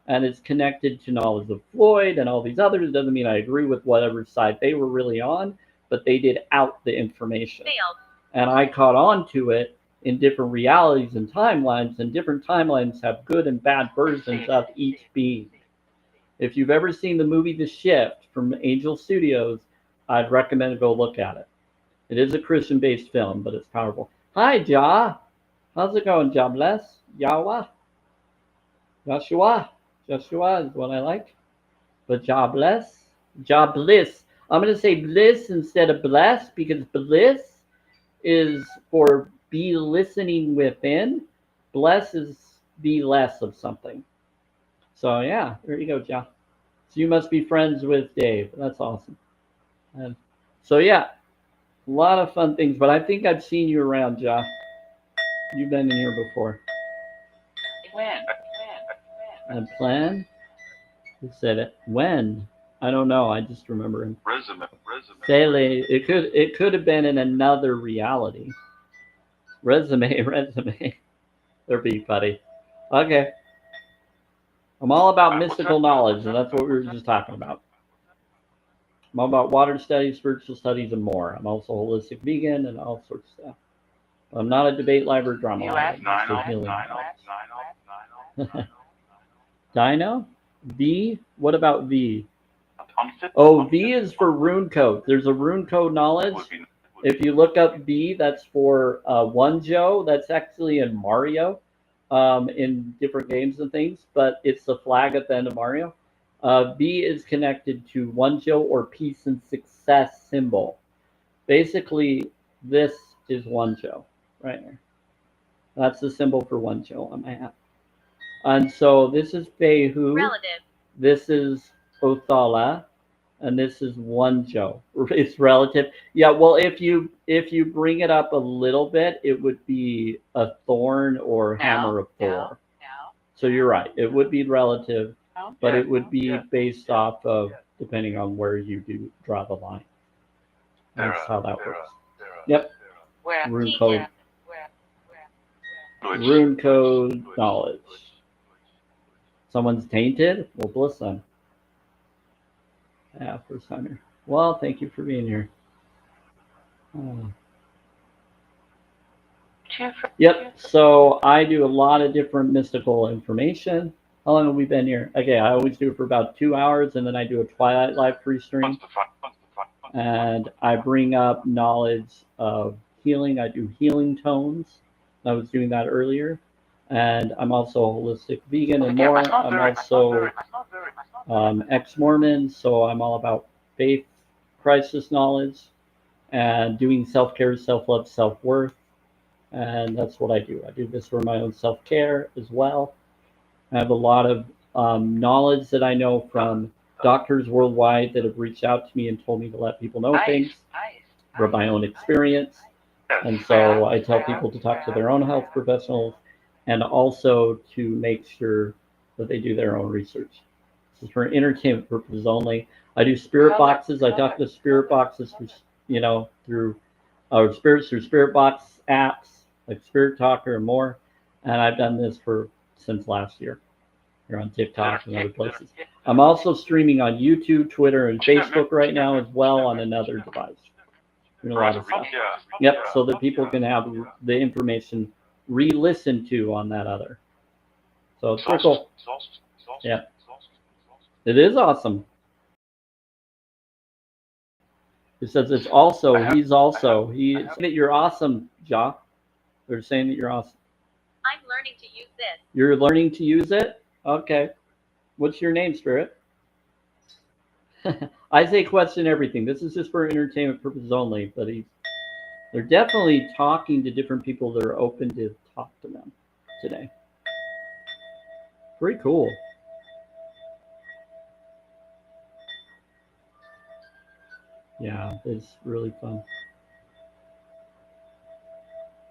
And it's connected to knowledge of Floyd and all these others. It doesn't mean I agree with whatever side they were really on, but they did out the information. Failed. And I caught on to it in different realities and timelines, and different timelines have good and bad versions of each being. If you've ever seen the movie The Shift from Angel Studios, I'd recommend go look at it. It is a Christian-based film, but it's powerful. Hi, Ja. How's it going, Ja Bless? Yawa? Joshua? Joshua is what I like. But Ja Bless? Ja Bliss. I'm going to say bliss instead of bless because bliss is for be listening within. Bless is be less of something. So, yeah, there you go, Ja. So you must be friends with Dave. That's awesome. And so, yeah, a lot of fun things. But I think I've seen you around, Ja. You've been in here before. And plan? Who said it? When? I don't know. I just remember him. Resume. Sele. It could have been in another reality. Resume. They're big, buddy. Okay. I'm all about mystical knowledge, and that's what we were just talking about. I'm all about water studies, spiritual studies, and more. I'm also a holistic vegan and all sorts of stuff. I'm not a debate live or drama live. I'm just a healing. Dino? V? What about V? Oh, V is for rune code. There's a rune code knowledge. If you look up V, that's for Wonjo. That's actually in Mario, in different games and things, but it's the flag at the end of Mario. V is connected to Wonjo or peace and success symbol. Basically, this is Wonjo right here. That's the symbol for Wonjo on my app. And so this is Fehu. Relative. This is Othala, and this is Wonjo. It's relative. Yeah, well, if you bring it up a little bit, it would be a thorn or hammer of Thor. So you're right. It would be relative, but it would be based off of depending on where you do draw the line. That's how that works. Yep. Rune code. Rune code knowledge. Someone's tainted? Well, bless them. Yeah, first timer. Well, thank you for being here. Yep, so I do a lot of different mystical information. How long have we been here? Okay, I always do it for about 2 hours, and then I do a Twilight Live free stream. And I bring up knowledge of healing. I do healing tones. I was doing that earlier. And I'm also a holistic vegan and more. I'm also ex-Mormon, so I'm all about faith crisis knowledge and doing self-care, self-love, self-worth. And that's what I do. I do this for my own self-care as well. I have a lot of knowledge that I know from doctors worldwide that have reached out to me and told me to let people know things from my own experience. And so I tell people to talk to their own health professionals and also to make sure that they do their own research. This is for entertainment purposes only. I do spirit boxes. I talk to spirit boxes, through our spirits through spirit box apps like Spirit Talker and more. And I've done this since last year. Here on TikTok and other places. I'm also streaming on YouTube, Twitter, and Facebook right now as well on another device. Doing a lot of stuff. Yep, so that people can have the information re-listened to on that other. So it's pretty cool. Yeah. It is awesome. It says it's also, he's that you're awesome, Ja. They're saying that you're awesome. I'm learning to use this. You're learning to use it? Okay. What's your name, Spirit? I say question everything. This is just for entertainment purposes only, but they're definitely talking to different people that are open to talk to them today. Pretty cool. Yeah, it's really fun.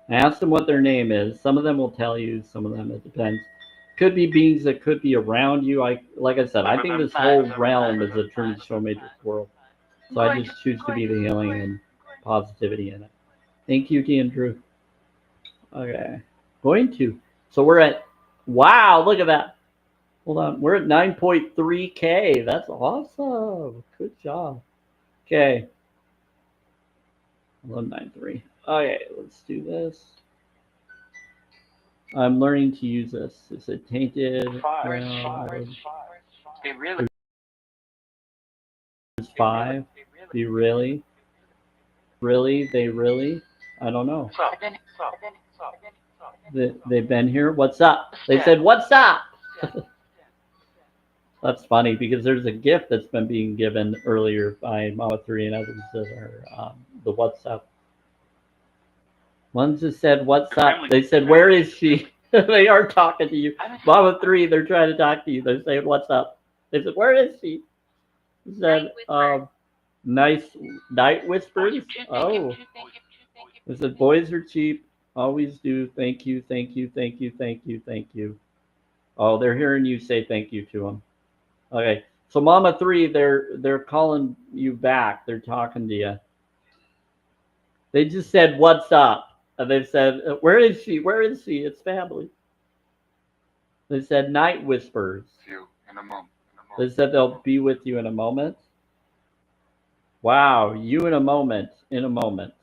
I asked them what their name is. Some of them will tell you, some of them it depends. could be beings that could be around you. Like I said, I think this whole realm is a Trinity Show Matrix world. So I just choose to be the healing and positivity in it. Thank you, T and Drew. Okay. Going to. So we're at, wow, look at that. Hold on. We're at 9.3K. That's awesome. Good job. Okay. 1193. Okay, let's do this. I'm learning to use this. Is it tainted? They really. There's 5. Do you really? Really? They really? I don't know. They've been here? What's up? They said, what's up? That's funny because there's a gift that's been being given earlier by Mama 3 and others that are the what's up. Ones that said, what's up? They said, where is she? They are talking to you. Mama 3, they're trying to talk to you. They're saying, what's up? They said, where is she? They said, nice night whispers. Oh. They said, boys are cheap. Always do. Thank you, thank you, thank you, thank you, thank you. Oh, they're hearing you say thank you to them. Okay. So Mama 3, they're calling you back. They're talking to you. They just said, what's up? And they said, where is she? Where is she? It's family. They said, night whispers. In a moment. They said they'll be with you in a moment. Wow, you in a moment. In a moment.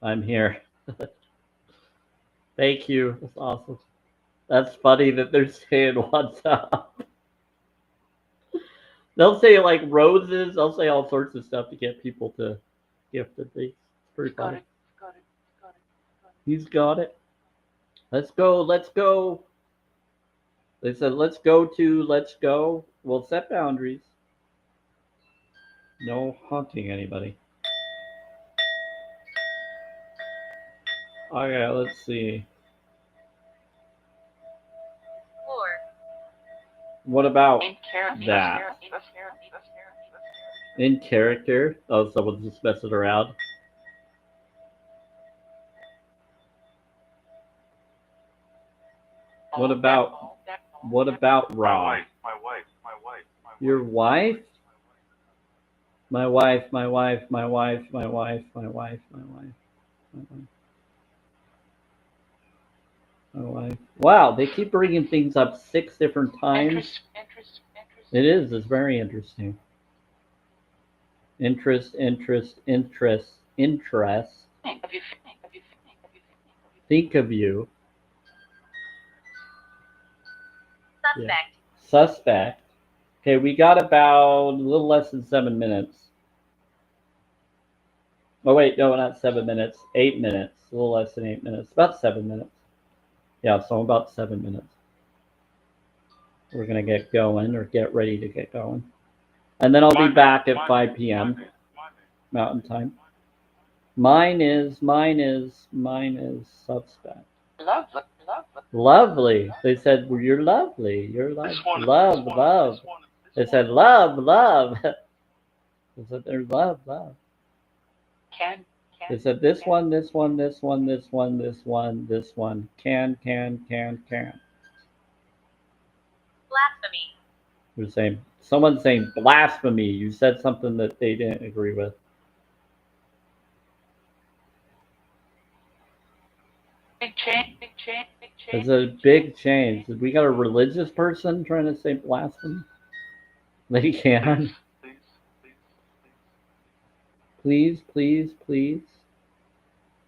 I'm here. Thank you. That's awesome. That's funny that they're saying what's up. They'll say like roses. They'll say all sorts of stuff to get people to gift the things. It's pretty funny. He's got it. Let's go. Let's go. They said, let's go. We'll set boundaries. No haunting anybody. Okay, let's see. 4. What about In character. that? In character? Oh, someone's just messing around. What about Rob? My wife. Your wife? My wife. Wow, they keep bringing things up 6 different times. It is. It's very interesting. Interest. Think of you. Suspect. Yeah. Suspect. Okay, we got about a little less than 7 minutes. Oh wait, no, not 7 minutes. 8 minutes. A little less than 8 minutes. About 7 minutes. Yeah, so about 7 minutes. We're gonna get going or get ready to get going. And then I'll be back at 5 p.m. Mountain Time. Mine is suspect. Lovely. They said, well, you're lovely. You're love. They said, love. They said, there's love. They said, this one. Can. Blasphemy. They're saying, someone's saying blasphemy. You said something that they didn't agree with. Big change. It's a big change. We got a religious person trying to say blasphemy? They can. Please.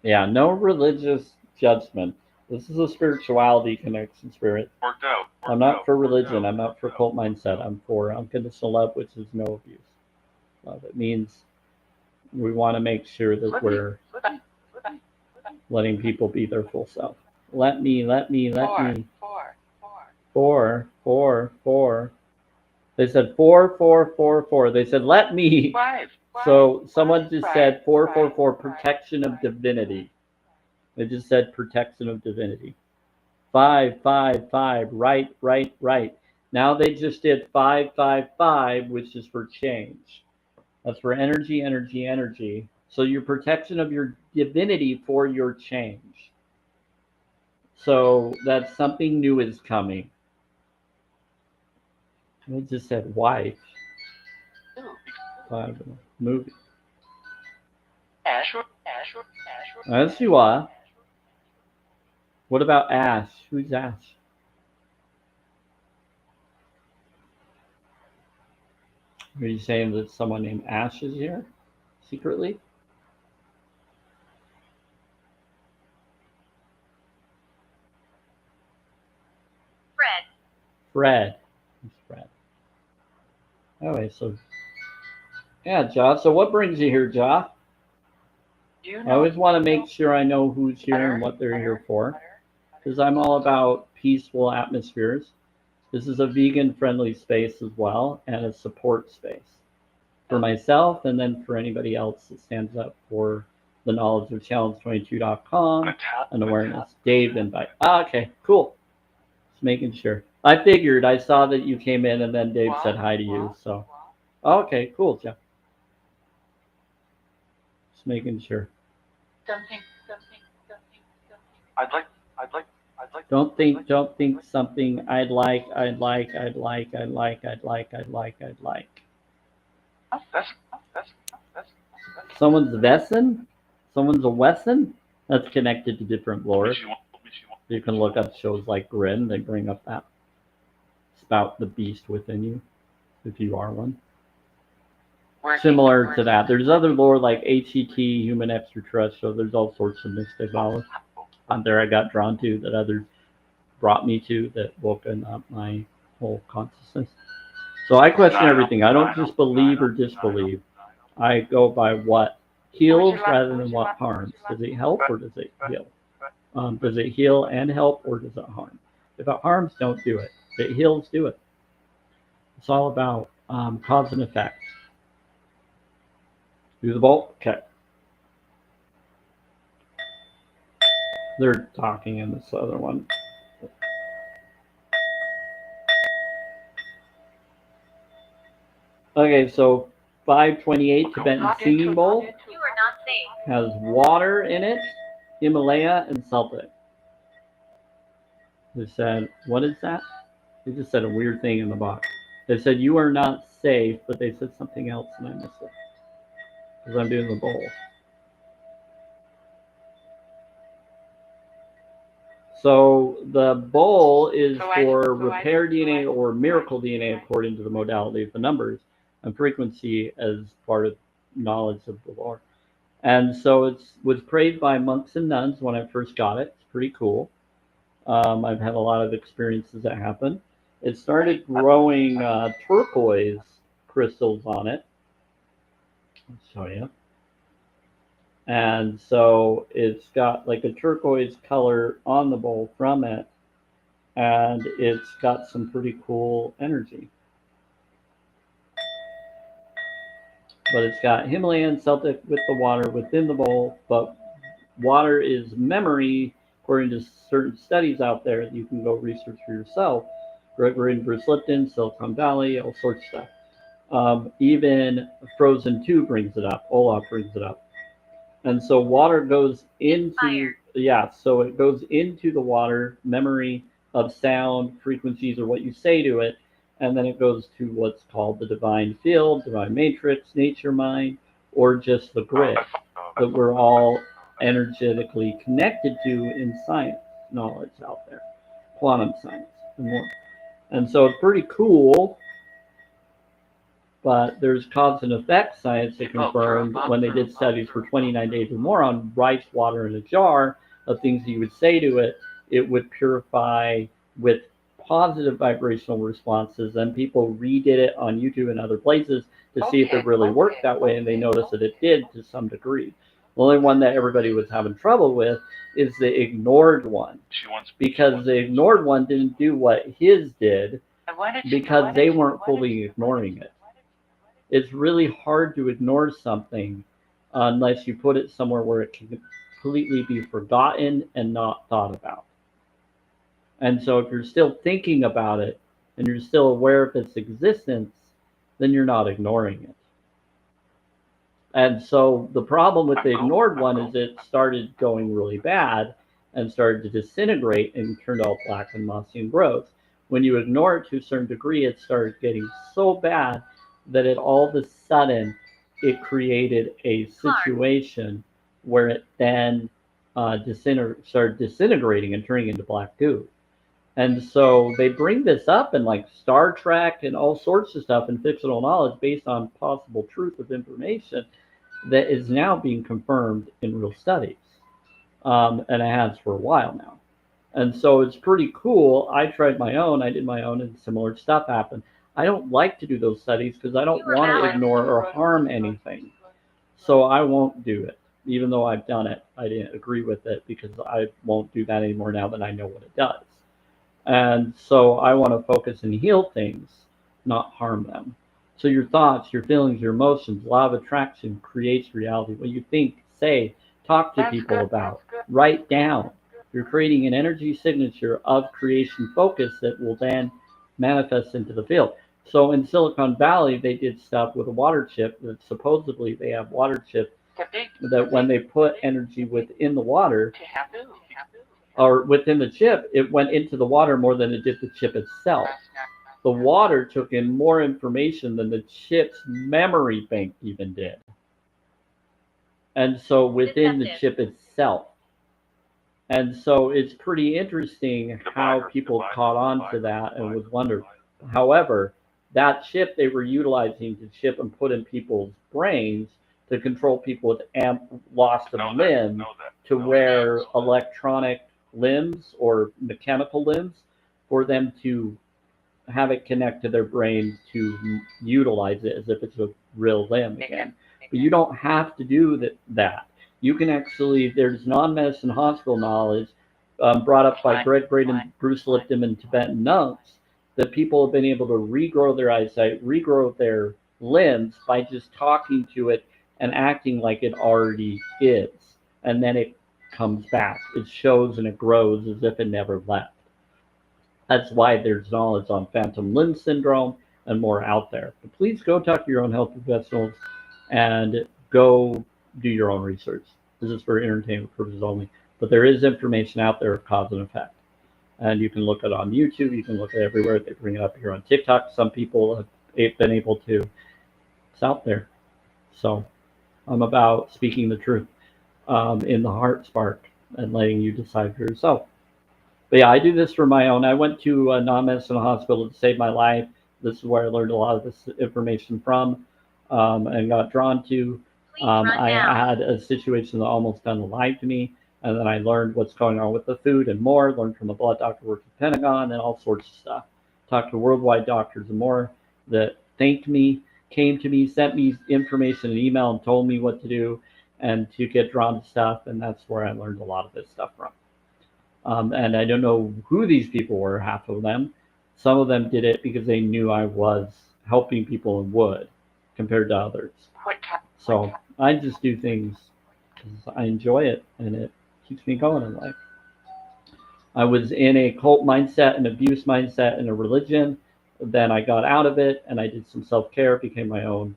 Yeah, no religious judgment. This is a spirituality connection, spirit. Worked out. I'm not for religion. I'm not for cult mindset. I'm for unconditional love, which is no abuse. Love. It means we want to make sure that we're letting people be their full self. Let me. 4. They said 4. They said let me. 5. So someone just said 4. Protection of divinity. They just said protection of divinity. 5. Right. Now they just did 5, which is for change. That's for energy. So your protection of your divinity for your change. So that something new is coming. I just said wife. Movie. Ash. As you are. What about Ash? Who's Ash? Are you saying that someone named Ash is here secretly? Fred. Fred. Who's Fred? Okay, so yeah, Josh. So what brings you here, Josh? You I know. always want to make sure I know who's here and what they're here for, because I'm all about peaceful atmospheres. This is a vegan-friendly space as well, and a support space for myself, and then for anybody else that stands up for the knowledge of challenge22.com and awareness. Dave invite. Okay, cool. Just making sure. I figured. I saw that you came in, and then Dave said hi to you. So, okay, cool, Jeff. Just making sure. Something. I'd like. Don't think something I'd like. That's. Someone's a Vesson? Someone's a Wesson? That's connected to different lore. You can look up shows like Grin, they bring up that. Spout the beast within you, if you are one. Similar to that. There's other lore like HET, human extraterrestrial, there's all sorts of mystic knowledge on there I got drawn to that others brought me to that woken up my whole consciousness. So I question everything. I don't just believe or disbelieve. I go by what heals rather than what harms. Does it help or does it heal? Does it heal and help or does it harm? If it harms, don't do it. If it heals, do it. It's all about cause and effect. Do the bolt? Okay. They're talking in this other one. Okay, so 528 Tibetan Singing Bowl You are not safe. has water in it, Himalaya, and Celtic. They said, what is that? They just said a weird thing in the box. They said, you are not safe, but they said something else and I missed it. Because I'm doing the bowl. So the bowl is for repair DNA or miracle DNA according to the modality of the numbers and frequency as part of knowledge of the lore. And so it was praised by monks and nuns when I first got it. It's pretty cool. I've had a lot of experiences that happen. It started growing turquoise crystals on it. I'll show you. And so it's got like a turquoise color on the bowl from it. And it's got some pretty cool energy. But it's got Himalayan Celtic with the water within the bowl. But water is memory, according to certain studies out there that you can go research for yourself. Gregory and Bruce Lipton, Silicon Valley, all sorts of stuff. Even Frozen 2 brings it up. Olaf brings it up. And so water goes into, so it goes into the water, memory of sound, frequencies, or what you say to it, and then it goes to what's called the divine field, divine matrix, nature mind, or just the grid that we're all energetically connected to in science knowledge out there, quantum science and more. And so it's pretty cool. But there's cause and effect science that confirmed when they did studies for 29 days or more on rice water in a jar of things you would say to it, it would purify with positive vibrational responses. And people redid it on YouTube and other places to see if it really worked that way, and they noticed that it did to some degree. The only one that everybody was having trouble with is the ignored one, because the ignored one didn't do what his did because they weren't fully ignoring it. It's really hard to ignore something unless you put it somewhere where it can completely be forgotten and not thought about. And so if you're still thinking about it and you're still aware of its existence, then you're not ignoring it. And so the problem with the ignored one is it started going really bad. and started to disintegrate and turned all black and mossy and gross. When you ignore it to a certain degree, it started getting so bad that it all of a sudden it created a situation where it then started disintegrating and turning into black goo. And so they bring this up in like Star Trek and all sorts of stuff in fictional knowledge based on possible truth of information that is now being confirmed in real studies. And it has for a while now. And so it's pretty cool. I tried my own, I did my own, and similar stuff happened. I don't like to do those studies because I don't want to ignore or harm anything. So I won't do it. Even though I've done it, I didn't agree with it because I won't do that anymore now that I know what it does. And so I want to focus and heal things, not harm them. So your thoughts, your feelings, your emotions, law of attraction creates reality. What you think, say, talk to people about, write down. You're creating an energy signature of creation focus that will then manifest into the field. So in Silicon Valley, they did stuff with a water chip that supposedly they have water chips that when they put energy within the water, or within the chip, it went into the water more than it did the chip itself. The water took in more information than the chip's memory bank even did. And so within the chip itself. And so it's pretty interesting how people caught on to that and was wondered. However, that chip they were utilizing to chip and put in people's brains to control people with loss of limbs to wear electronic limbs or mechanical limbs for them to have it connect to their brain to utilize it as if it's a real limb again. But you don't have to do that. You can actually, there's non-medicine hospital knowledge brought up by Greg Braden and Bruce Lipton and Tibetan monks that people have been able to regrow their eyesight, regrow their limbs by just talking to it and acting like it already is. And then it comes back. It shows and it grows as if it never left. That's why there's knowledge on phantom limb syndrome and more out there. But please go talk to your own health professionals and go do your own research. This is for entertainment purposes only. But there is information out there of cause and effect. And you can look it on YouTube. You can look at it everywhere. They bring it up here on TikTok. Some people have been able to. It's out there. So I'm about speaking the truth in the heart spark and letting you decide for yourself. But yeah, I do this for my own. I went to a non-medicine hospital to save my life. This is where I learned a lot of this information from and got drawn to. I had a situation that almost unalived me, and then I learned what's going on with the food and more. Learned from a blood doctor working at the Pentagon and all sorts of stuff. Talked to worldwide doctors and more that thanked me, came to me, sent me information and email and told me what to do and to get drawn to stuff. And that's where I learned a lot of this stuff from. And I don't know who these people were, half of them. Some of them did it because they knew I was helping people and would, compared to others. So I just do things because I enjoy it and it keeps me going in life. I was in a cult mindset, an abuse mindset, and a religion. Then I got out of it and I did some self-care, became my own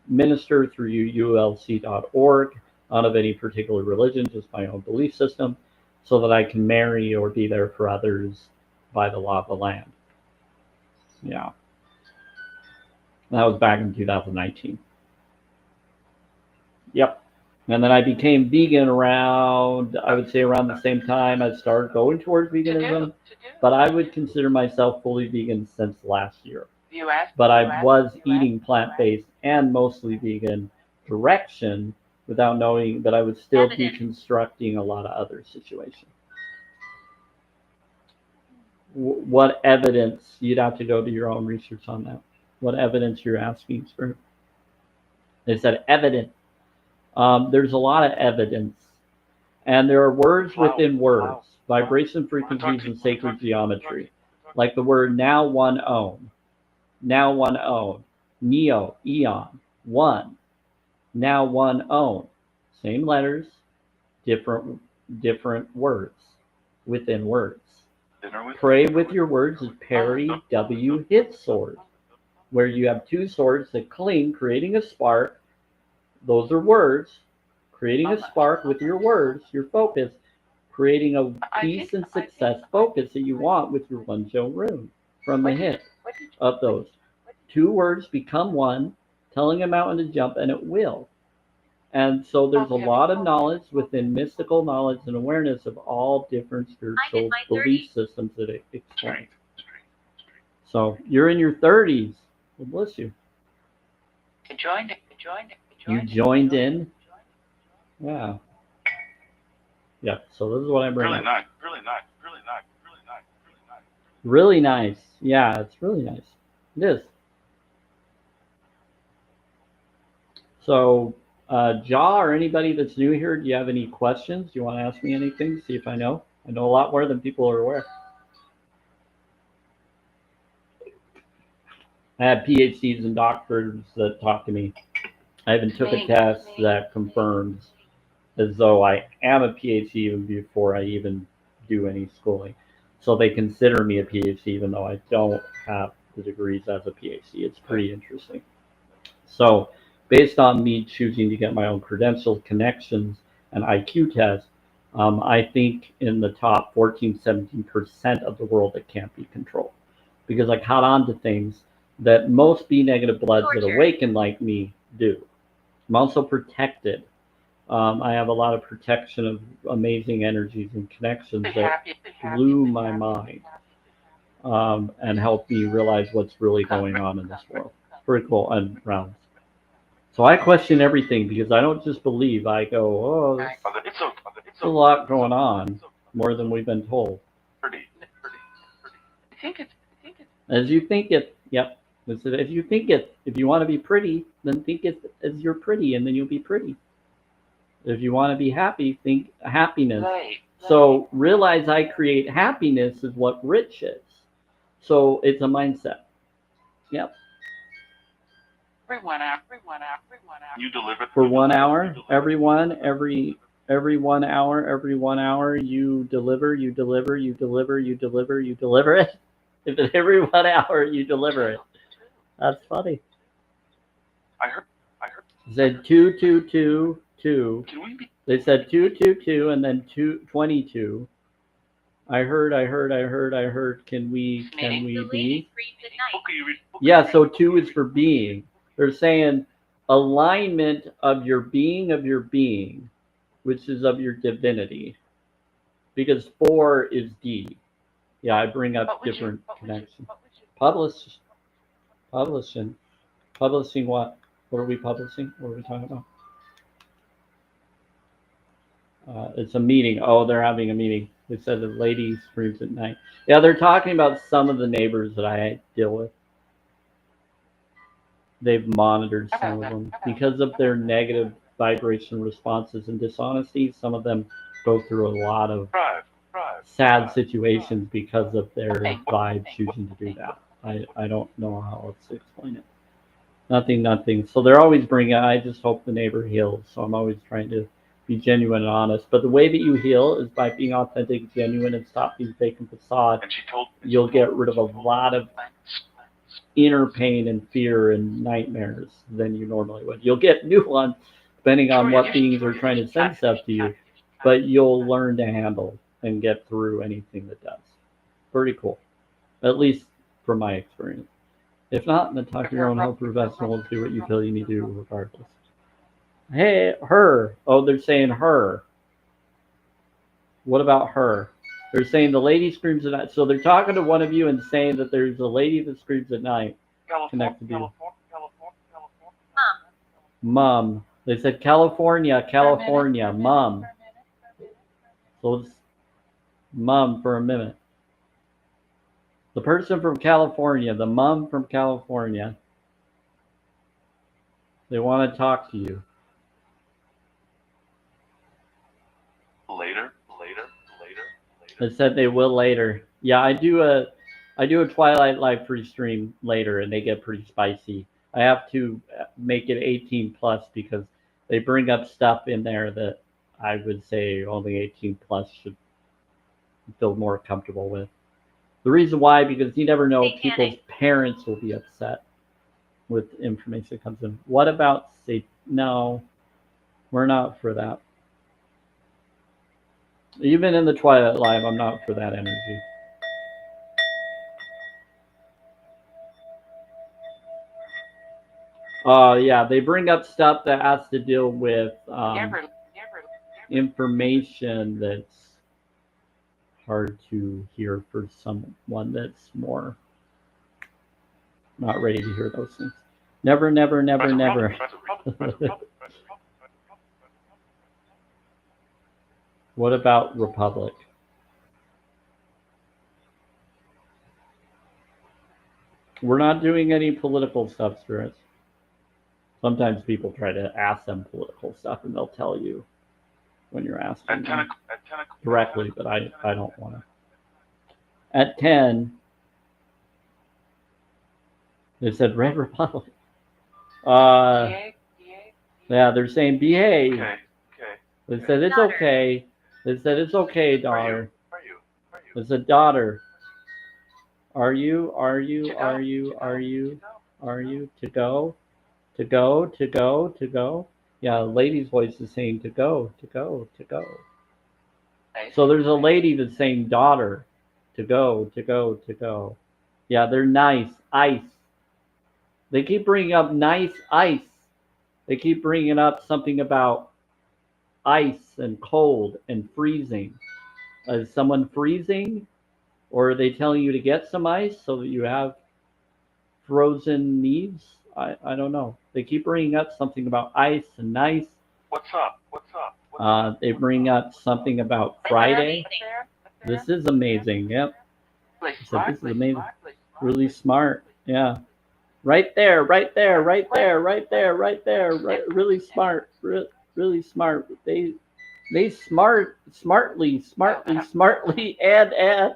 minister through ulc.org, not of any particular religion, just my own belief system, so that I can marry or be there for others by the law of the land. Yeah. That was back in 2019. Yep. And then I became vegan around, I would say around the same time I started going towards veganism, but I would consider myself fully vegan since last year. But I was eating plant-based and mostly vegan direction without knowing that I was still deconstructing a lot of other situations. What evidence? You'd have to go do your own research on that. What evidence you're asking for? They said evidence. There's a lot of evidence. And there are words within words, vibration frequencies and sacred geometry. Like the word now one own, neo, eon, one, now one own. Same letters, different words within words. Pray with your words is parry W hit sword, where you have two swords that cling, creating a spark. Those are words. Creating a spark with your words, your focus, creating a I peace think- and success focus that you want with your one show rune from the hit of those. 2 words become one, telling a mountain to jump, and it will. And so there's a lot of knowledge within mystical knowledge and awareness of all different spiritual my belief systems that it explains. So you're in your 30s. Well, bless you. I joined. You joined in? Yeah. Yeah, so this is what I bring Really up. nice. Really nice. Really nice. Really nice. Really nice. Really nice. Yeah, it's really nice. It is. So, Jaw or anybody that's new here, do you have any questions? Do you want to ask me anything? See if I know. I know a lot more than people are aware. I have PhDs and doctors that talk to me. I even took a test that confirms as though I am a PhD even before I even do any schooling. So they consider me a PhD even though I don't have the degrees as a PhD. It's pretty interesting. So based on me choosing to get my own credentials, connections, and IQ test, I think in the top 14, 17% of the world that can't be controlled. Because I caught on to things that most B negative bloods that awaken like me do. I'm also protected. I have a lot of protection of amazing energies and connections that blew my mind and helped me realize what's really going on in this world. Pretty cool and rounds. So I question everything because I don't just believe. I go, oh, there's It's a lot going on, more than we've been told. pretty. I think it's. As you think it, yep. If you think it, if you want to be pretty, then think it as you're pretty, and then you'll be pretty. If you want to be happy, think happiness. Right. So realize I create happiness is what rich is. So it's a mindset. Yep. Everyone out. You deliver For 1 hour, every 1 hour, every 1 hour, you deliver it. If it's every 1 hour you deliver it. That's funny. I heard. They said 2. Can we be? They said 2 and then 22. I heard. Can we The lady be? screams at night. Book you read. Yeah, so 2 is for being. They're saying alignment of your being, which is of your divinity. Because 4 is D. Yeah, I bring up different connections. Publishing. Publishing what? What are we publishing? What are we talking about? It's a meeting. Oh, they're having a meeting. They said the lady screams at night. Yeah, they're talking about some of the neighbors that I deal with. They've monitored some of them because of their negative vibration responses and dishonesty. Some of them go through a lot of sad situations because of their vibe choosing to do that. I don't know how else to explain it. Nothing. So they're always bringing, I just hope the neighbor heals. So I'm always trying to be genuine and honest. But the way that you heal is by being authentic, genuine, and stop being fake and facade. And she told. You'll get rid of a lot of inner pain and fear and nightmares than you normally would. You'll get new ones depending on what beings are trying to send stuff to you, but you'll learn to handle and get through anything that does. Pretty cool. At least from my experience. If not, then talk to your own health professional and do what you feel you need to do regardless. Hey, her. Oh, they're saying her. What about her? They're saying the lady screams at night. So they're talking to one of you and saying that there's a lady that screams at night. Connected to you. Mom. They said California, mom. So it's mom for a minute. The person from California, the mom from California, they want to talk to you. Later. They said they will later. Yeah, I do a Twilight Live free stream later, and they get pretty spicy. I have to make it 18 plus because they bring up stuff in there that I would say only 18 plus should feel more comfortable with. The reason why, because you never know, people's parents will be upset with information that comes in. What about say no? We're not for that. Even in the Twilight Live, I'm not for that energy. Yeah, they bring up stuff that has to deal with information that's hard to hear for someone that's more not ready to hear those things. Never, never, never, never. What about Republic? We're not doing any political stuff, spirits. Sometimes people try to ask them political stuff, and they'll tell you when you're asking them directly, but I don't want to. At 10, they said Red Republic. Yeah, they're saying behave. Okay. They said it's okay. They said it's okay, daughter. They said daughter. Are you to go? To go, to go, to go. Yeah, a lady's voice is saying to go, to go, to go. So there's a lady that's saying daughter, to go, to go, to go. Yeah, they're nice. Ice. They keep bringing up nice ice. They keep bringing up something about ice and cold and freezing. Is someone freezing? Or are they telling you to get some ice so that you have frozen needs? I don't know. They keep bringing up something about ice and nice. What's up? They bring up something about Friday. This is amazing. Yep. So this is amazing. Really smart. Yeah. Right there, right there, right there, right there, right there. Right, really smart. Really smart. They smartly, and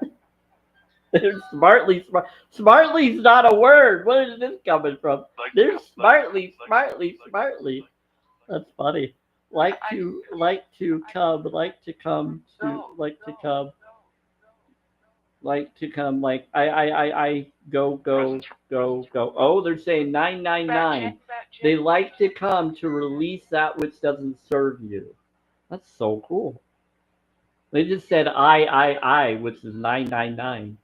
they're smartly smart. Smartly's not a word. Where is this coming from? They're smartly. That's funny. Like to come, like I go. Oh, they're saying 999. They like to come to release that which doesn't serve you. That's so cool. They just said I, which is 999.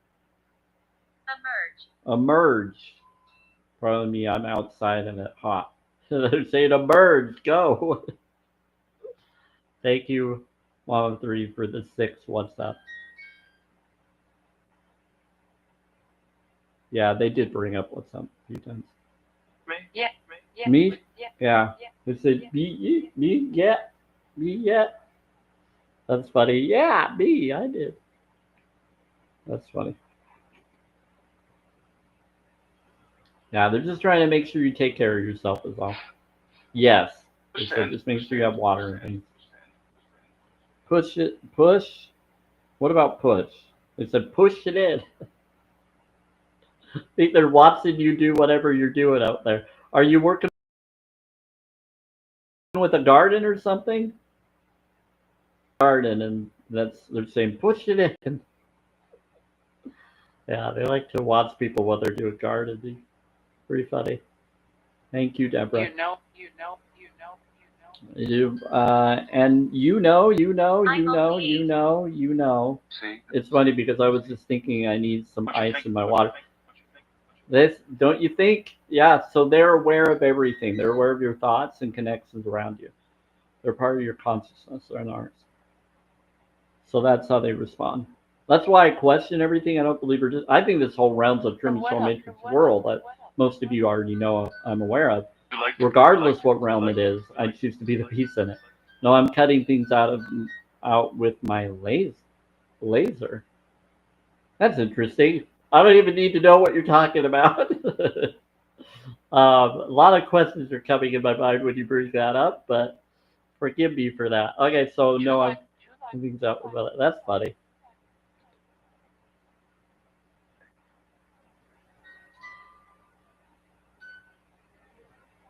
Emerge. Pardon me, I'm outside and it's hot. They're saying emerge, go. Thank you, Mom 3, for the 6. What's up? Yeah, they did bring up what's up a few times. Me? Yeah. They said me, yeah. That's funny. Yeah, me, I did. That's funny. Yeah, they're just trying to make sure you take care of yourself as well. Yes. They said just make sure you have water and things. Push. What about push? They said push it in. I think they're watching you do whatever you're doing out there. Are you working with a garden or something? Garden, and they're saying push it in. Yeah, they like to watch people while they're doing gardening. Pretty funny. Thank you, Deborah. And you know. See? It's funny because I was just thinking I need some ice in my water. This, don't you think? Yeah, so they're aware of everything. They're aware of your thoughts and connections around you. They're part of your consciousness. They're not ours. So that's how they respond. That's why I question everything. I don't believe I think this whole realm's a Trim Soul Matrix world that most of you already know I'm aware of. Regardless what realm it is, I choose to be the peace in it. No, I'm cutting things out with my laser. That's interesting. I don't even need to know what you're talking about. A lot of questions are coming in my mind when you bring that up, but forgive me for that. Okay, so no, I'm cutting things out with my. That's funny.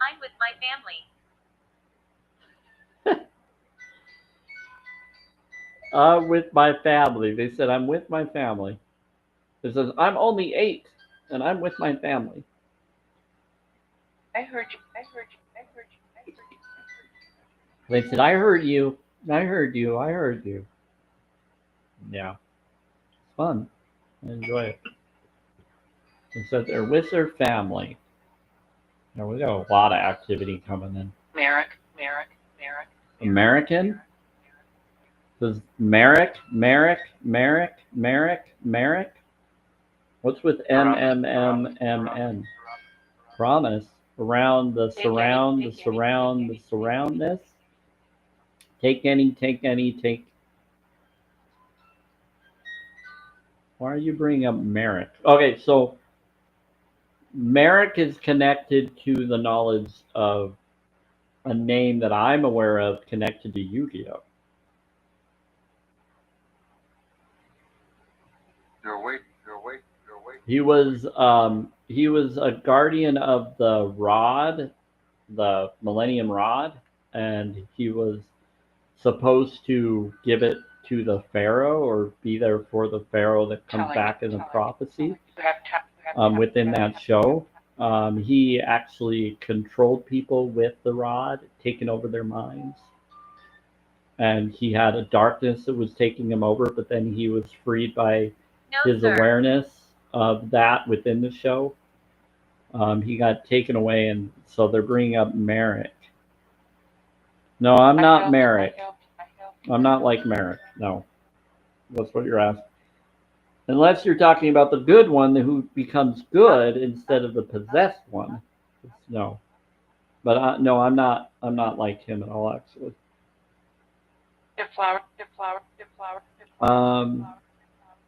I'm with my family. With my family. They said I'm with my family. It says I'm only 8, and I'm with my family. I heard you. They said I heard you. I heard you. Yeah, it's fun. I enjoy it. And so they're with their family. Now we got a lot of activity coming in. Merrick. American? Does Merrick? What's with MMMMN? Promise. Around the surroundness. Take any. Why are you bringing up Merrick? Okay, so Merrick is connected to the knowledge of a name that I'm aware of connected to Yu-Gi-Oh. You're awake. He was a guardian of the rod, the Millennium Rod, and he was supposed to give it to the Pharaoh or be there for the Pharaoh that comes back in the prophecy within that show. He actually controlled people with the rod, taking over their minds. And he had a darkness that was taking him over, but then he was freed by No, his sir. awareness of that within the show. He got taken away, and so they're bringing up Merrick. No, I'm not Merrick. I'm not like Merrick. No, that's what you're asking. Unless you're talking about the good one who becomes good instead of the possessed one. No, but no, I'm not. I'm not like him at all, actually. The flower.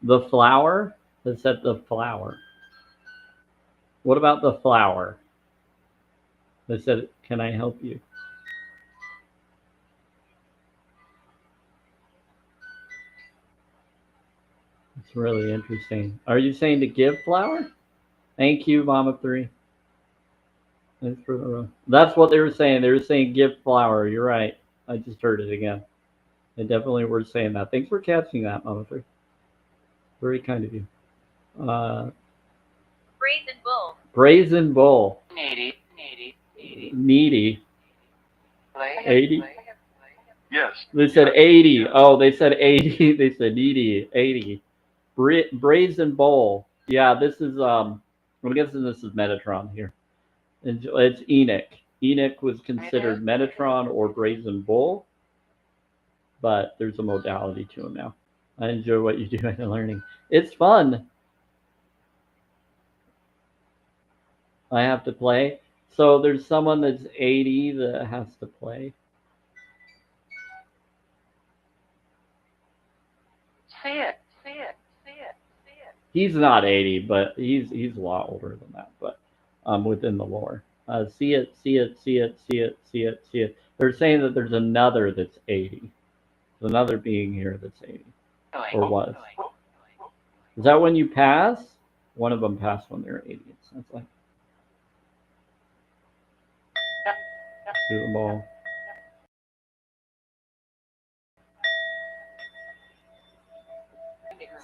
The flower. It said the flower. What about the flower? They said, "Can I help you?" It's really interesting. Are you saying to give flower? Thank you, Mama 3. Thanks for the run. That's what they were saying. They were saying give flower. You're right. I just heard it again. They definitely were saying that. Thanks for catching that, Mama 3. Very kind of you. Brazen bull. Brazen bull. Needy. 80. Yes. They said 80. Oh, they said 80. They said needy. 80. Brazen bull. Yeah, this is I'm guessing this is Metatron here. It's Enoch. Enoch was considered Metatron or Brazen Bull, but there's a modality to him now. I enjoy what you do in learning. It's fun. I have to play. So there's someone that's 80 that has to play. See it. He's not 80, but he's a lot older than that. But within the lore, see it. They're saying that there's another that's 80. There's another being here that's 80, or was. Is that when you pass? One of them passed when they were 80. It sounds like. Shoot the ball.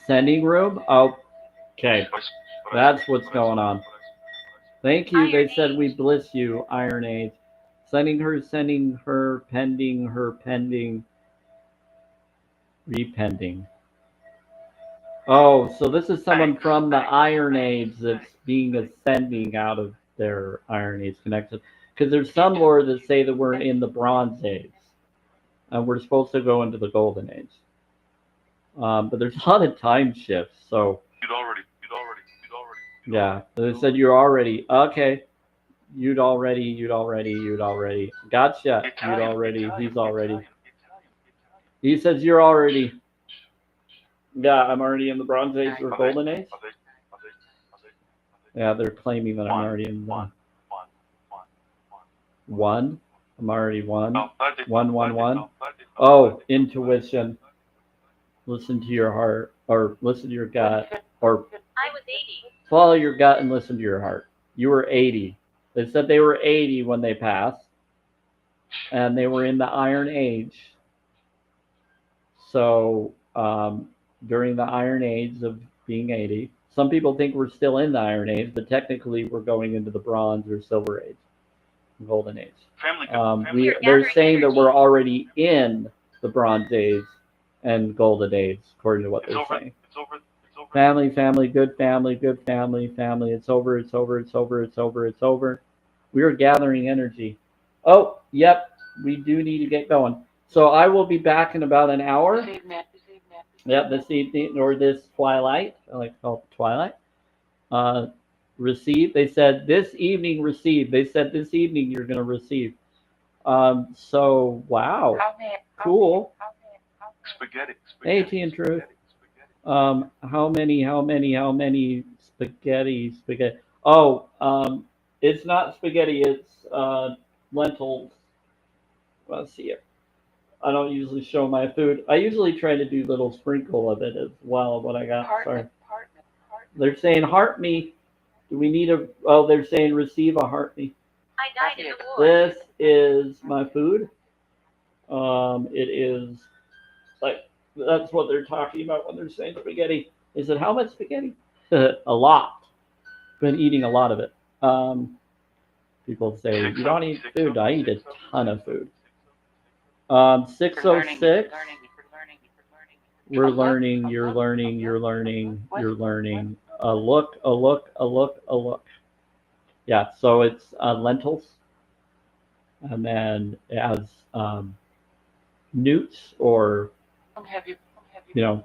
Sending room? Oh, okay. That's what's going on. Thank you. They said we bliss you, Iron Age. Sending her, pending, repending. Oh, so this is someone from the Iron Age that's being ascending out of their Iron Age connection. Because there's some lore that say that we're in the Bronze Age. And we're supposed to go into the Golden Age. But there's a lot of time shifts, so... You'd already. Yeah, they said you're already... Okay. You'd already. Gotcha. You'd already. He's already. He says you're already... Yeah, I'm already in the Bronze Age or Golden Age. Yeah, they're claiming that I'm already in the... One? I'm already one. 1. Oh, intuition. Listen to your heart, or listen to your gut, or I was 80. follow your gut and listen to your heart. You were 80. They said they were 80 when they passed, and they were in the Iron Age. So during the Iron Age of being 80, some people think we're still in the Iron Age, but technically we're going into the Bronze or Silver Age, Golden Age. They're saying that we're already in the Bronze Age, and goal a day, according to what It's they're over. saying. It's over. It's over. Family, family, good family, good family, family. It's over, it's over, it's over, it's over, it's over. We are gathering energy. Oh, yep, we do need to get going. So I will be back in about an hour. Yep, this evening, or this twilight. I like to call it twilight. Receive. They said this evening receive. They said this evening you're going to receive. So, wow. Cool. Spaghetti. Hey, T and Truth. How many spaghetti? Oh, it's not spaghetti, it's lentils. Let's see it. I don't usually show my food. I usually try to do a little sprinkle of it as well, what I got. Sorry. They're saying heart me. Do we need a, oh, they're saying receive a heart me. I died in the war. This is my food. It is like, that's what they're talking about when they're saying spaghetti. They said, how much spaghetti? A lot. Been eating a lot of it. People say, you don't eat food. I eat a ton of food. 606. We're learning, you're learning, you're learning, you're learning. A look. Yeah, so it's lentils. And then it has newts, or, you know,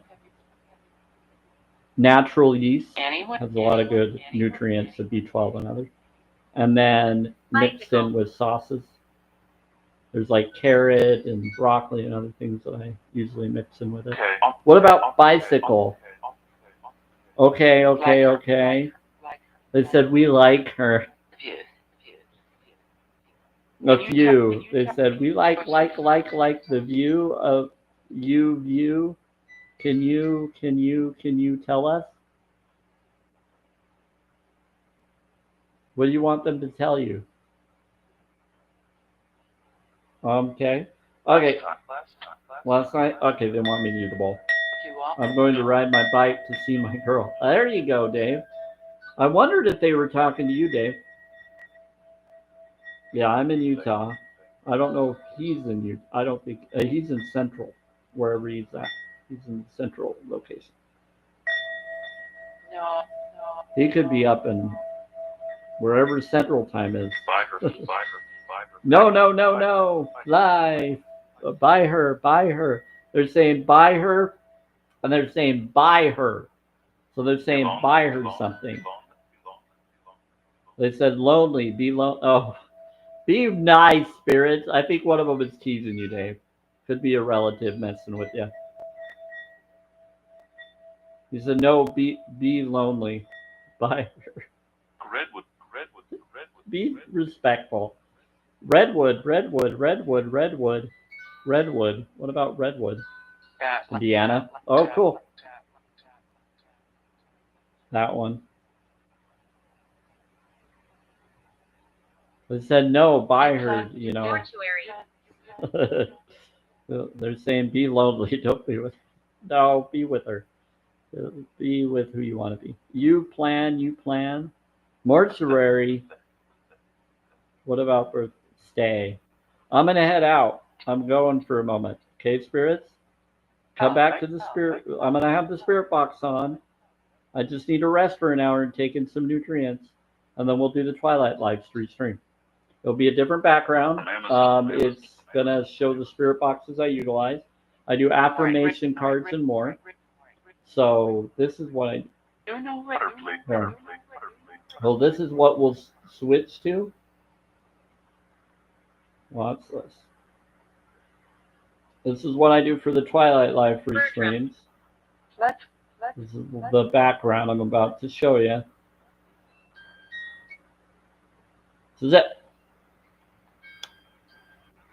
natural yeast. Has a lot of good nutrients of B12 and others. And then mixed in with sauces. There's like carrot and broccoli and other things that I usually mix in with it. Okay. What about bicycle? Okay. They said we like her. A few. They said we like the view of you view. Can you tell us? What do you want them to tell you? Okay. Last night? Okay, they want me to do the bowl. I'm going to ride my bike to see my girl. There you go, Dave. I wondered if they were talking to you, Dave. Yeah, I'm in Utah. I don't know if he's in Utah. I don't think he's in Central, wherever he's at. He's in Central location. No. He could be up in wherever Central time is. Buy her. No. Lie. Buy her. They're saying buy her, and they're saying buy her. So they're saying buy her something. They said lonely, be lonely. Oh, be nice, spirits. I think one of them is teasing you, Dave. Could be a relative messing with you. He said no, be lonely. Buy her. Redwood. Be respectful. Redwood. What about Redwood? Indiana. Oh, cool. That one. They said no, buy her, you know. Mortuary. They're saying be lonely, don't be with her. No, be with her. Be with who you want to be. You plan. Mortuary. What about for stay? I'm gonna head out. I'm going for a moment. Okay, spirits? Come back to the spirit. I'm gonna have the spirit box on. I just need to rest for an hour and take in some nutrients, and then we'll do the Twilight live stream. It'll be a different background. It's gonna show the spirit boxes I utilize. I do affirmation cards and more. So this is what I do. Well, this is what we'll switch to. Watch this. This is what I do for the Twilight live free streams. This is the background I'm about to show you. This is it.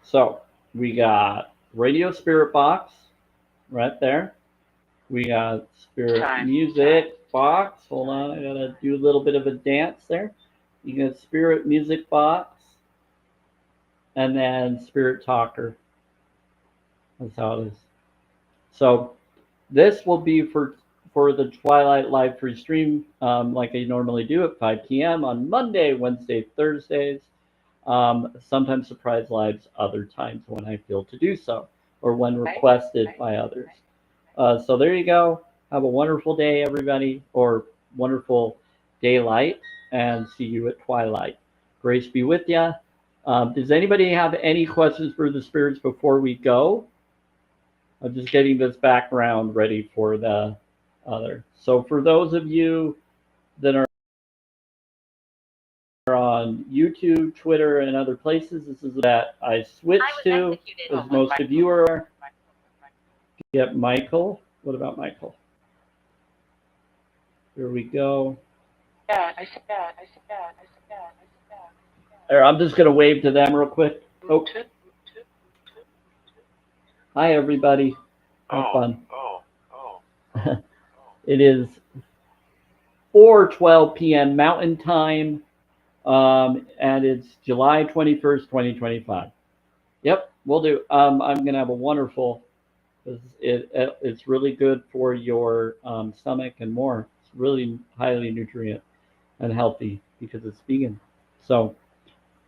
So we got radio spirit box right there. We got spirit music box. Hold on, I gotta do a little bit of a dance there. You got spirit music box, and then spirit talker. That's how it is. So this will be for the Twilight live free stream, like I normally do at 5 p.m. on Monday, Wednesday, Thursdays. Sometimes surprise lives other times when I feel to do so, or when requested by others. So there you go. Have a wonderful day, everybody, or wonderful daylight, and see you at twilight. Grace be with ya. Does anybody have any questions for the spirits before we go? I'm just getting this background ready for the other. So for those of you that are on YouTube, Twitter, and other places, this is that I switched to, as most of you are. Yep, Michael. What about Michael? Here we go. Yeah, I said that. I said that. I said that. I said that. There, I'm just going to wave to them real quick. Oh. Hi, everybody. Have fun. It is 4:12 p.m. Mountain Time, and it's July 21st, 2025. Yep, we'll do. I'm going to have a wonderful, it's really good for your stomach and more. It's really highly nutrient and healthy because it's vegan. So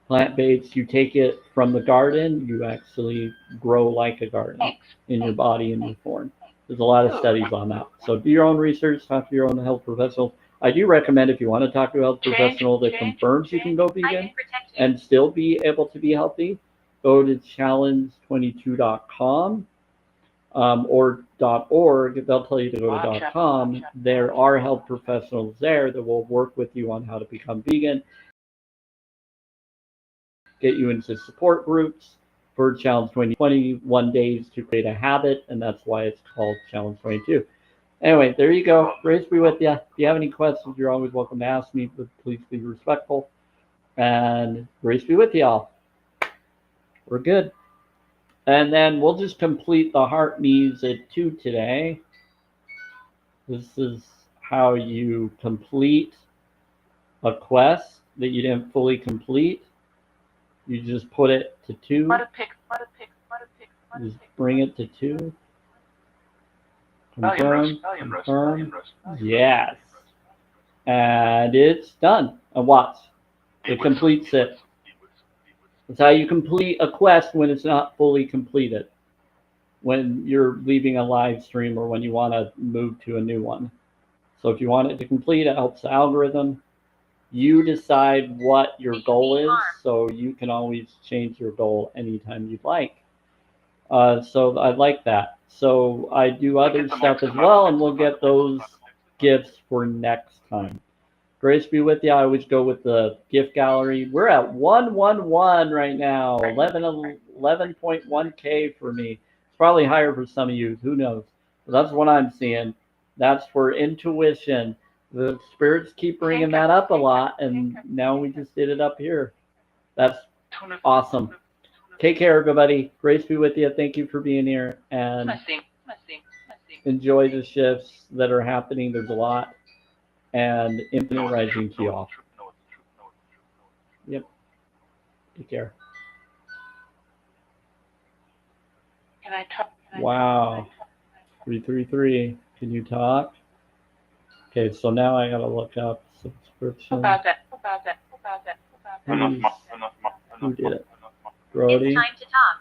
plant-based, you take it from the garden, you actually grow like a garden in your body and your form. There's a lot of studies on that. So do your own research, talk to your own health professional. I do recommend if you want to talk to a health professional that confirms you can go vegan and still be able to be healthy, go to challenge22.com or .org. They'll tell you to go to .com. There are health professionals there that will work with you on how to become vegan, get you into support groups for Challenge 21 days to create a habit, and that's why it's called Challenge 22. Anyway, there you go. Grace be with you. If you have any questions, you're always welcome to ask me, but please be respectful. And grace be with y'all. We're good. And then we'll just complete the heart knees at 2 today. This is how you complete a quest that you didn't fully complete. You just put it to 2. Just bring it to 2. Confirm. Yes. And it's done. And watch. It completes it. That's how you complete a quest when it's not fully completed. When you're leaving a live stream or when you want to move to a new one. So if you want it to complete, it helps the algorithm. You decide what your goal is, so you can always change your goal anytime you'd like. So I like that. So I do other stuff as well, and we'll get those gifts for next time. Grace be with you. I always go with the gift gallery. We're at 111 right now, 11.1K for me. It's probably higher for some of you. Who knows? But that's what I'm seeing. That's for intuition. The spirits keep bringing that up a lot, and now we just did it up here. That's awesome. Take care, everybody. Grace be with you. Thank you for being here, and enjoy the shifts that are happening. There's a lot, and infinite rising to you all. Yep. Take care. Can I talk? Wow. 333. Can you talk? Okay, so now I gotta look up subscription. About that. Who did it? Brody? It's time to talk.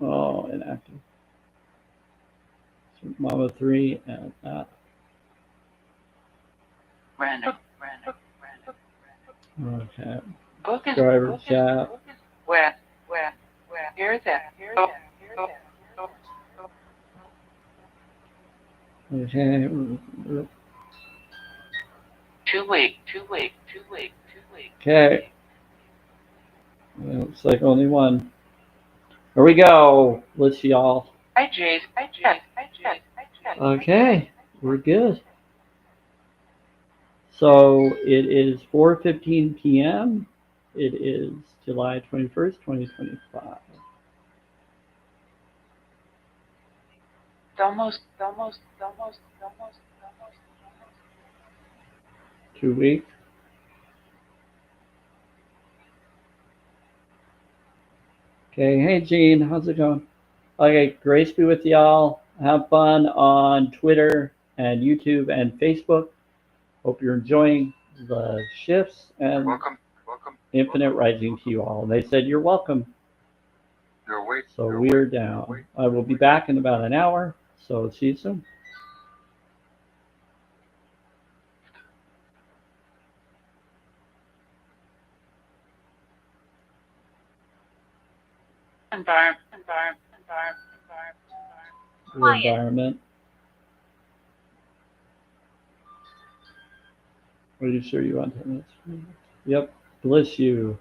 Oh, inactive. So Mama 3 and that. Random. Okay. Book is Driver chat. Where? Here is that. Okay. 2 week. Okay. Looks like only one. Here we go. Let's see y'all. Hi, Jace. Okay, we're good. So it is 4:15 p.m. It is July 21st, 2025. Almost. 2 weeks. Okay, hey Gene, how's it going? Okay, grace be with y'all. Have fun on Twitter and YouTube and Facebook. Hope you're enjoying the shifts and Welcome. infinite rising to you all. They said you're welcome. You're awake. So we're down. I will be back in about an hour. So she's a Environment. the Quiet. environment. Are you sure you want to? Yep. Bless you.